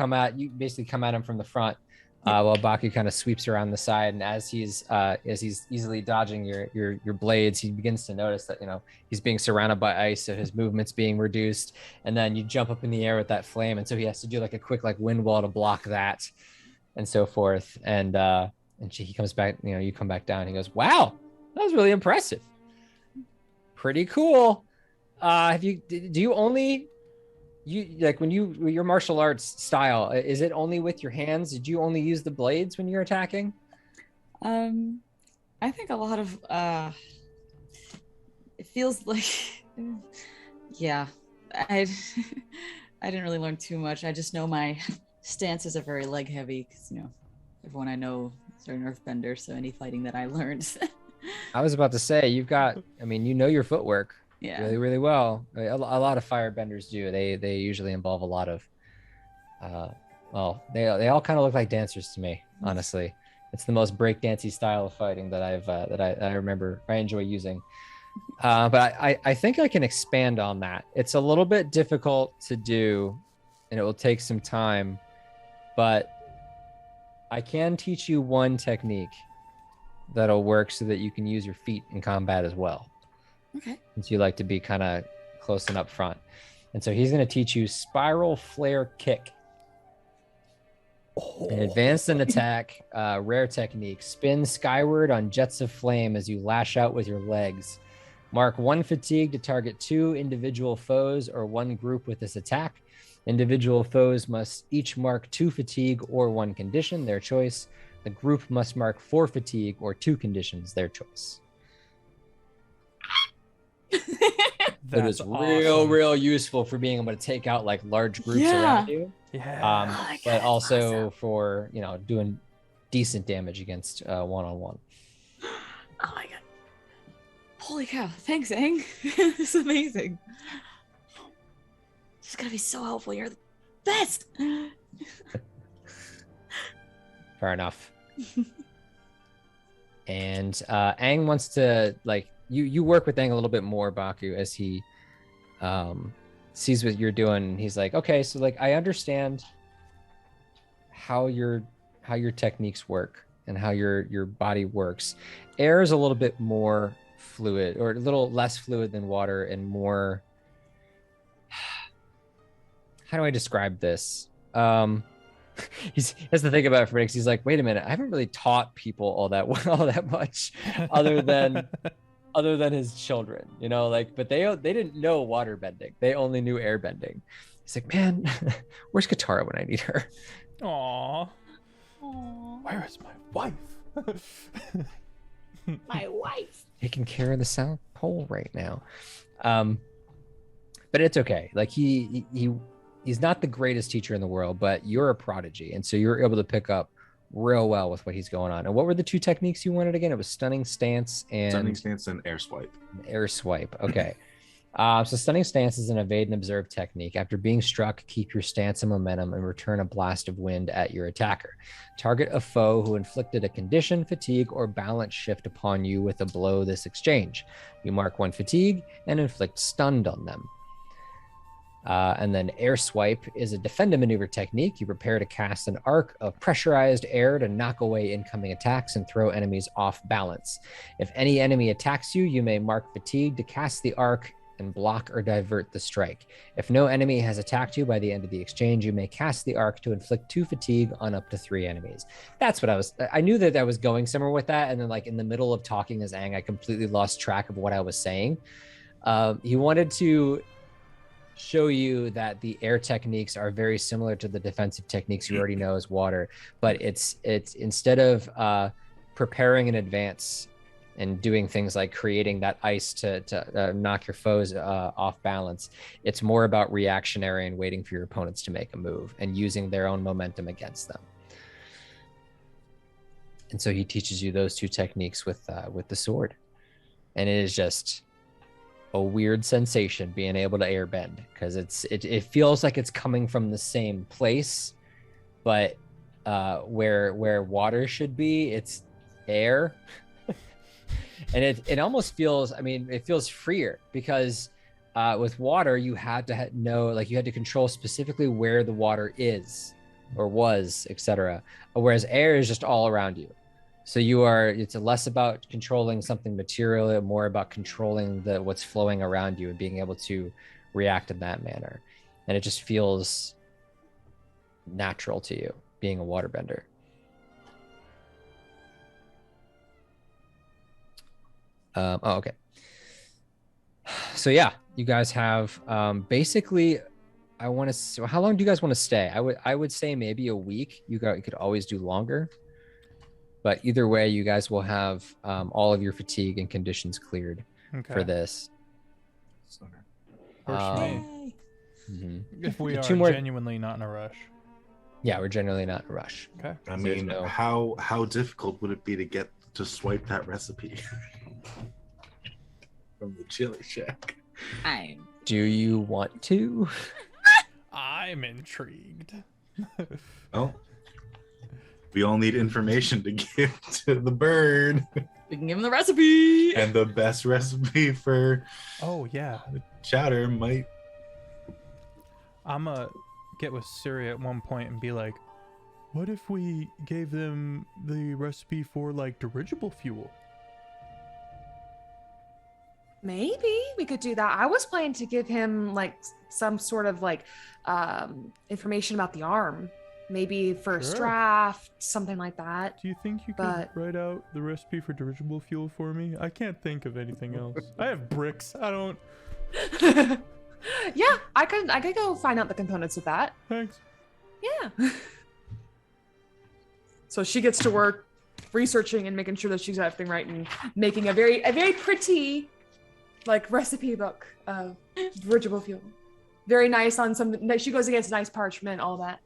basically come at him from the front. while Baku kind of sweeps around the side, and as he's easily dodging your blades, he begins to notice that he's being surrounded by ice, so his movement's being reduced. And then you jump up in the air with that flame, and so he has to do like a quick wind wall to block that, and so forth. And he comes back. You come back down. And he goes, "Wow, that was really impressive. Pretty cool. When your martial arts style, is it only with your hands? Did you only use the blades when you're attacking?" I think a lot of it feels like yeah, I didn't really learn too much. I just know my stances are very leg heavy because everyone I know is an earthbender, so any fighting that I learned. I was about to say, your footwork really, really well. A lot of firebenders do. They usually involve a lot of they all kind of look like dancers to me, honestly. It's the most breakdancey style of fighting that I remember I enjoy using. But I think I can expand on that. It's a little bit difficult to do and it will take some time, but I can teach you one technique that'll work so that you can use your feet in combat as well. Okay. Since you like to be kind of close and up front. And so he's going to teach you spiral flare kick. An advanced and attack, rare technique. Spin skyward on jets of flame as you lash out with your legs. Mark 1 fatigue to target 2 individual foes or 1 group with this attack. Individual foes must each mark 2 fatigue or 1 condition, their choice. The group must mark 4 fatigue or 2 conditions, their choice. It is real useful for being able to take out large groups around you. Yeah. But also for doing decent damage against one-on-one. Oh my god. Holy cow. Thanks, Aang. This is amazing. This is gonna be so helpful. You're the best. Fair enough. And Aang wants to you work with Aang a little bit more, Baku, as he sees what you're doing. And he's like, okay, so I understand how your techniques work and how your body works. Air is a little bit more fluid, or a little less fluid than water, and more, how do I describe this? He has to think about it for a minute. He's like, wait a minute, I haven't really taught people all that much other than his children, but they didn't know water bending. They only knew air bending. He's like, man, where's Katara when I need her? Aww. Where is my wife? My wife. Taking care of the South Pole right now. But it's okay. He's not the greatest teacher in the world, but you're a prodigy. And so you're able to pick up real well with what he's going on. And what were the 2 techniques you wanted again? It was stunning stance and air swipe. Air swipe. Okay. So stunning stance is an evade and observe technique. After being struck, keep your stance and momentum and return a blast of wind at your attacker. Target a foe who inflicted a condition, fatigue, or balance shift upon you with a blow this exchange. You mark 1 fatigue and inflict stunned on them. And then air swipe is a defend and maneuver technique. You prepare to cast an arc of pressurized air to knock away incoming attacks and throw enemies off balance. If any enemy attacks you, you may mark fatigue to cast the arc and block or divert the strike. If no enemy has attacked you by the end of the exchange, you may cast the arc to inflict 2 fatigue on up to 3 enemies. That's what I knew that I was going somewhere with that. And then in the middle of talking as Aang, I completely lost track of what I was saying. He wanted to show you that the air techniques are very similar to the defensive techniques you already know as water, but it's instead of preparing in advance and doing things like creating that ice to knock your foes off balance, it's more about reactionary and waiting for your opponents to make a move and using their own momentum against them. And so he teaches you those 2 techniques with the sword, and it is just a weird sensation being able to airbend, because it feels like it's coming from the same place, but where water should be, it's air. And it almost feels, it feels freer, because with water you had to know, you had to control specifically where the water is or was, etc. Whereas air is just all around you. So it's less about controlling something material, and more about controlling what's flowing around you and being able to react in that manner. And it just feels natural to you being a waterbender. Okay. So yeah, you guys have basically. I want to. How long do you guys want to stay? I would say maybe a week. You could always do longer, but either way, you guys will have all of your fatigue and conditions cleared for this. Works for me. If we are genuinely not in a rush. Yeah, we're genuinely not in a rush. Okay. I mean, how difficult would it be to get to swipe that recipe from the chili shack? Do you want to? I'm intrigued. Oh, we all need information to give to the bird. We can give him the recipe. And the best recipe for chowder might. I'ma get with Suri at one point and be like, what if we gave them the recipe for like dirigible fuel? Maybe we could do that. I was planning to give him like some sort of like information about the arm, maybe first draft, something like that. Do you think you could write out the recipe for dirigible fuel for me? I can't think of anything else. I have bricks. I don't. Yeah, I could go find out the components of that. Thanks. Yeah. So she gets to work researching and making sure that she's got everything right and making a very pretty like recipe book of dirigible fuel. Very nice on some. She goes against nice parchment, all that.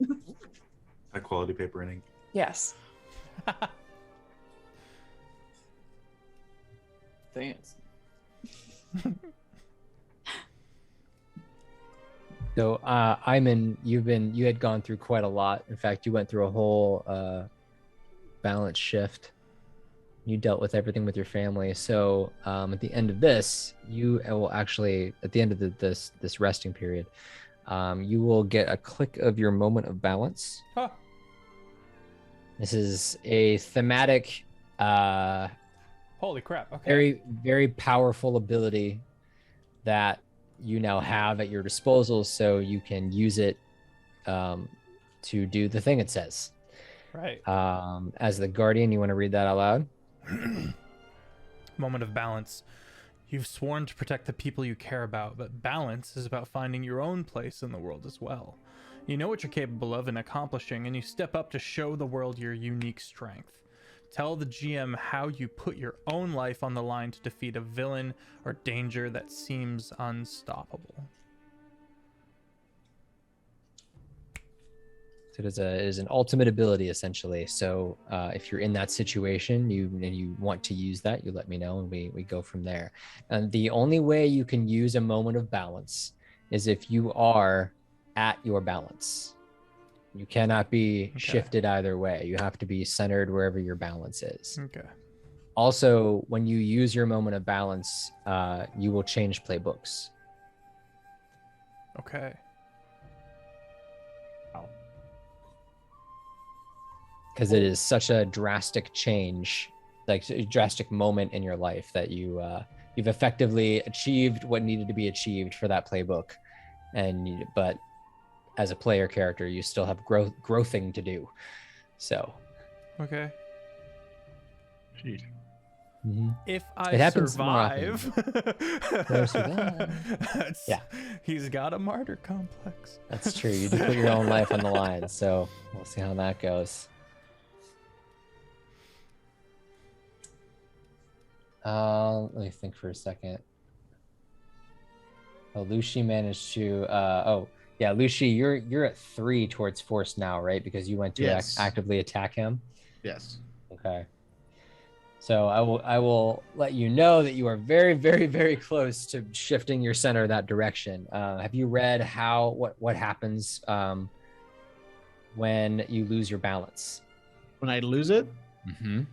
High quality paper and ink. Yes. Thanks. So, Iman, you had gone through quite a lot. In fact, you went through a whole balance shift. You dealt with everything with your family. So, at the end of this, you will actually, at the end of this resting period, you will get a click of your moment of balance. Huh. This is a thematic, holy crap! Okay. Very, very powerful ability that you now have at your disposal, so you can use it to do the thing it says. Right. As the guardian, you want to read that out loud? Moment of balance. You've sworn to protect the people you care about, but balance is about finding your own place in the world as well. You know what you're capable of and accomplishing, and you step up to show the world your unique strength. Tell the GM how you put your own life on the line to defeat a villain or danger that seems unstoppable. So it is an ultimate ability, essentially. So if you're in that situation, you want to use that, you let me know, and we go from there. And the only way you can use a moment of balance is if you are at your balance. You cannot be shifted either way. You have to be centered wherever your balance is. Okay. Also, when you use your moment of balance, you will change playbooks. Okay. Because it is such a drastic change, like a drastic moment in your life that you've effectively achieved what needed to be achieved for that playbook, but as a player character, you still have growthing to do. So. Okay. Jeez. Mm-hmm. If I survive, yeah, he's got a martyr complex. That's true. You do put your own life on the line, so we'll see how that goes. Let me think for a second. Oh, Lucy managed to. Yeah, Lucy, you're at 3 towards force now, right? Because you went to actively attack him. Yes. Okay. So I will let you know that you are very, very, very close to shifting your center that direction. Have you read what happens when you lose your balance? When I lose it? Mm-hmm.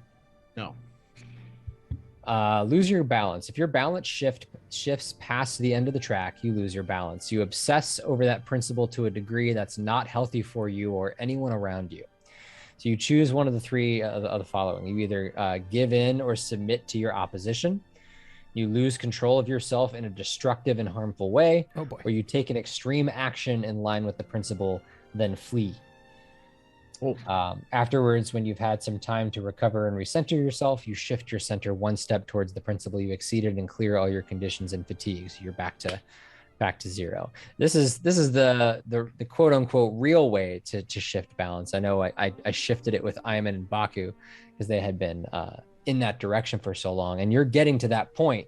No. Lose your balance. If your balance shifts past the end of the track, you lose your balance. You obsess over that principle to a degree that's not healthy for you or anyone around you. So you choose one of the three of the following. You either give in or submit to your opposition. You lose control of yourself in a destructive and harmful way. Oh boy. Or you take an extreme action in line with the principle, then flee. Afterwards, when you've had some time to recover and recenter yourself, you shift your center one step towards the principle you exceeded and clear all your conditions and fatigue. So you're back to zero. This is the quote unquote real way to shift balance. I know I shifted it with Ayman and Baku because they had been in that direction for so long, and you're getting to that point.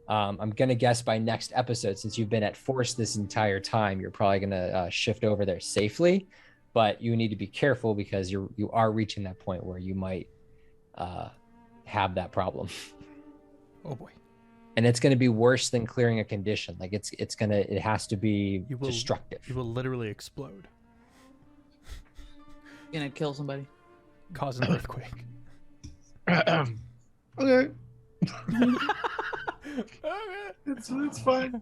I'm gonna guess by next episode, since you've been at force this entire time, you're probably gonna shift over there safely. But you need to be careful because you are reaching that point where you might have that problem. Oh boy. And it's going to be worse than clearing a condition. Like it has to be destructive. You will literally explode. Gonna kill somebody. Cause an earthquake. Okay. It's fine.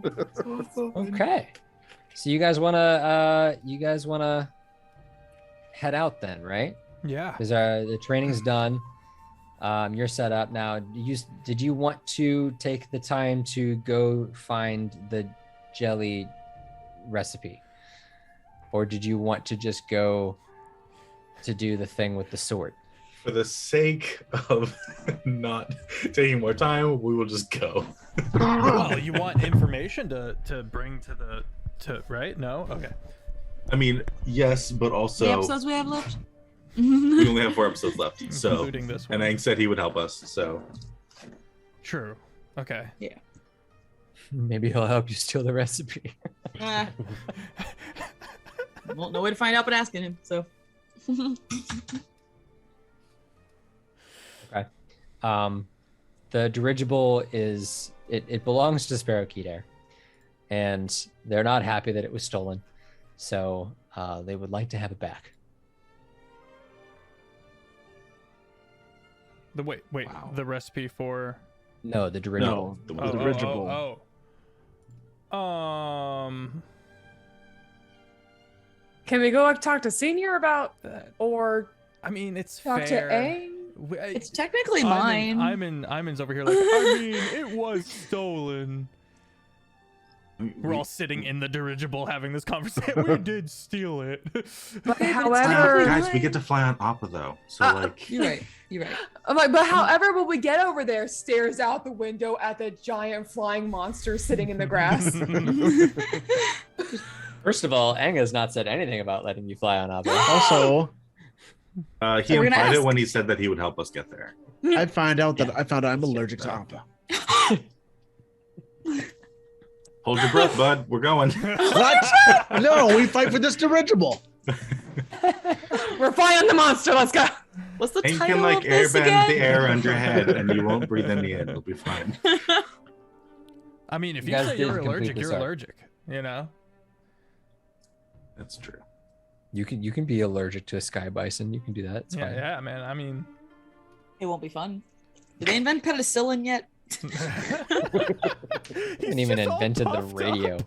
Okay. So you guys wanna head out then, right? Yeah. Because the training's done. You're set up now. Did you want to take the time to go find the jelly recipe, or did you want to just go to do the thing with the sword? For the sake of not taking more time, we will just go. Well, you want information to bring to right? No? Okay. I mean, yes, but also The episodes we have left? we only have 4 episodes left. So, Including this one. and Aang said he would help us. So, True. Okay. Maybe he'll help you steal the recipe. Well, no way to find out but asking him, so. Okay. The dirigible it belongs to Sparrow Kedair, and they're not happy that it was stolen, so they would like to have it back. Wait. Wow. The recipe for No, the dirigible. no, The dirigible. Can we go talk to Senior about that. or I mean, it's talk fair. to Aang? It's technically mine. Ayman's over here like, I mean, it was stolen. We're all sitting in the dirigible having this conversation. We did steal it. But Okay, but it's however, guys, we get to fly on Appa though. So like, You're right. I'm like, but however, when we get over there, stares out the window at the giant flying monster sitting in the grass. First of all, Aang has not said anything about letting you fly on Abba. Also, he we're gonna implied it ask. when he said that he would help us get there. I found out I'm allergic to Appa. Hold your breath, bud. We're going. What? No, we fight for this dirigible. We're flying on the monster. Let's go. What's the And you title can like of this airbend again? the air under your head, and you won't breathe any in. It'll be fine. I mean, if You you guys say did you're complete allergic, this you're arc. allergic. You know. That's true. You can be allergic to a sky bison. You can do that. It's fine. Yeah, man. I mean, It won't be fun. Did they invent penicillin yet? Haven't even invented the radio. Riding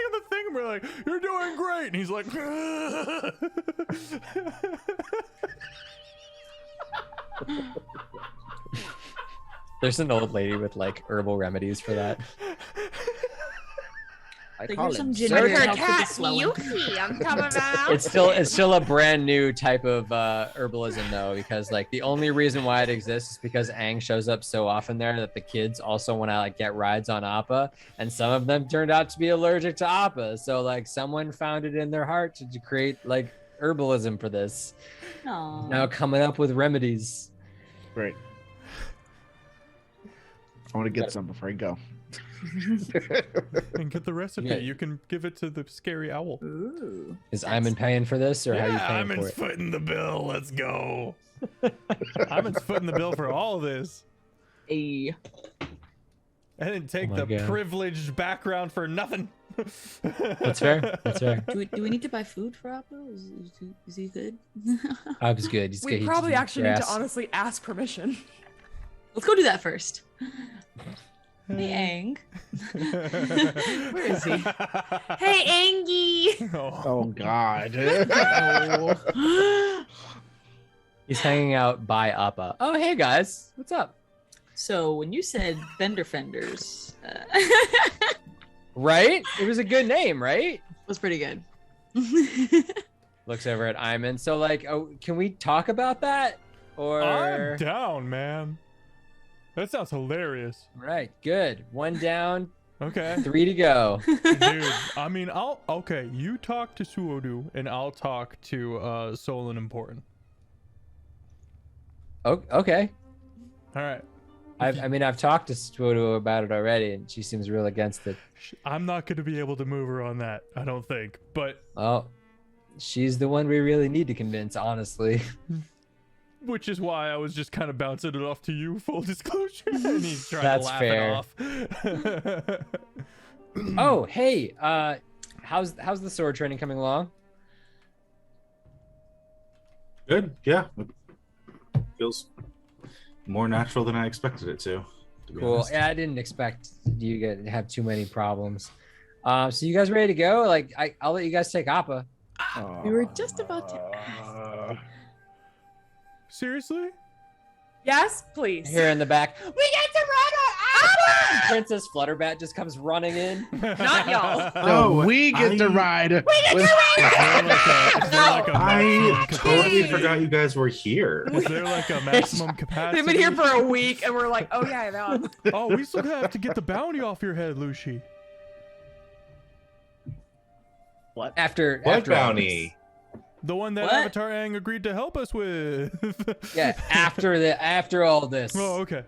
on the thing, we're like, "You're doing great," and he's like, There's an old lady with like herbal remedies for that. I Like, call here's it some Zerg. ginger to help with the swelling. I'm coming out. It's still a brand new type of herbalism though, because like the only reason why it exists is because Aang shows up so often there that the kids also want to like get rides on Appa, and some of them turned out to be allergic to Appa. So like someone found it in their heart to create like herbalism for this. Aw. Now coming up with remedies. Great. I want to get some before I go. and get the recipe. Yeah. You can give it to the scary owl. Ooh. Is Ayman paying for this, or how you paying for Ayman's it? footing the bill. Let's go. Ayman's footing the bill for all of this. Hey. I didn't take Oh my the God. privileged background for nothing. That's fair. That's fair. Do we need to buy food for Appa? Is he good? Ab's good. He's We good. probably He actually need to grass. honestly ask permission. Let's go do that first. Hey, Aang. Where is he? Hey, Angie. Oh God. He's hanging out by Appa. Oh, hey guys, what's up? So when you said vendor fenders, Right? It was a good name, right? was pretty good. Looks over at Iman. So, like, oh, can we talk about that? Or I'm down, man. That sounds hilarious. right? Good. 1 down, Okay. 3 to go. Dude, I mean, okay, you talk to Suodu and I'll talk to Solon Important. Oh, okay. All right. I mean, I've talked to Swodo about it already, and she seems real against it. I'm not going to be able to move her on that, I don't think. But Oh, she's the one we really need to convince, honestly. which is why I was just kind of bouncing it off to you, full disclosure. And he's trying That's to laugh fair. it off. Oh, hey, how's the sword training coming along? Good. Yeah. It feels more natural than I expected it to be Cool. honest. Yeah, I didn't expect you to have too many problems. So you guys ready to go? Like, I'll let you guys take Appa. We were just about to. Seriously? Yes, please. Here in the back, we get to ride on Appa! Princess Flutterbat just comes running in. Not y'all. No, we get to I- ride. Is there like a I maximum totally capacity? forgot you guys were here. Is there like a maximum capacity? They've been here for a week, and we're like, oh yeah, no. Oh, we still have to get the bounty off your head, Lucy. After What after all bounty? The one that What? Avatar Aang agreed to help us with. this. Yeah, after all this. Oh, okay.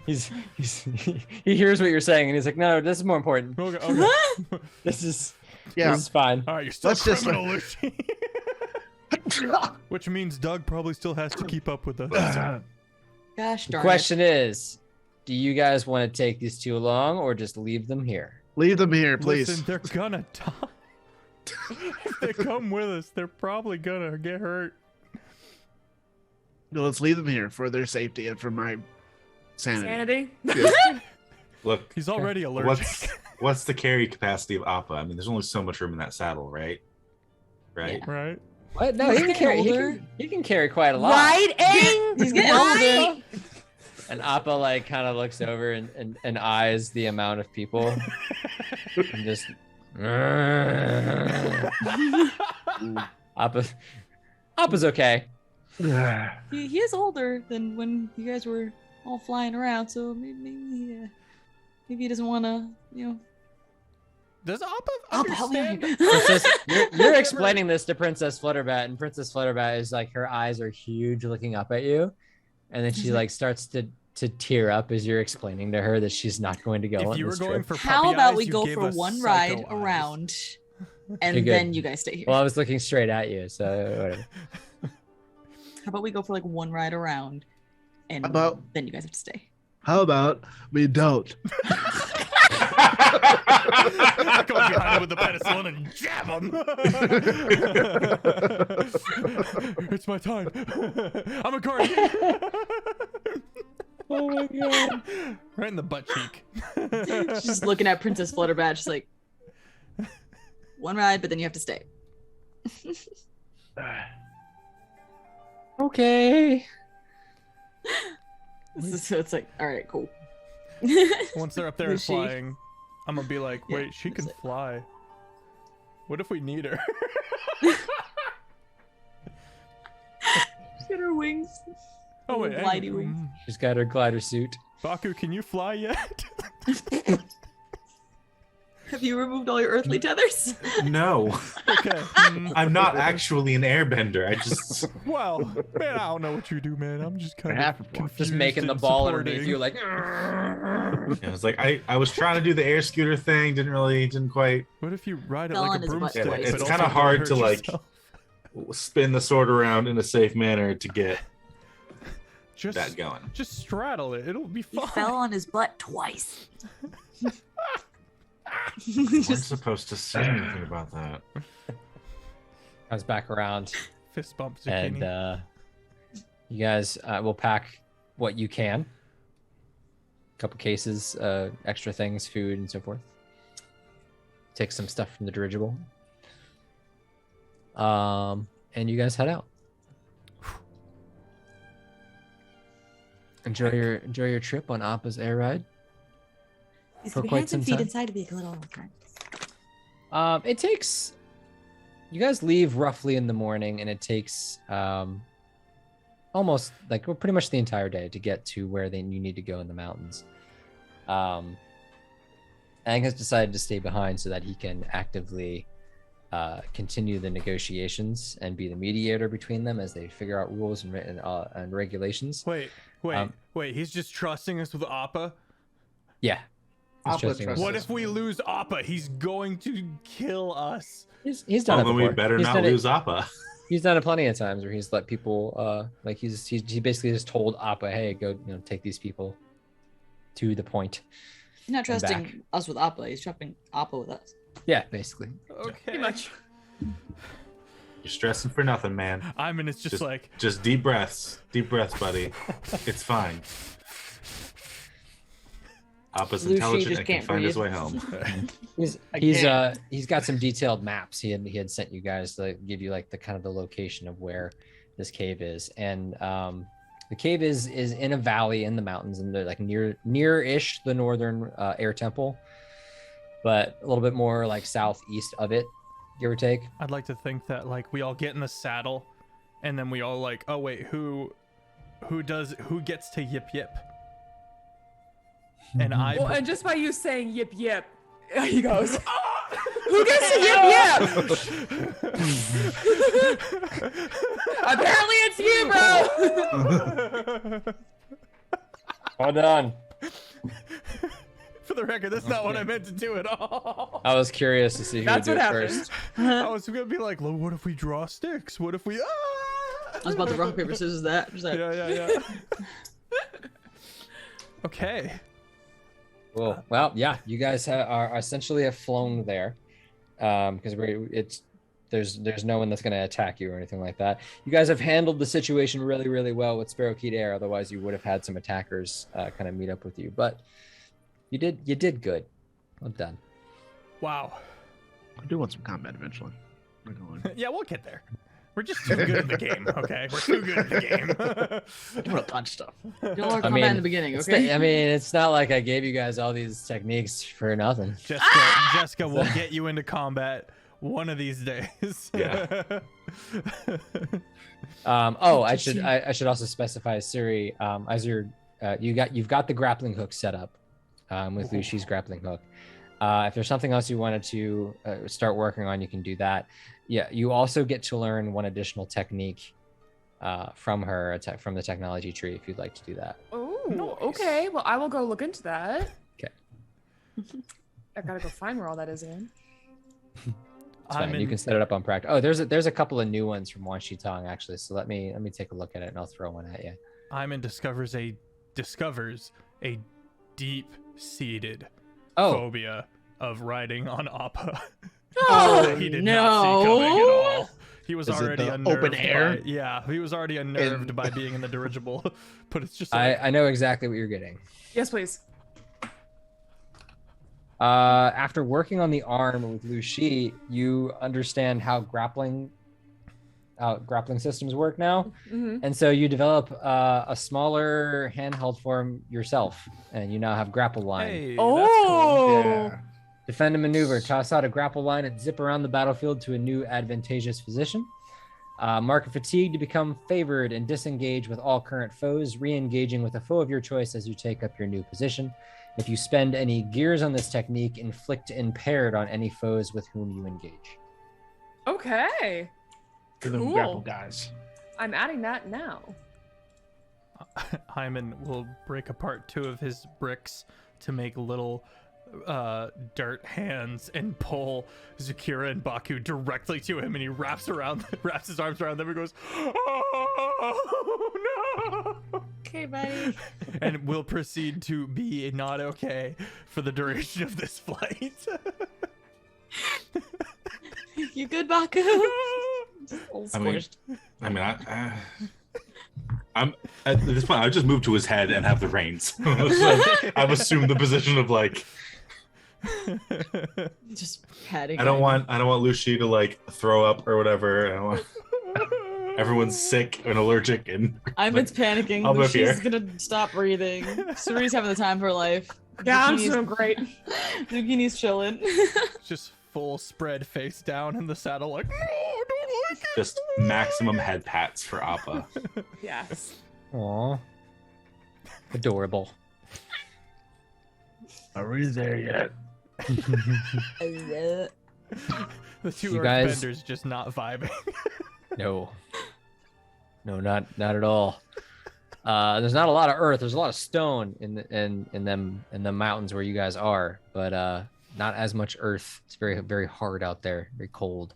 He hears what you're saying and he's like, no, this is more important. Okay. Okay. This is Yeah. this is fine. All right, you're still Let's just- criminal, Lucy. Which means Doug probably still has to keep up with us. Gosh The darn question is, do you guys want to take these two along or just leave them here? Leave them here, please. Listen, they're gonna die. If they come with us, they're probably gonna get hurt. No, let's leave them here for their safety and for my sanity. Sanity. Look, He's already allergic. what's the carry capacity of Appa? I mean, there's only so much room in that saddle, right? Right. Yeah. Right? What? No, He's he can getting carry. older. He can carry quite a lot. Right, Aang? He's getting Right? older. And Appa like kind of looks over and eyes the amount of people and just. Appa's okay. He is older than when you guys were all flying around, so maybe he doesn't want to, Does Appa Appa, help me. understand? Princess, you're explaining this to Princess Flutterbat, and Princess Flutterbat is like, her eyes are huge, looking up at you, and then she like starts to tear up as you're explaining to her that she's not going to go If on you were this going trip. for How puppy about eyes, we you go gave for us one psycho ride eyes. around, and Okay, good. then you guys stay here? Well, I was looking straight at you, so whatever. How about we go for like one ride around, and then you guys have to stay? How about we don't? I go behind him with the penicillin and jab him. It's my time. I'm a guardian. Oh my god. Right in the butt cheek. She's just looking at Princess Flutterbat, just like one ride, but then you have to stay. Okay. So it's like, all right, cool. Once they're up there and Is she- flying, I'm gonna be like, wait, Yeah, she can it's like- fly. What if we need her? She's got her wings. Oh wait, Little glidey hang- wings. She's got her glider suit. Baku, can you fly yet? Have you removed all your earthly tethers? No, Okay. I'm not actually an airbender. I just Well, man, I don't know what you do, man. I'm just kind Half of of one. confused. Just making the and ball supporting. underneath you, like. it was like I was trying to do the air scooter thing. Didn't quite What if you ride it Fell like on a his butt broomstick? twice. but It's also kinda don't hard hurt to, like, yourself? spin the sword around in a safe manner to get just that going. just straddle it. It'll be He fine. fell on his butt twice. We weren't supposed to say anything about that. Comes back around, Fist bump and zucchini. you guys will pack what you can. A couple cases, extra things, food, and so forth. Take some stuff from the dirigible. And you guys head out. Enjoy your trip on Appa's air ride. These For could be quite hands and some feet time. inside to be a little okay. It takes. You guys leave roughly in the morning, and it takes almost like pretty much the entire day to get to where you need to go in the mountains. Aang has decided to stay behind so that he can actively continue the negotiations and be the mediator between them as they figure out rules and regulations. Wait. He's just trusting us with Appa? Yeah. He's Appa trusting trusts us. What if we lose Appa? He's going to kill us. He's done Well, it then we before. better He's not done it- lose Appa. He's done it plenty of times where he's let people he basically just told Appa, hey, go take these people to the point. He's not back. trusting us with Appa. He's trusting Appa with us. Yeah, basically. Okay. Pretty much. You're stressing for nothing, man. And it's just like, Just deep breaths, buddy. It's fine. Appa's Lucy intelligent just and can can't find his breathe. way home. He's got some detailed maps he had sent you guys to give you like the kind of the location of where this cave is, and the cave is in a valley in the mountains, and they're like near-ish the northern air temple, but a little bit more like southeast of it, give or take. I'd like to think that like we all get in the saddle and then we all like, oh wait, who gets to yip yip? And Well, and just by you saying yip yip, he goes, who gets to yip yip? Apparently it's you, bro. Well done. For the record, that's not what I meant to do at all. I was curious to see who That's would do what it happened. first. I was gonna be like, well, what if we draw sticks? What if we I was about to rock, paper, scissors that. Just like, Yeah. Okay. Cool. Well, yeah, you guys are essentially have flown there, because there's no one that's going to attack you or anything like that. You guys have handled the situation really, really well with Sparrowkeet Air. Otherwise, you would have had some attackers kind of meet up with you. But you did good. Well done. Wow. I do want some combat eventually. We're going. Yeah, we'll get there. We're just too good at the game, okay? We're too good at the game. Doing a bunch of stuff. you don't want I to mean, in the beginning, It's okay? it's not like I gave you guys all these techniques for nothing. Jessica will get you into combat one of these days. Yeah. I should also specify, Siri, as you've got the grappling hook set up with Lucy's grappling hook. If there's something else you wanted to start working on, you can do that. Yeah, you also get to learn one additional technique from her, from the technology tree, if you'd like to do that. Oh, Nice. okay. Well, I will go look into that. Okay. I gotta go find where all that is again. It's fine. You can set it up on practice. Oh, there's a couple of new ones from Wan Shi Tong actually. So let me take a look at it and I'll throw one at you. Hyman discovers a deep-seated Oh, phobia of riding on Appa. Oh, that he did not see coming at no. all. He was Is it already the unnerved open air? by, yeah, he was already unnerved by being in the dirigible. But it's just like, I know exactly what you're getting. Yes, please. After working on the arm with Lu Shi, you understand how grappling systems work now. Mm-hmm. And so you develop a smaller handheld form yourself, and you now have grapple line. hey, Oh. that's cool. Yeah. Defend and maneuver. Toss out a grapple line and zip around the battlefield to a new advantageous position. Mark a fatigue to become favored and disengage with all current foes, re-engaging with a foe of your choice as you take up your new position. If you spend any gears on this technique, inflict impaired on any foes with whom you engage. Okay. For them Cool. grapple guys. I'm adding that now. Hyman will break apart 2 of his bricks to make little dirt hands and pull Zakira and Baku directly to him, and he wraps his arms around them and goes, "Oh no!" Okay, buddy. And will proceed to be not okay for the duration of this flight. You good, Baku? Just all I mean, squished. I I'm at this point. I just move to his head and have the reins. So I've assumed the position of like. Just patting. I don't want Lucy to like throw up or whatever. I don't want. Everyone's sick and allergic, and Ivan's panicking. I'll move She's here. gonna stop breathing. Suri's having the time of her life. Yeah, I'm Zucchini's- so great. Zucchini's chilling. Just full spread face down in the saddle, like, no, I don't like it. just maximum head pats for Appa. Yes. Aw. Adorable. Are we there yet? The two You guys- earthbenders just not vibing. No. No, not at all. There's not a lot of earth. There's a lot of stone in the mountains where you guys are, but not as much earth. It's very, very hard out there, very cold.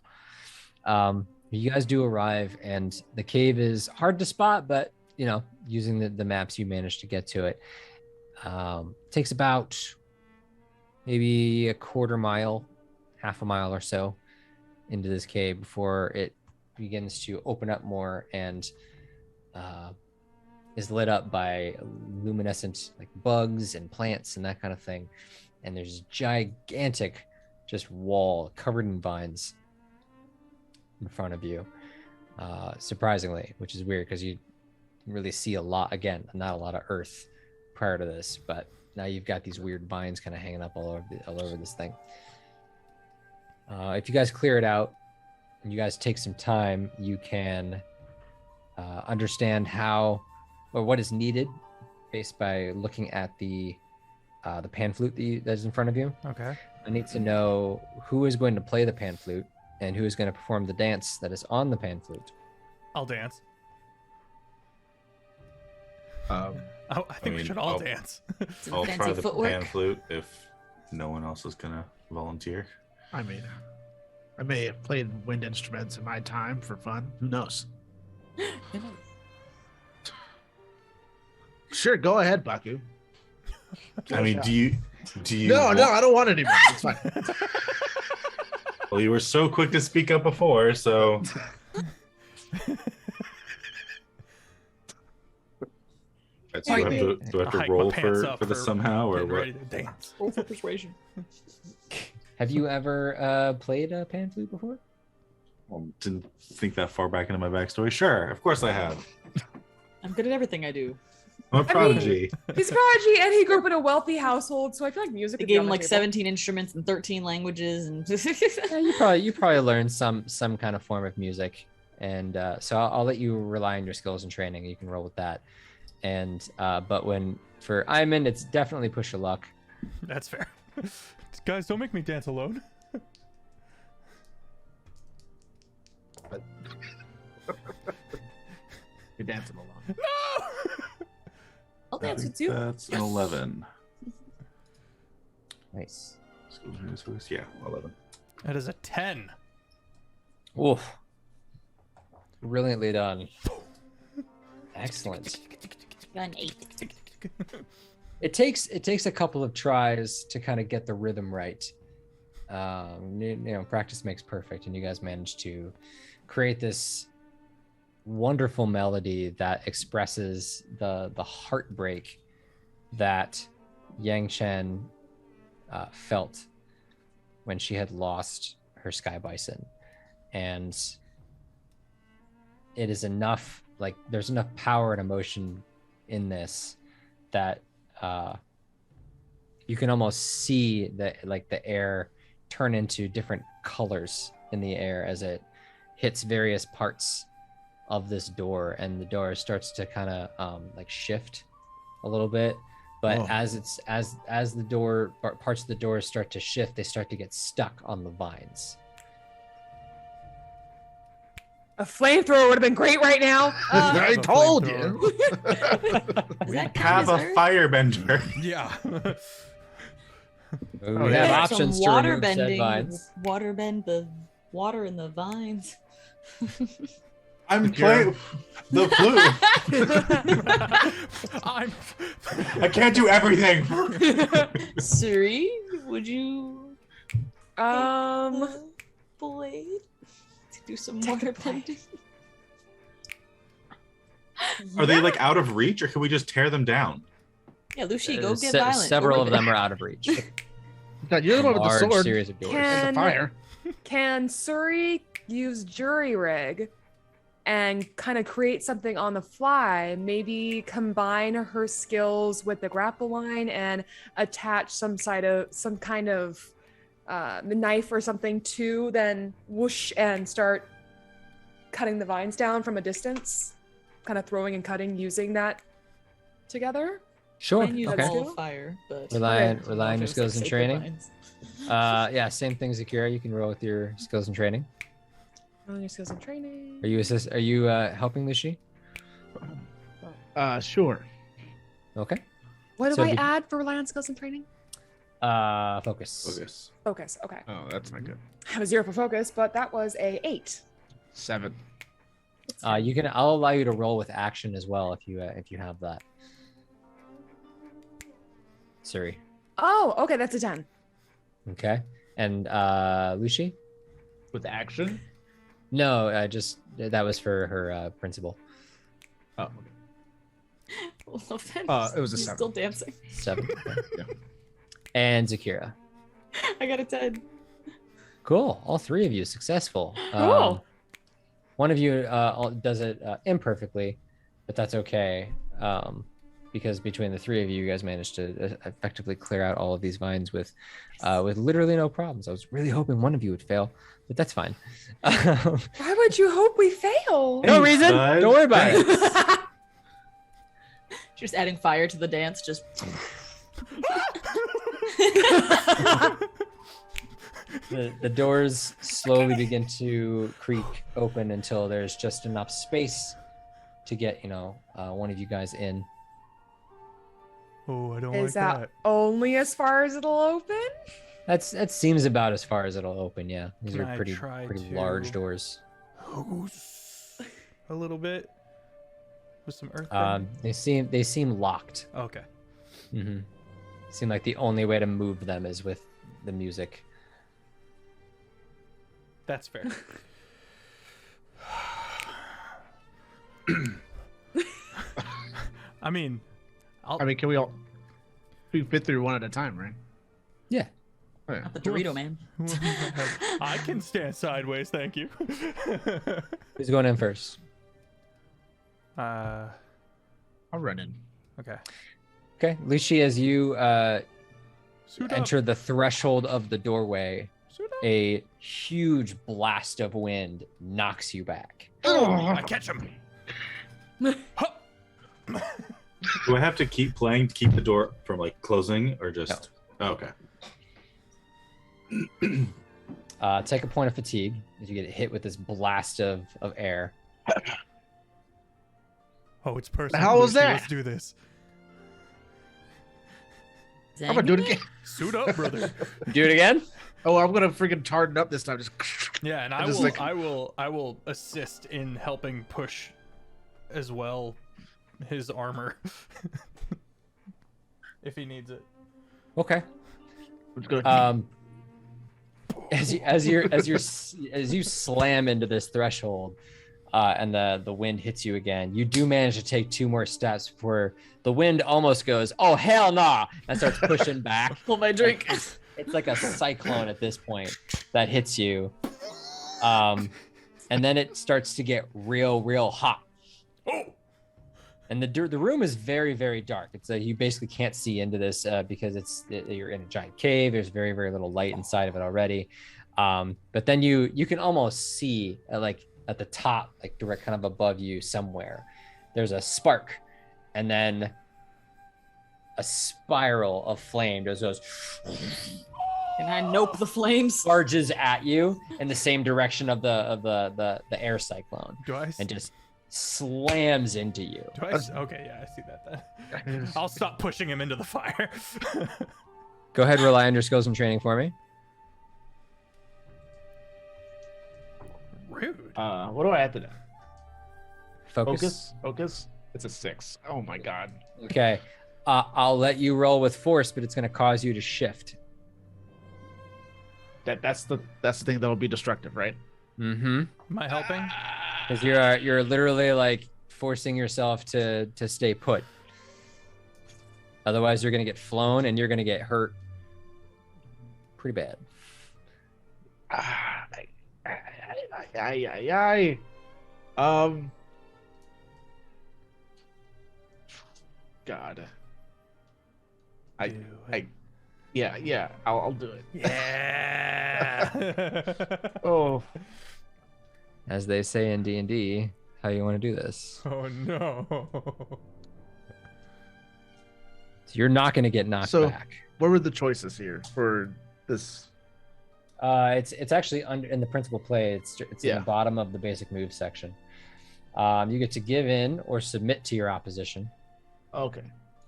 You guys do arrive, and the cave is hard to spot, but you know, using the maps, you manage to get to it. Takes about maybe a quarter mile, half a mile or so into this cave before it begins to open up more and is lit up by luminescent like bugs and plants and that kind of thing. And there's a gigantic just wall covered in vines in front of you, surprisingly, which is weird because you really see a lot, again, not a lot of earth prior to this, but now you've got these weird vines kind of hanging up all over this thing. If you guys clear it out and you guys take some time, you can understand how or what is needed based by looking at the pan flute that is in front of you. Okay. I need to know who is going to play the pan flute and who is going to perform the dance that is on the pan flute. I'll dance. Um, Oh, I think we mean, should all I'll- dance. Some I'll fancy try the footwork. pan flute if no one else is gonna volunteer. I mean, I may have played wind instruments in my time for fun. Who knows? Sure, go ahead, Baku. I mean, do you? No, I don't want any more. It's fine. Well, you were so quick to speak up before, so. Do I have to Hike my roll pants for up this somehow, or getting what? ready to dance. Roll for persuasion. Have you ever played a pan flute before? Well, didn't think that far back into my backstory. Sure, of course I have. I'm good at everything I do. I'm a prodigy. He's a prodigy, and he grew up in a wealthy household, so I feel like music. They would be gave on him the like table. 17 instruments and 13 languages, and Yeah, you probably learned some kind of form of music, and so I'll let you rely on your skills and training. You can roll with that, and but for Iman, it's definitely push your luck. That's fair. Guys, don't make me dance alone. You're dancing along. No! I'll I dance think with you. That's an 11. Nice. Yeah, 11. That is a 10. Oof. Brilliantly done. Excellent. Got an 8. It takes a couple of tries to kind of get the rhythm right. Practice makes perfect, and you guys managed to create this wonderful melody that expresses the heartbreak that Yang Chen felt when she had lost her sky bison, and it is enough. Like, there's enough power and emotion in this that you can almost see the air turn into different colors in the air as it hits various parts of this door, and the door starts to kind of shift a little bit. But Whoa. as the door parts of the door start to shift, they start to get stuck on the vines. A flamethrower would have been great right now. I have a told flamethrower. you. We that count have as a Earth? firebender. Yeah. We Oh, have yeah. options Some to water remove said bending. vines. Water bend the water in the vines. I'm playing the flute. I can't do everything. Suri, would you blade to do some water bending? Are they like out of reach, or can we just tear them down? Yeah, Lucy, go get violent. Several of them are out of reach. God, you're the one with the Large sword series of doors. and the fire. Can Suri use jury rig and kind of create something on the fly? Maybe combine her skills with the grapple line and attach some kind of knife or something to then whoosh and start cutting the vines down from a distance, kind of throwing and cutting using that together. Sure. And use Okay. a ball of fire, but Rely I don't on know if your it's, skills and sacred training. vines. Yeah, same thing, Zakira. You can roll with your skills and training. On your skills and training. Are you helping Lucy? Sure. Okay. What do So I be- add for rely on skills and training? Focus. Focus. Focus. Okay. Oh, that's not good. I have a 0 for focus, but that was a 8. 7. I'll allow you to roll with action as well if you have that. Suri. Oh, okay, that's a 10. Okay. And Lucy? With action? No, just that was for her principal. Oh. Well, then It was a he's 7. Still dancing. 7. Okay. Yeah. And Zakira. I got a 10. Cool. All three of you successful. Cool. One of you does it imperfectly, but that's okay. Because between the three of you, you guys managed to effectively clear out all of these vines with literally no problems. I was really hoping one of you would fail, but that's fine. Why would you hope we fail? No reason. bud. Don't worry about it. Just adding fire to the dance, just The doors slowly begin to creak open until there's just enough space to get one of you guys in. Oh, I don't Is like that only as far as it'll open? That seems about as far as it'll open. Yeah, these Can are I pretty try large to- doors. A little bit with some earth. They seem locked. Okay. Mm-hmm. Seem like the only way to move them is with the music. That's fair. I mean, Can we all? We fit through one at a time, right? Yeah. Oh, yeah. not the Dorito man. I can stand sideways, thank you. Who's going in first? I'll run in. Okay. Okay, Lucy, as you Suit up. enter the threshold of the doorway, Suit up. a huge blast of wind knocks you back. I catch him. Do I have to keep playing to keep the door from like closing, or just? Oh, okay. Take a point of fatigue as you get hit with this blast of air. Oh, it's personal. The hell was Lucy, that? Let's do this. I'm gonna do it again. Suit up, brother. Do it again? Oh, I'm gonna freaking tartan up this time. Just Yeah, and I just, like- I will assist in helping push as well his armor if he needs it. Okay. I'm just gonna. As you slam into this threshold, and the wind hits you again, you do manage to take 2 more steps before the wind almost goes, "Oh hell nah!" and starts pushing back. Pull my drink. It's like a cyclone at this point that hits you, and then it starts to get real hot. Oh, And the room is very, very dark. It's you basically can't see into this because you're in a giant cave. There's very, very little light inside of it already. But then you can almost see like at the top, like direct kind of above you somewhere, there's a spark, and then a spiral of flame just goes Can I nope the flames? charges at you in the same direction of the air cyclone, do I? and just slams into you. Do I? Okay, yeah, I see that then. I'll stop pushing him into the fire. Go ahead, rely on your skills and training for me. Rude. what do I have to do? Focus. Focus. It's a 6. Oh my god. Okay. I'll let you roll with force, but it's going to cause you to shift. That's the thing that'll be destructive, right? Mm-hmm. Am I helping? Because you're literally like forcing yourself to stay put. Otherwise, you're gonna get flown and you're gonna get hurt pretty bad. God. Do it. Yeah. I'll do it. Yeah. Oh, As they say in D&D, how you want to do this? Oh no. So you're not gonna get knocked back. what were the choices here for this? It's actually under in the principal play. It's in the bottom of the basic move section. You get to give in or submit to your opposition. Okay.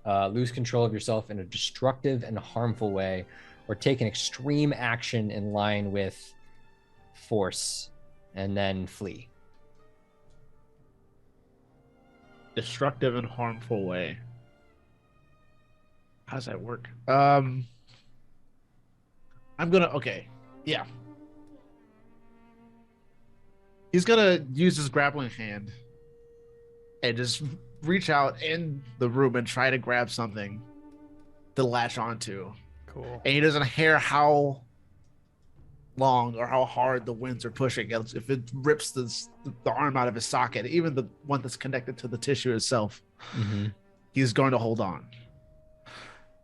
Lose control of yourself in a destructive and harmful way, or take an extreme action in line with force, and then flee. Destructive and harmful way. How does that work? Okay. Yeah. He's gonna use his grappling hand and just reach out in the room and try to grab something to latch onto. Cool. And he doesn't care how long or how hard the winds are pushing. If it rips the arm out of his socket, even the one that's connected to the tissue itself, he's going to hold on.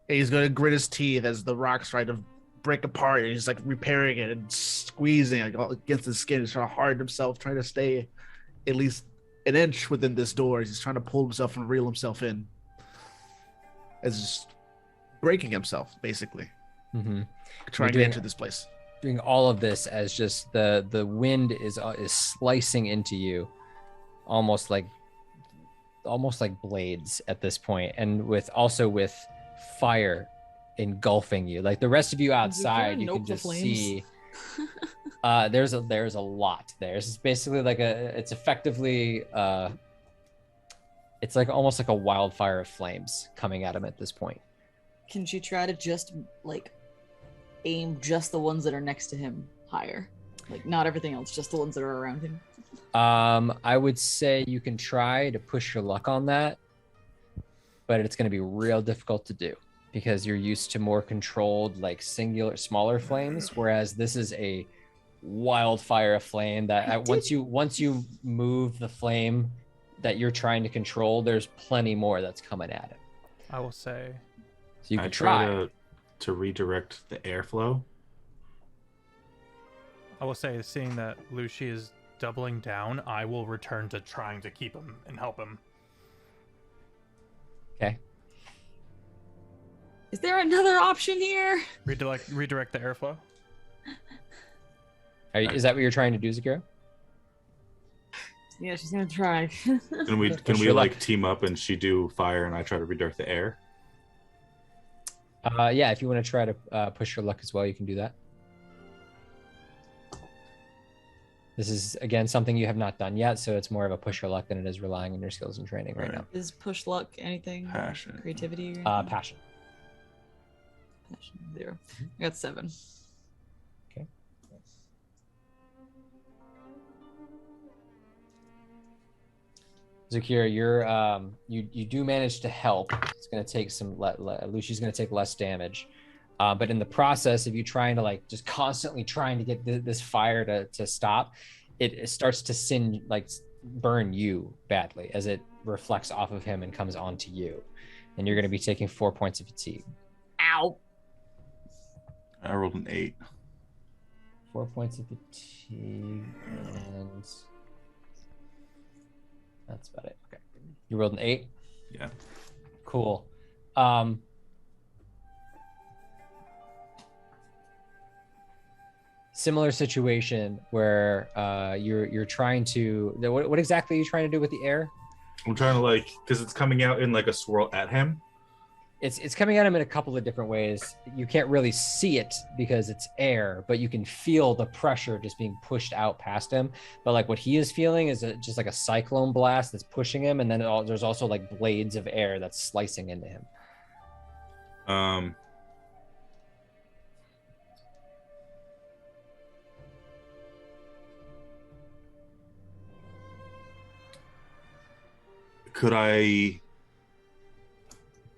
And he's going to grit his teeth as the rocks try to break apart, and he's like repairing it and squeezing against his skin. He's trying to harden himself, trying to stay at least an inch within this door. He's trying to pull himself and reel himself in, as just breaking himself, basically. Trying to enter this place. Doing all of this as just the wind is slicing into you, almost like blades at this point, and with fire engulfing you. Like the rest of you outside, you can just see there's a lot there. It's basically like it's effectively it's like almost like a wildfire of flames coming at him at this point. Can she try to just like aim just the ones that are next to him higher? Like not everything else, just the ones that are around him. I would say you can try to push your luck on that, but it's going to be real difficult to do because you're used to more controlled, like singular, smaller flames, whereas this is a wildfire of flame that once you move the flame that you're trying to control, there's plenty more that's coming at it. I will say. So you can try to redirect the airflow. I will say, seeing that Lucy is doubling down, I will return to trying to keep him and help him. Okay. Is there another option here? Redirect the airflow. Is that what you're trying to do, Zakira? Yeah, she's gonna try. Can we like team up and she do fire and I try to redirect the air? Yeah, if you want to try to push your luck as well, you can do that. This is, again, something you have not done yet, so it's more of a push your luck than it is relying on your skills and training right now. Is push luck anything? Passion. Creativity? Or anything? Passion. Passion 0. I got 7. Okay. Zakira, you do manage to help. It's going to take some. Lucy's going to take less damage, but in the process of you trying to like just constantly trying to get this fire to stop, it starts to burn you badly as it reflects off of him and comes onto you, and you're going to be taking 4 points of fatigue. Ow! I rolled an 8. 4 points of fatigue, and that's about it. Okay. You rolled an 8? Yeah. Cool. Similar situation where you're trying to what exactly are you trying to do with the air? I'm trying to because it's coming out in like a swirl at him. It's coming at him in a couple of different ways. You can't really see it because it's air, but you can feel the pressure just being pushed out past him. But like what he is feeling is just like a cyclone blast that's pushing him, and then there's also like blades of air that's slicing into him. could I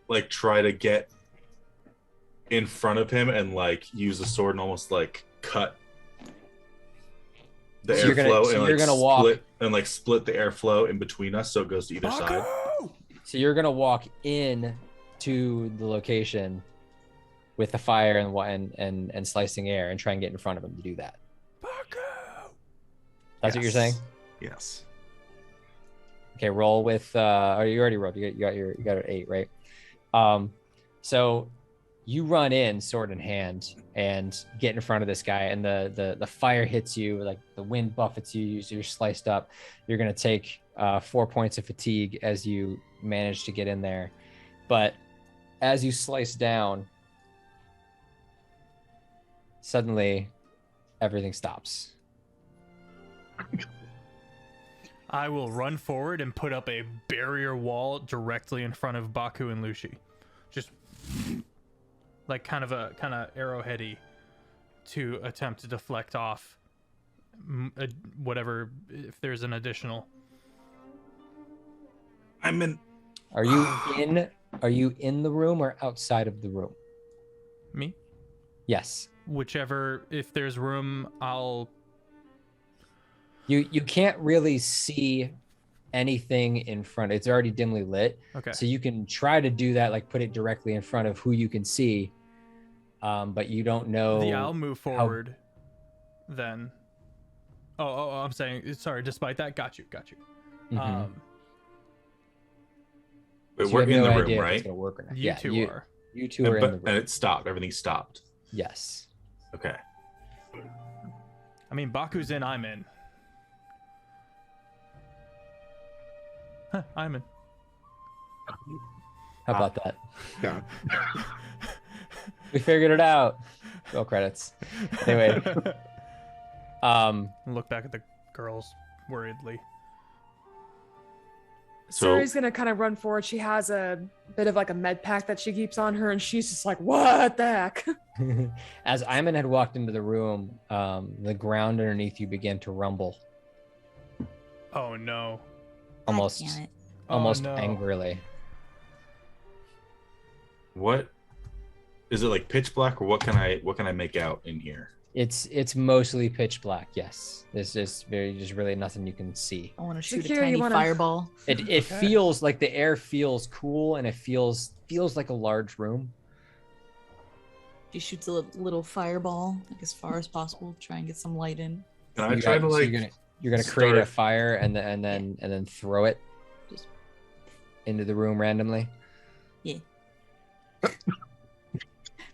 like try to get in front of him and like use the sword and almost like cut the So you're gonna- airflow so and you're like gonna walk- split the airflow in between us so it goes to either side? So you're gonna walk in to the location with the fire and slicing air and try and get in front of him to do that. That's what you're saying? Yes. Okay, roll with oh, you already rolled. You got an 8, right? So you run in sword in hand and get in front of this guy, and the fire hits you, like the wind buffets you, you're sliced up. You're gonna take 4 points of fatigue as you manage to get in there. But as you slice down, suddenly everything stops. I will run forward and put up a barrier wall directly in front of Baku and Lucy. Just like kind of arrowheady to attempt to deflect off whatever, if there's an additional. I'm in. Are you in the room or outside of the room? Me? Yes. Whichever, if there's room, I'll. You can't really see anything in front. It's already dimly lit. Okay. So you can try to do that, like put it directly in front of who you can see, but you don't know. I'll move forward then. Oh, I'm saying, sorry, despite that, got you. Mhm. Wait, So we're you have in no the room, idea if it's right? gonna work or not. You Yeah, two are. You two are in the room. And it stopped. Everything stopped. Yes. Okay. I mean, Baku's in, I'm in. Huh, I'm in. How about that? Yeah. We figured it out. Roll credits. Anyway, Look back at the girls worriedly. So Suri's gonna kind of run forward. She has a bit of like a med pack that she keeps on her, and she's just like, "What the heck?" as Iman had walked into the room, the ground underneath you began to rumble, Oh no. almost, God damn it. almost Oh, no. angrily. what is it like? Pitch black, or what can I make out in here? It's mostly pitch black. Yes, there's just really nothing you can see. I want to shoot Zakira, a tiny you wanna- fireball. It feels like the air feels cool, and it feels like a large room. She shoots a little fireball, like as far as possible, try and get some light in. Can I You try got- to so like? you're gonna create a start- fire and then throw it Just- into the room randomly. Yeah.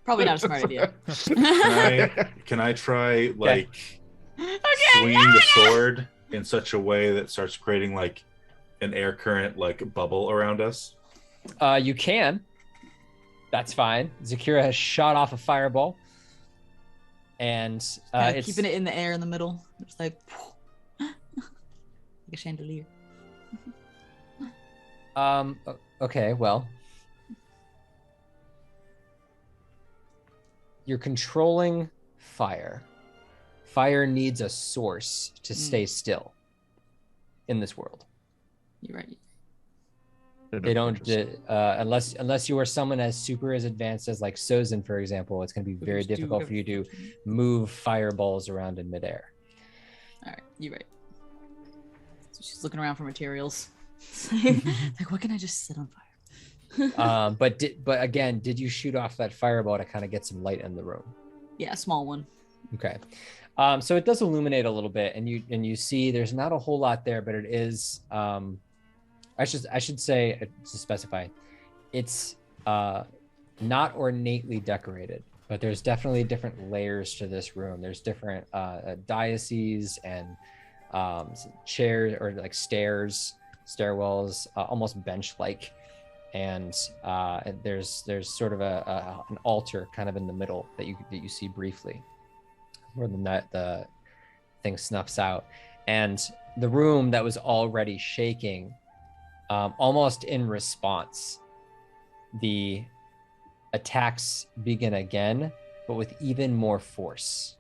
Probably not a smart idea. Can I try like swinging the sword in such a way that starts creating like an air current like bubble around us? You can. That's fine. Zakira has shot off a fireball, and Kinda it's keeping it in the air in the middle. It's like, like a chandelier. Okay. Well, you're controlling fire. Fire needs a source to stay still in this world. You're right. They don't unless you are someone as super as advanced as like Sozin, for example. It's going to be very Just do difficult for you to everything. move fireballs around in midair. All right, you're right. So she's looking around for materials. Like, what can I just set on fire? But again, did you shoot off that fireball to kind of get some light in the room? Yeah, a small one. Okay. So it does illuminate a little bit, and you see there's not a whole lot there, but it is. I should say to specify, it's not ornately decorated, but there's definitely different layers to this room. There's different dioceses and chairs or like stairs, stairwells, almost bench-like, and there's sort of an altar kind of in the middle that you see briefly, where the thing snuffs out, and the room that was already shaking. Almost in response, the attacks begin again, but with even more force.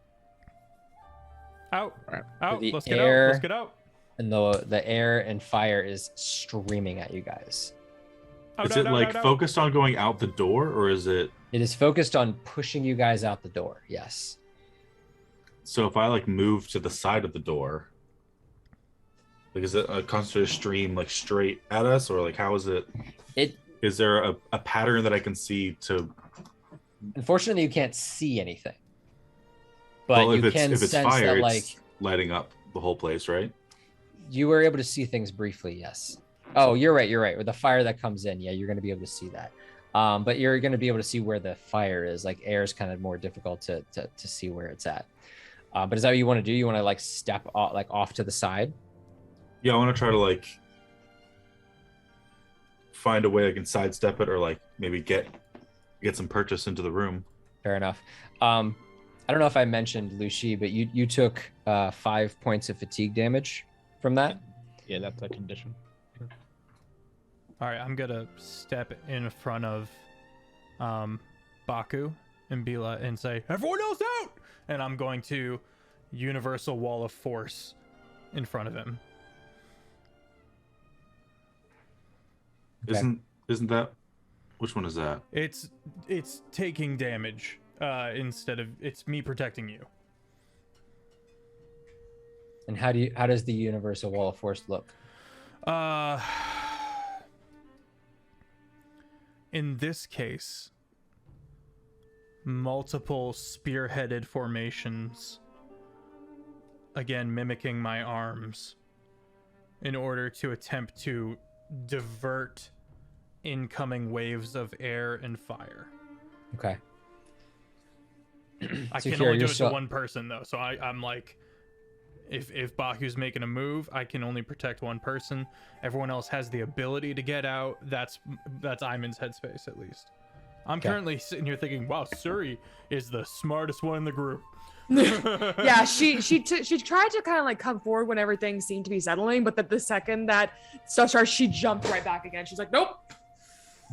Out. Right. Out. The Let's get air- out. Let's get out. and the air and fire is streaming at you guys. Is it focused on going out the door, or is it? It is focused on pushing you guys out the door. Yes. So if I like move to the side of the door, like is it a concentrated stream like straight at us, or like how is it? Is there a pattern that I can see to? Unfortunately, you can't see anything. But well, if it's fire, that, it's lighting up the whole place, right? You were able to see things briefly, yes. Oh, you're right. With the fire that comes in, yeah, you're going to be able to see that. But you're going to be able to see where the fire is. Like air is kind of more difficult to see where it's at. But is that what you want to do? You want to like step off to the side? Yeah, I want to try to like find a way I can sidestep it, or like maybe get some purchase into the room. Fair enough. I don't know if I mentioned Lucy, but you took 5 points of fatigue damage from that. Yeah, that's a condition. All right, I'm gonna step in front of Baku and and say, "Everyone else out!" And I'm going to universal wall of force in front of him. Okay. Isn't that? Which one is that? It's taking damage instead of it's me protecting you. And how does the universal wall of force look? In this case, multiple spearheaded formations, again mimicking my arms, in order to attempt to divert incoming waves of air and fire. Okay. I can only do it to one person though, so I'm like, if Baku's making a move, I can only protect one person. Everyone else has the ability to get out. That's Iman's headspace, at least. I'm currently sitting here thinking, wow, Suri is the smartest one in the group. Yeah, she tried to kind of like come forward when everything seemed to be settling, but the second that stuff started, she jumped right back again. She's like, nope.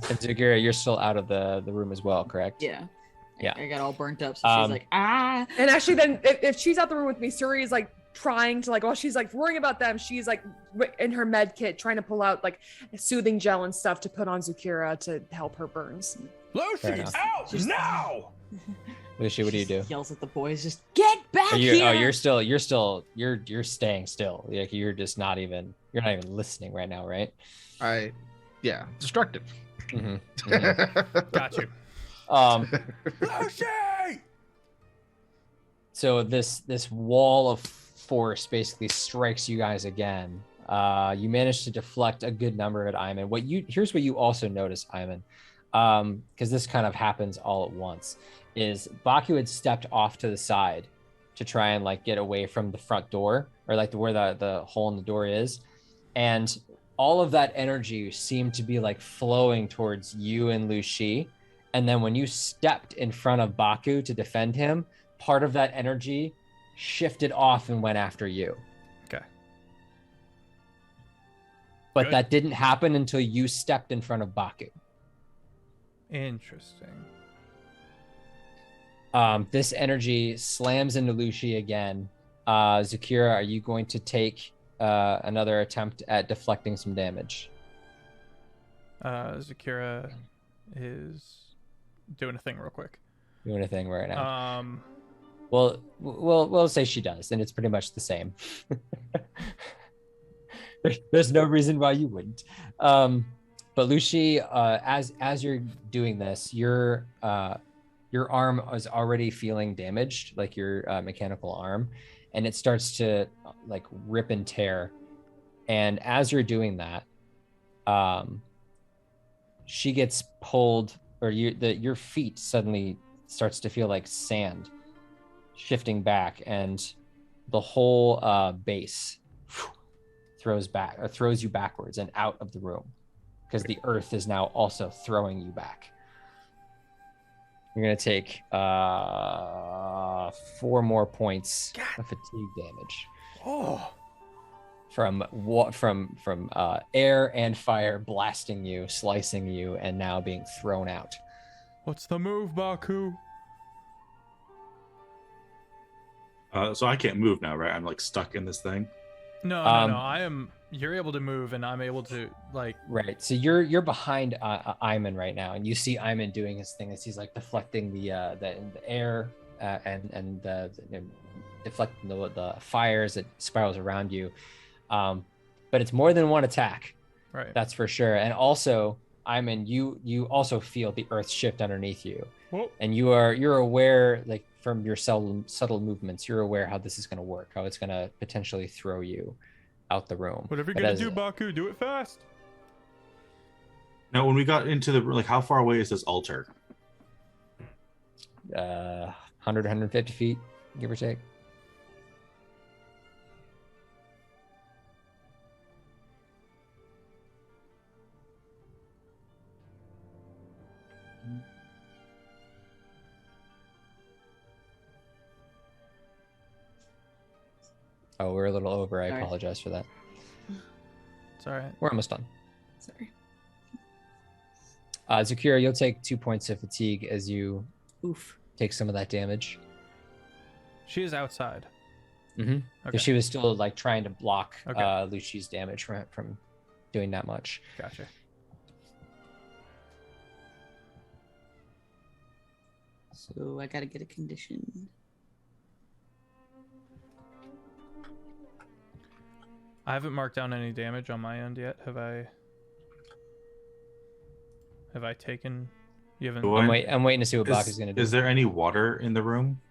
And Zagira, you're still out of the room as well, correct? Yeah. Yeah. I got all burnt up, so she's like, ah. And actually, then if she's out the room with me, Suri is like trying to like, while she's like worrying about them, she's like in her med kit trying to pull out like soothing gel and stuff to put on Zakira to help her burns. Lucy, out now! Lucy, what do you do? Yells at the boys, just get back here! Oh, you're staying still. Like you're not even listening right now, right? Destructive. Mm-hmm. Mm-hmm. Got you. Lucy! So this wall of force basically strikes you guys again. You managed to deflect a good number of it, Iman. Here's what you also notice, Iman, because this kind of happens all at once, is Baku had stepped off to the side to try and like get away from the front door, or like where the hole in the door is, and all of that energy seemed to be like flowing towards you and Lucy. And then when you stepped in front of Baku to defend him, part of that energy shifted off and went after you. Okay. But Good. That didn't happen until you stepped in front of Baku. Interesting. This energy slams into Lucy again. Zakira, are you going to take another attempt at deflecting some damage? Zakira is doing a thing real quick. Doing a thing right now. Well, we'll say she does, and it's pretty much the same. There's no reason why you wouldn't. But Lucy, as you're doing this, your arm is already feeling damaged, like your mechanical arm, and it starts to like rip and tear. And as you're doing that, she gets pulled, or your feet suddenly starts to feel like sand shifting back, and the whole base throws you backwards and out of the room, because the earth is now also throwing you back. You're gonna take 4 more points of fatigue damage. Oh. From air and fire blasting you, slicing you, and now being thrown out. What's the move, Baku? So I can't move now, right? I'm like stuck in this thing. No, Um, I am. You're able to move, and I'm able to like. Right. So you're behind Iman right now, and you see Iman doing his thing as he's like deflecting the air and deflecting the fires that spirals around you. But it's more than one attack. Right. That's for sure. And also, Iman, you also feel the earth shift underneath you, Whoa. and you're aware, like from your subtle movements, you're aware how this is going to work, how it's going to potentially throw you out the room. Whatever you're But gonna as- do, Baku, do it fast. Now, when we got into the like, how far away is this altar? 100 150 feet, give or take. Oh, we're a little over. I Sorry. apologize for that. It's all right. We're almost done. Sorry. Zakira, you'll take 2 points of fatigue as you Oof. take some of that damage. She is outside. Mm-hmm. Okay. She was still like trying to block Okay. Lucci's damage from doing that much. Gotcha. So I gotta get a condition. I haven't marked down any damage on my end yet. Have I? Have I taken? You haven't. Well, I'm waiting to see what Bach is going to do. Is there any water in the room?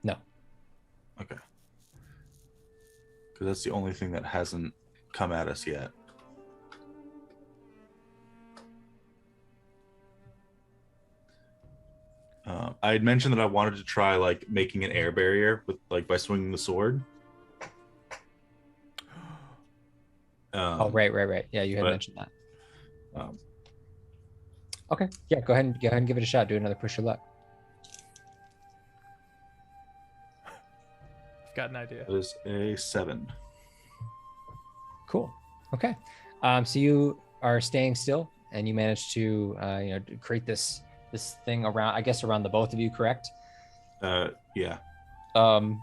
No. Okay. Because that's the only thing that hasn't come at us yet. I had mentioned that I wanted to try like making an air barrier with like by swinging the sword. Oh, right. Yeah, you had but- mentioned that. Um, Okay. Yeah, go ahead and give it a shot. Do another push your luck. I've got an idea. that is a 7. Cool. Okay. So you are staying still, and you manage to create this thing around, I guess, around the both of you, correct? Yeah. Um,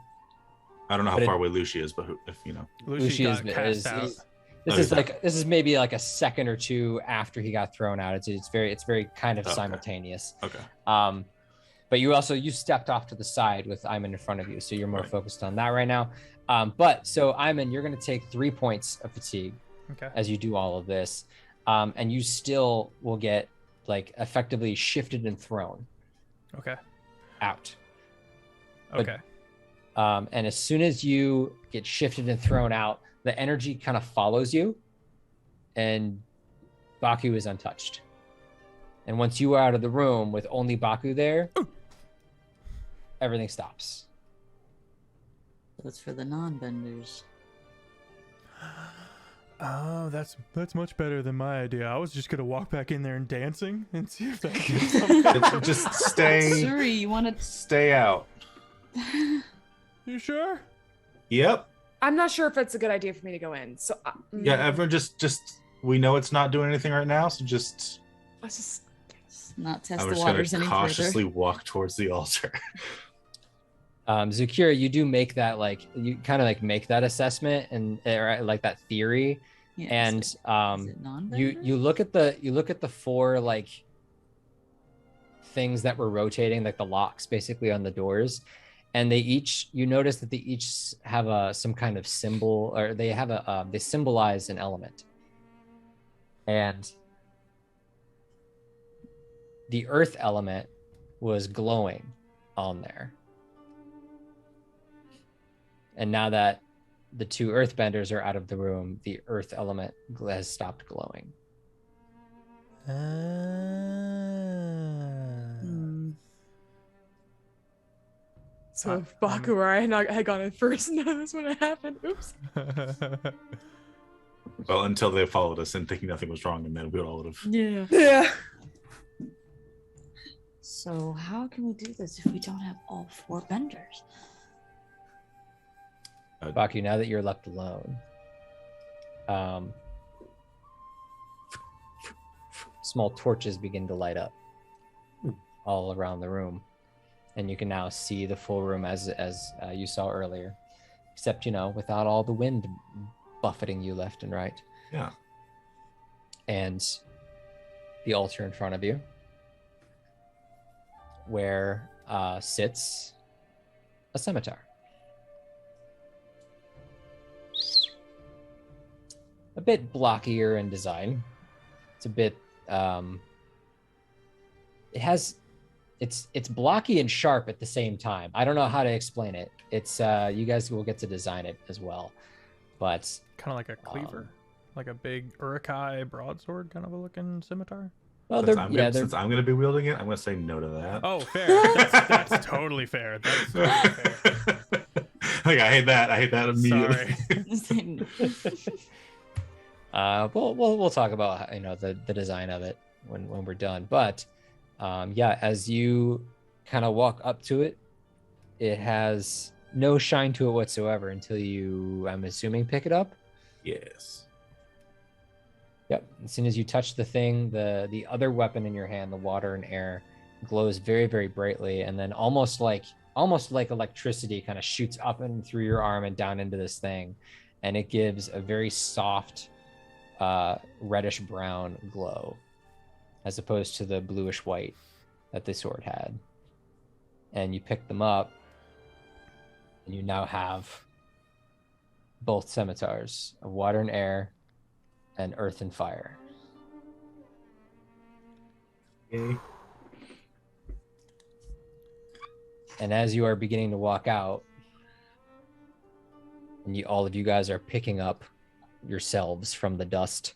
I don't know how But far away Lucy is, but if you know. Lucy Lucy got cast out. This is maybe like a second or two after he got thrown out. It's very kind of Okay. simultaneous. Okay. But you stepped off to the side with Iman in front of you, so you're more Right. focused on that right now. But so Iman, you're going to take 3 points of fatigue Okay. as you do all of this, and you still will get like effectively shifted and thrown Okay. out. Okay. And as soon as you get shifted and thrown out, the energy kind of follows you, and Baku is untouched. And once you are out of the room with only Baku there, everything stops. That's for the non-benders. Oh, that's much better than my idea. I was just gonna walk back in there and dancing and see if that gets something. Just stay Sorry, you want stay out. to? You sure? Yep. I'm not sure if it's a good idea for me to go in. So Yeah, everyone just we know it's not doing anything right now, so just let's just Not test I'm the just waters any gonna cautiously further. walk towards the altar. Zakira, you do make that you kind of like make that assessment and like that theory, Yeah, and is it non-bender? you look at the 4 like things that were rotating, like the locks basically on the doors, and you notice that they each have some kind of symbol, or they have they symbolize an element, and the earth element was glowing on there. And now that the 2 earthbenders are out of the room, the earth element has stopped glowing. Hmm. So if Baku or I had gone in first, none of this would have happened. Oops. Well, until they followed us and thinking nothing was wrong, and then we all would have. Yeah. Yeah. So how can we do this if we don't have all 4 benders? Baku, now that you're left alone, small torches begin to light up all around the room, and you can now see the full room as you saw earlier. except without all the wind buffeting you left and right. Yeah. And the altar in front of you, where sits a scimitar. A bit blockier in design. It's a bit it's blocky and sharp at the same time. I don't know how to explain it. It's you guys will get to design it as well. But Kind of like a cleaver, like a big urukai broadsword kind of a looking scimitar. well, Since I'm gonna be wielding it, I'm gonna say no to that. Oh, fair. That's totally fair. That's totally fair. Like, I hate that immediately. Sorry. We'll talk about the design of it when we're done. But as you kind of walk up to it, it has no shine to it whatsoever until you, I'm assuming, pick it up. Yes. Yep. As soon as you touch the thing, the other weapon in your hand, the water and air, glows very, very brightly, and then almost like electricity kind of shoots up and through your arm and down into this thing, and it gives a very soft reddish brown glow, as opposed to the bluish white that the sword had. And you pick them up, and you now have both scimitars of water and air and earth and fire. Yay. And as you are beginning to walk out, and all of you guys are picking up yourselves from the dust,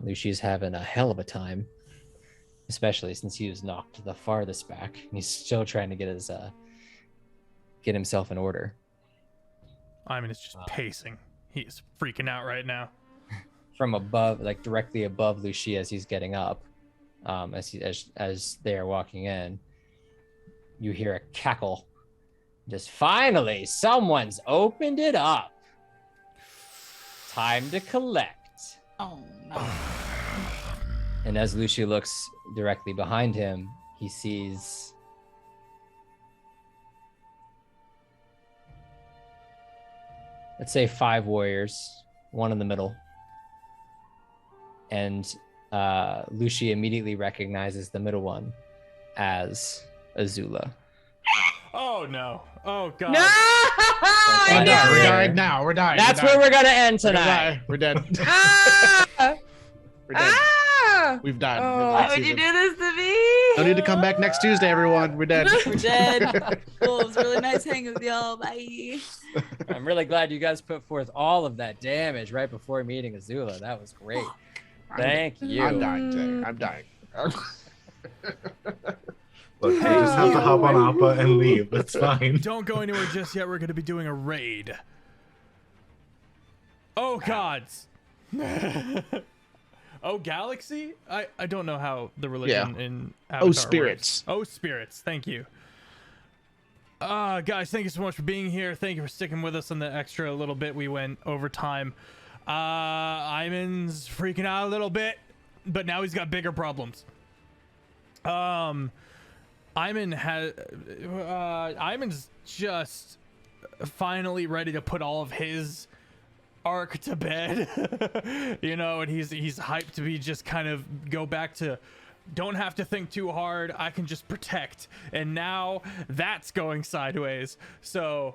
Lucia's having a hell of a time, especially since he was knocked the farthest back, and he's still trying to get himself in order. I mean, it's just pacing. He's freaking out right now. From above, like directly above Lucia as he's getting up, as they are walking in, you hear a cackle. Just, finally, someone's opened it up. Time to collect. Oh no. And as Lucia looks directly behind him, he sees let's say 5 warriors, one in the middle. And Lucia immediately recognizes the middle one as Azula. Oh no! Oh god! No! We're dying now. We're dying. That's where we're gonna end tonight. We're dead. Ah! We're dead. Ah! We've died. Oh, Why would you do this to me? Don't need to come back next Tuesday, everyone. We're dead. We're dead. Cool. It was really nice hanging with y'all. Bye. I'm really glad you guys put forth all of that damage right before meeting Azula. That was great. Thank you. I'm dying, Jay. I'm dying. Look, we just have to hop on Appa and leave. That's fine. Don't go anywhere just yet. We're going to be doing a raid. Oh gods. Oh galaxy? I don't know how the religion in Avatar Oh spirits. works. Oh spirits. Thank you. Guys, thank you so much for being here. Thank you for sticking with us on the extra little bit we went over time. Iman's freaking out a little bit, but now he's got bigger problems. Iman's just finally ready to put all of his arc to bed. And he's hyped to be just kind of go back to don't have to think too hard, I can just protect. And now that's going sideways. So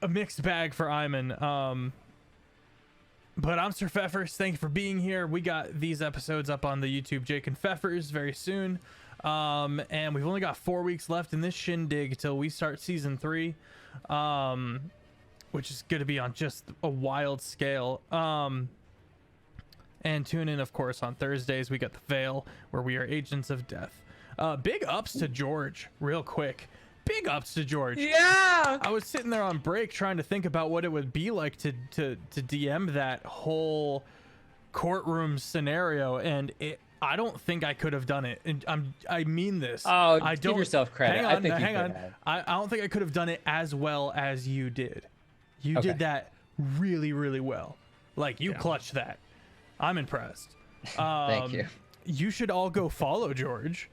a mixed bag for Iman. But I'm Sir Pfeffers. Thank you for being here. We got these episodes up on the YouTube Jake and Pfeffers very soon. And we've only got 4 weeks left in this shindig till we start season 3, which is going to be on just a wild scale. And tune in, of course, on Thursdays. We got the Veil, where we are agents of death. Big ups to George, real quick. Big ups to George. Yeah. I was sitting there on break trying to think about what it would be like to DM that whole courtroom scenario, and I don't think I could have done it. And I mean this. Oh, I give yourself credit. I think you could have. I don't think I could have done it as well as you did. You did that really, really well. Like, you clutched that. I'm impressed. Thank you. You should all go follow George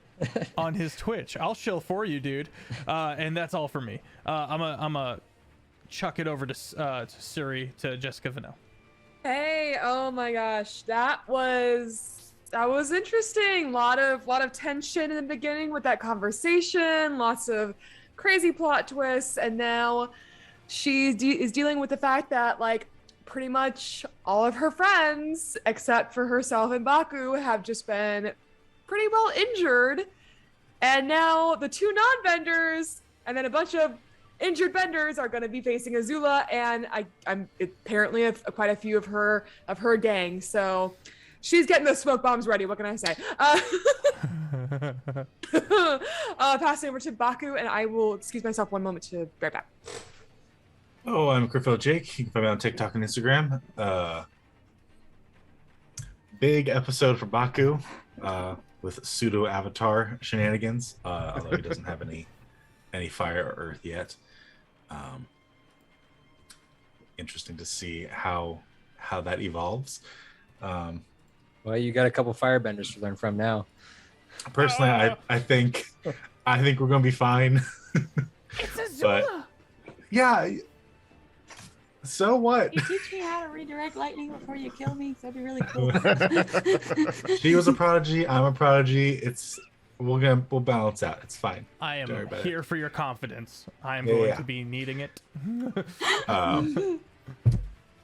on his Twitch. I'll shill for you, dude. And that's all for me. I'm a chuck it over to Suri, to Jessica Vanel. Hey, oh my gosh, that was interesting. Lot of tension in the beginning with that conversation, lots of crazy plot twists, and now she is dealing with the fact that like pretty much all of her friends except for herself and Baku have just been pretty well injured, and now the two non-benders and then a bunch of injured benders are going to be facing Azula, and I'm apparently quite a few of her gang. So she's getting those smoke bombs ready. What can I say? Passing over to Baku, and I will excuse myself one moment to be right back. Oh, I'm Griffo Jake. You can find me on TikTok and Instagram. Big episode for Baku with pseudo avatar shenanigans, although he doesn't have any fire or earth yet. Interesting to see how that evolves. Well, you got a couple firebenders to learn from now. Personally, I think we're gonna be fine. It's Azula. But, yeah. So what? You teach me how to redirect lightning before you kill me. That'd be really cool. She was a prodigy. I'm a prodigy. We'll balance out. It's fine. I am Don't worry about here for your confidence. I am going to be needing it.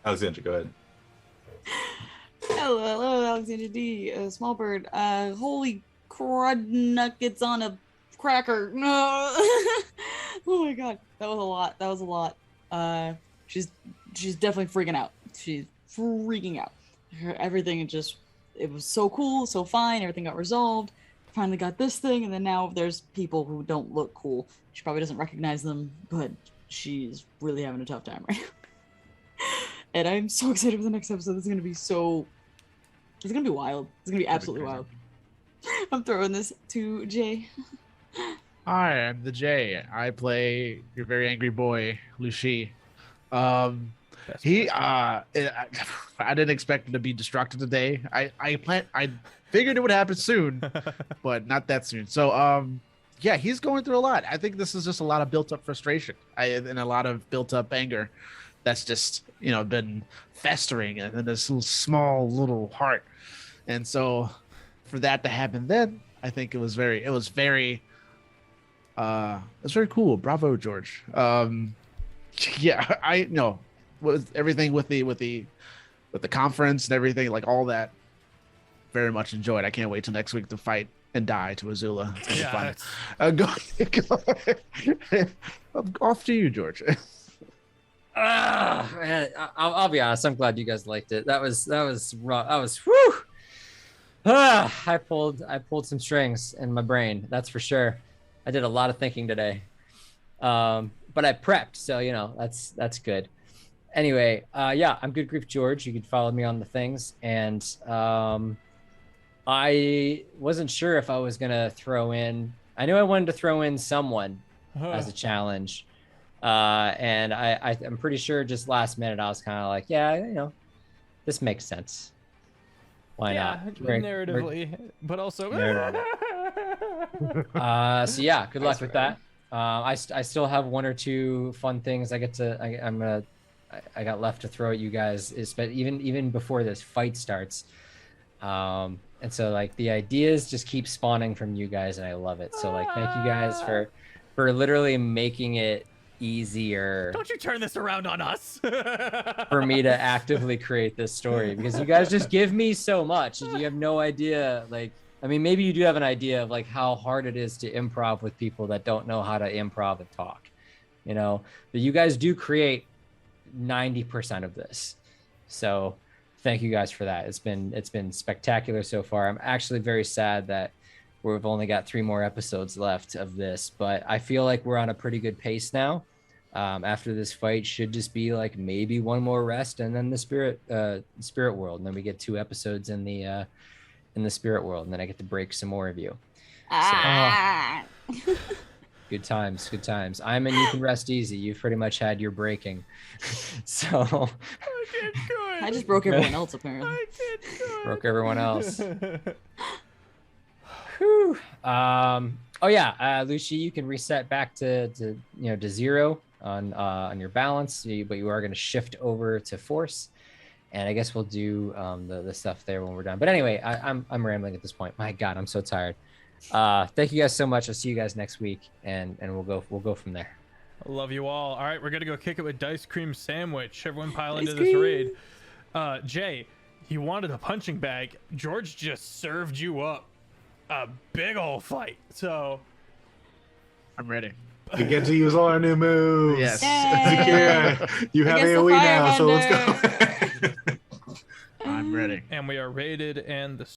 Alexandra, go ahead. Hello, Alexander D. Small bird. Holy crud nuggets on a cracker. No. Oh my god, that was a lot. She's definitely freaking out. She's freaking out. Everything it was so cool, so fine. Everything got resolved. Finally got this thing, and then now there's people who don't look cool. She probably doesn't recognize them, but she's really having a tough time right now. And I'm so excited for the next episode. It's gonna be wild. It's gonna be absolutely wild. I'm throwing this to Jay. Hi, I'm the Jay. I play your very angry boy, Lucy. I didn't expect him to be destructive today. I figured it would happen soon, but not that soon. So yeah, he's going through a lot. I think this is just a lot of built up frustration and a lot of built up anger that's just been festering in this little heart. And so for that to happen then, I think it was very cool. Bravo, George. Yeah, I know with everything with the conference and everything, like all that, very much enjoyed. I can't wait till next week to fight and die to Azula. It's gonna be fun. Off to you, George. Man, I'll be honest. I'm glad you guys liked it. That was rough. Whew. I pulled some strings in my brain. That's for sure. I did a lot of thinking today. But I prepped, so that's good. Anyway, yeah, I'm Good Grief George. You can follow me on the things, and I wasn't sure if I was gonna throw in. I knew I wanted to throw in someone as a challenge, and I'm pretty sure just last minute I was kind of like, yeah, this makes sense. Why not? Narratively, but also. So yeah, good luck with that. I still have one or two fun things I got left to throw at you guys, even before this fight starts. And so like the ideas just keep spawning from you guys, and I love it. So like thank you guys for literally making it easier. Don't you turn this around on us. For me to actively create this story, because you guys just give me so much. You have no idea. Like, I mean, maybe you do have an idea of like how hard it is to improv with people that don't know how to improv and talk, but you guys do create 90% of this. So thank you guys for that. It's been spectacular so far. I'm actually very sad that we've only got 3 more episodes left of this, but I feel like we're on a pretty good pace now. After this fight should just be like maybe one more rest, and then the spirit world, and then we get 2 episodes in the spirit world, and then I get to break some more of you. So, good times. And you can rest easy. You've pretty much had your breaking. So I did good. I just broke everyone else apparently. I did good. Broke everyone else. Whew. Oh yeah, Lucy, you can reset back to 0. on your balance, but you are going to shift over to force. And I guess we'll do the stuff there when we're done. But anyway, I'm rambling at this point. My God, I'm so tired. Thank you guys so much. I'll see you guys next week, and we'll go from there. I love you all. All right, we're gonna go kick it with Dice Cream Sandwich. Everyone pile into this raid. Jay, you wanted a punching bag. George just served you up a big old fight. So I'm ready. We get to use all our new moves. Yes. Zakira, you have Against the AoE now, so let's Firebender. go. I'm ready. and we are raided, and the